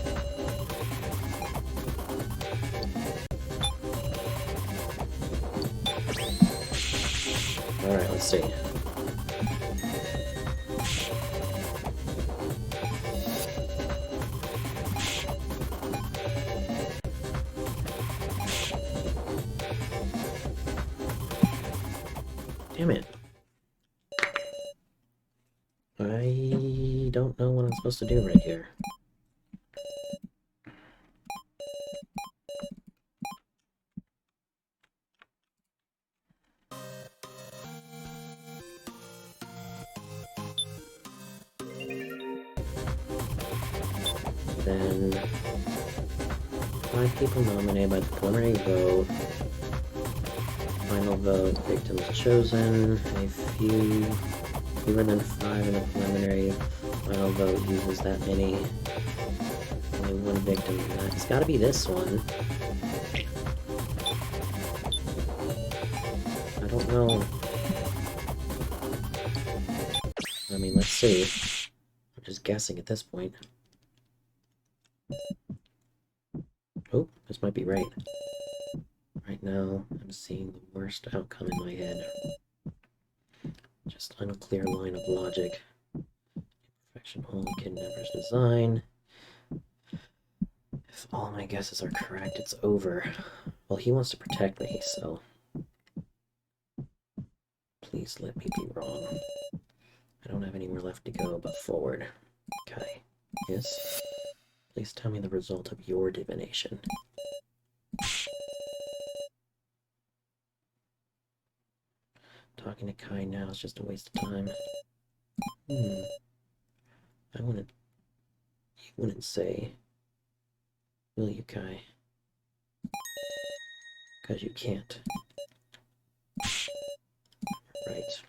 Alright, let's see. Damn it. I don't know what I'm supposed to do right here. Then 5 people nominated by the preliminary vote. Final vote, victims chosen. A fewer than 5 in the preliminary. Final vote uses that many. Only one victim in that. It's gotta be this one. I don't know. I mean, let's see. I'm just guessing at this point. Oh, this might be right. Right now, I'm seeing the worst outcome in my head. Just unclear line of logic. Imperfection only kidnapper's design. If all my guesses are correct, it's over. Well, he wants to protect me, so please let me be wrong. I don't have anywhere left to go but forward. Okay. Yes. Please tell me the result of your divination. Talking to Kai now is just a waste of time. I wouldn't... You wouldn't say... Will you, Kai? Because you can't. Right.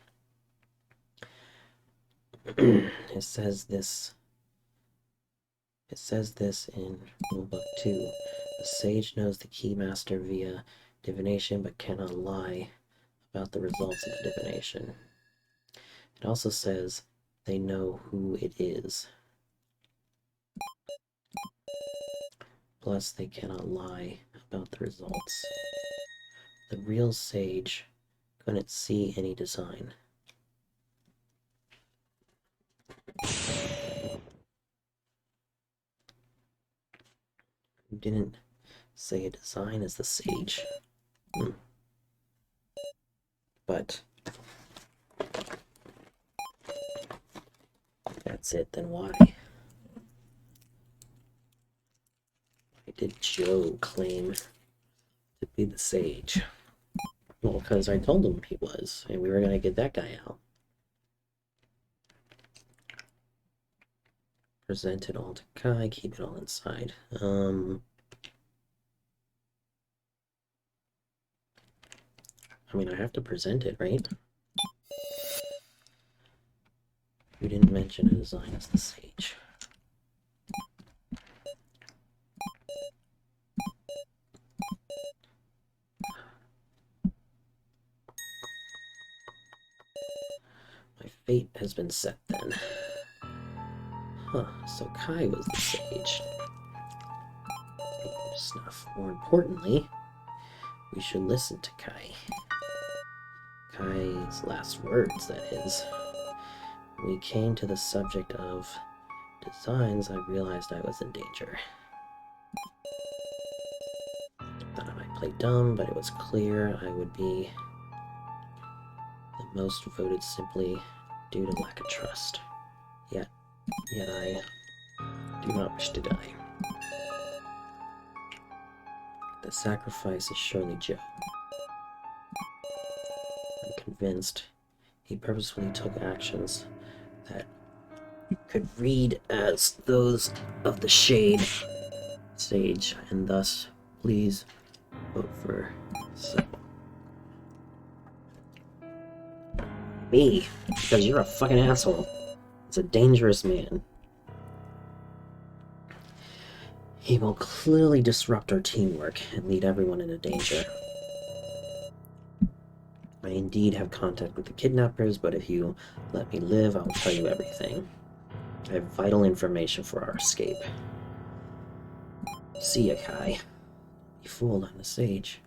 It says this in Rulebook 2. The sage knows the keymaster via divination but cannot lie about the results of the divination. It also says they know who it is. Plus, they cannot lie about the results. The real sage couldn't see any design. Didn't say a design as the sage. But that's it, then why? Why did Joe claim to be the sage? Well, because I told him he was, and we were gonna get that guy out. Present it all to Kai, keep it all inside. I mean, I have to present it, right? We didn't mention a design as the sage. My fate has been set then. Huh, so Kai was the sage. Snuff. More importantly, we should listen to Kai. Kai's last words, that is. When we came to the subject of designs, I realized I was in danger. Thought I might play dumb, but it was clear I would be the most voted simply due to lack of trust. Yet I do not wish to die. The sacrifice is surely Joe. I'm convinced he purposefully took actions that could read as those of the sage, and thus, please vote for me, because you're a fucking asshole. It's a dangerous man. He will clearly disrupt our teamwork and lead everyone into danger. I indeed have contact with the kidnappers, but if you let me live, I will tell you everything. I have vital information for our escape. See ya, Kai. You fooled, I'm the sage.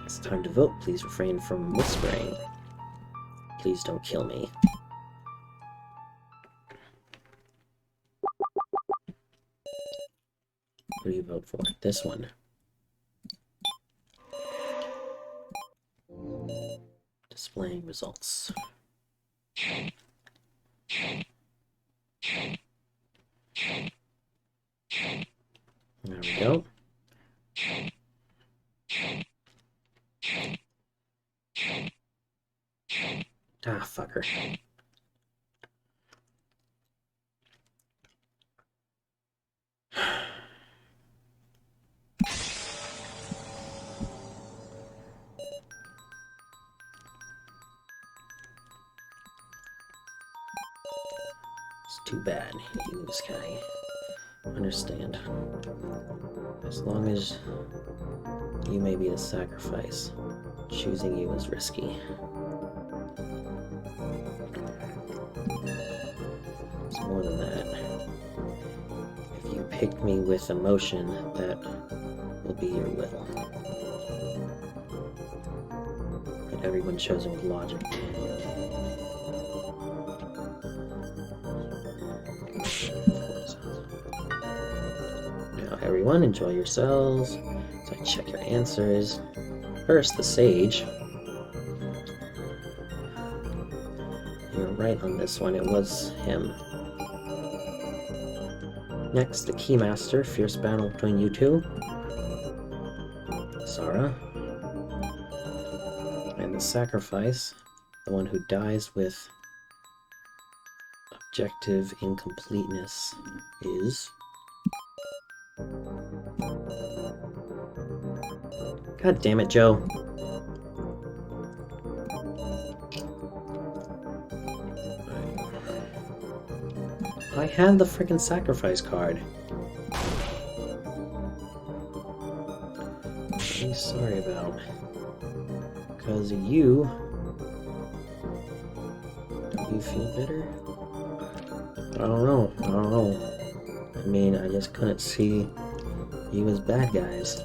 It's time to vote. Please refrain from whispering. Please don't kill me. What do you vote for? This one. Displaying results. There we go. Ah, fucker. It's too bad you lose, Kai. Understand. As long as you may be the sacrifice, choosing you is risky. It's more than that. If you pick me with emotion, that will be your will. But everyone chosen with logic. Now, everyone, enjoy yourselves. So I check your answers. First, the sage. You're right on this one, it was him. Next, the Keymaster, fierce battle between you two. Sarah. And the sacrifice, the one who dies with objective incompleteness, is... God damn it, Joe. I had the frickin' sacrifice card. What are you sorry about? Because you you feel better? I don't know. I don't know. I mean, I just couldn't see you as bad guys.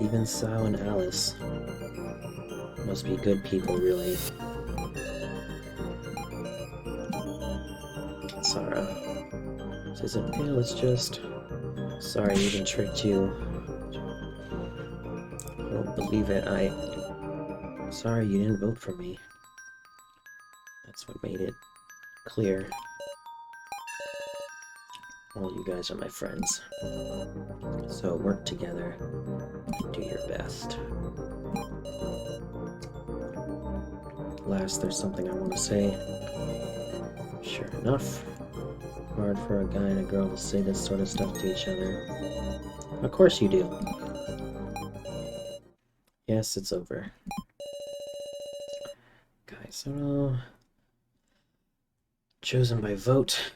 Even Sao and Alice must be good people, really. Sarah, this isn't real, it's just... Sorry, even tricked you. I don't believe it. Sorry you didn't vote for me. That's what made it clear. All you guys are my friends. So work together and do your best. Last, there's something I want to say. Sure enough, hard for a guy and a girl to say this sort of stuff to each other. Of course you do. Yes, it's over. Guys, chosen by vote.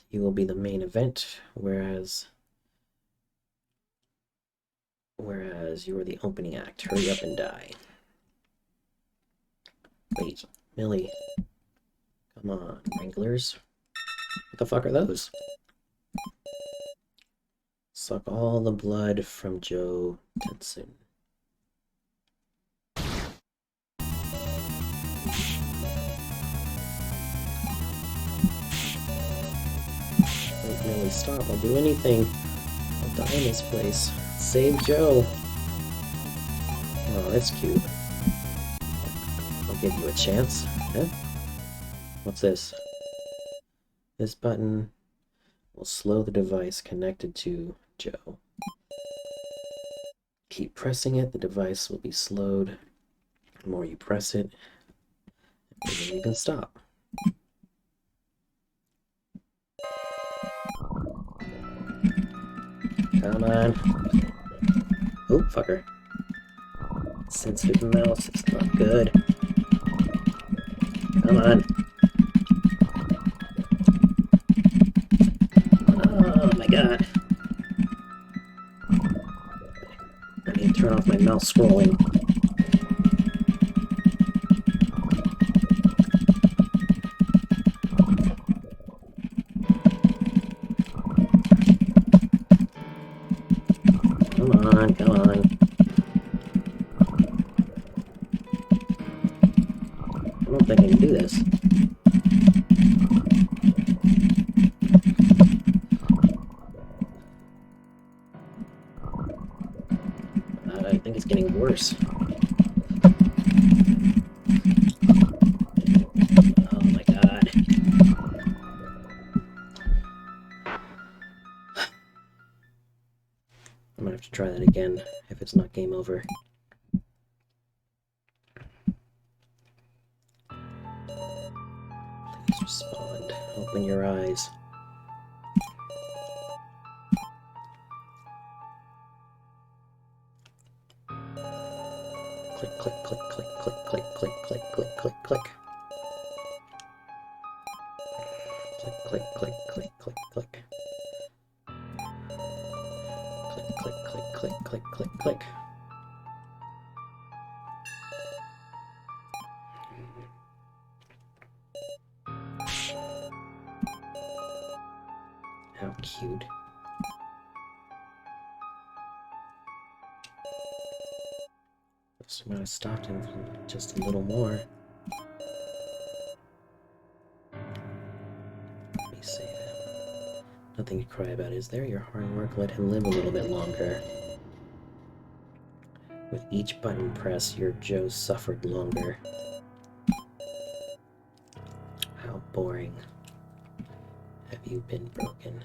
You will be the main event, whereas you are the opening act. Hurry up and die. Wait, Millie. Come on, Wranglers. What the fuck are those? Suck all the blood from Joe Tensun. Don't really stop. I'll do anything. I'll die in this place. Save Joe. Oh, that's cute. I'll give you a chance. Huh? What's this? This button will slow the device connected to Joe. Keep pressing it, the device will be slowed. The more you press it, the more you can stop. Come on. Oh, fucker. Sensitive mouse, it's not good. Come on. Oh my god. I need to turn off my mouse scrolling. Come on, come on. I don't think I can do this. I think it's getting worse. Oh my god. I'm gonna have to try that again if it's not game over. Please respond. Open your eyes. Click, click, click, click, click, click, click, click, click, click, click. Click, click, click, click, click, click. Click, click, click, click, click, click, click. How cute. So I might have stopped him from just a little more. Let me save him. Nothing to cry about, is there? Your hard work let him live a little bit longer. With each button press, your Joe suffered longer. How boring. Have you been broken?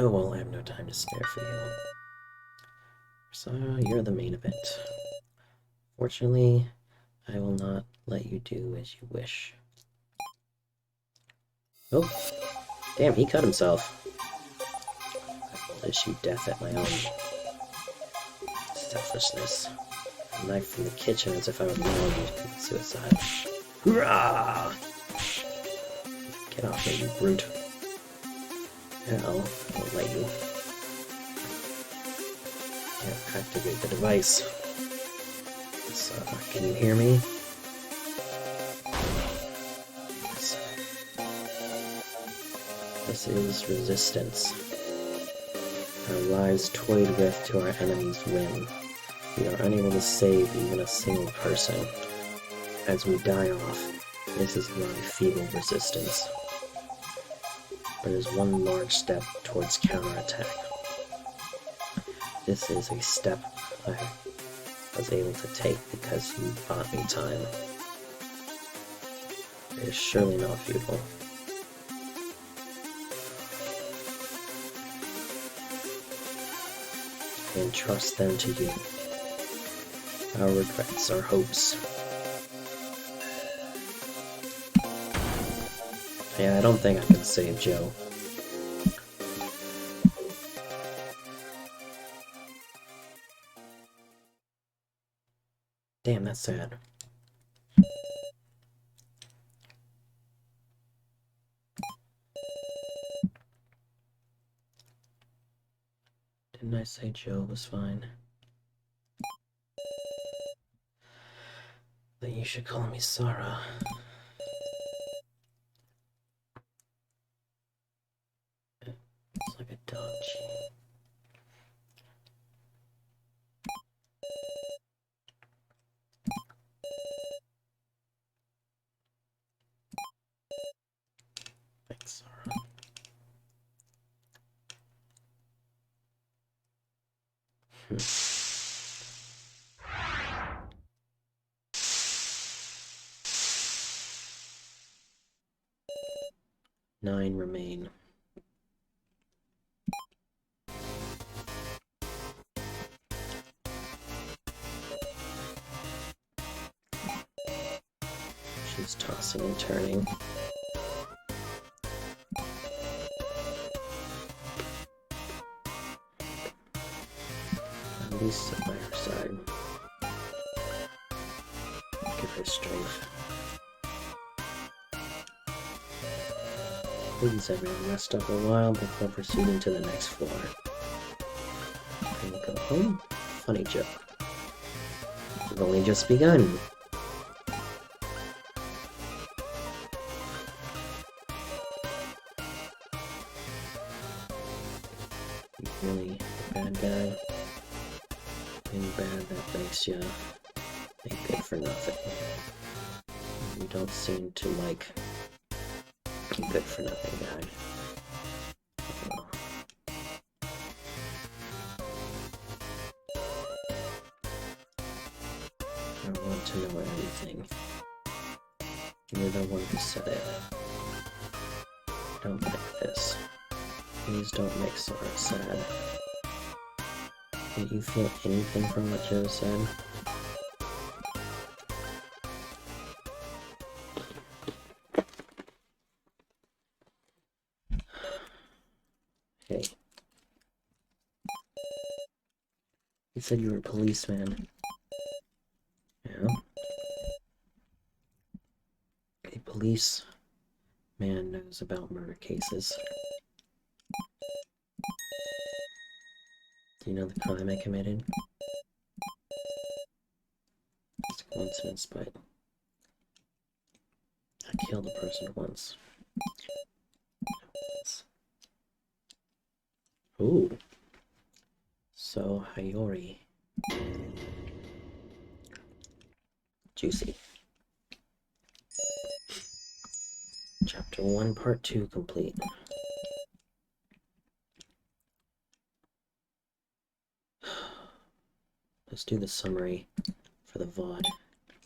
Oh well, I have no time to spare for you. So, you're the main event. Fortunately, I will not let you do as you wish. Oh, damn, he cut himself. I will issue death at my own selfishness. A knife from the kitchen as if I would allow you to commit suicide. Hurrah! Get off me, you brute. Hell, I won't let you. Yeah, activate the device. So, can you hear me? This is resistance. Our lives toyed with to our enemy's whim. We are unable to save even a single person. As we die off, this is my feeble resistance. But it is one large step towards counterattack. This is a step I was able to take because you bought me time. It is surely not futile. I entrust them to you. Our regrets, our hopes. Yeah, I don't think I can save Joe. Damn, that's sad. Didn't I say Joe was fine? Then you should call me Sarah. It's like a dog cheat. Thanks, Sarah. Nine remain. She's tossing and turning. At least sit by her side. Give her strength. Please, everyone, rest up a while before proceeding to the next floor. And go home? Funny joke. We've only just begun. Really a bad guy. Being bad, that makes you a good for nothing. You don't seem to like a good for nothing guy. I want to know everything. You're the one who said it. I don't like this. Please don't make Sarah sad. Did you feel anything from what Joe said? Hey. You said you were a policeman. Yeah. A policeman knows about murder cases. Do you know the crime I committed? It's a coincidence, but I killed a person once. Ooh. So, Hayori. Juicy. Chapter 1, Part 2 complete. Let's do the summary for the VOD.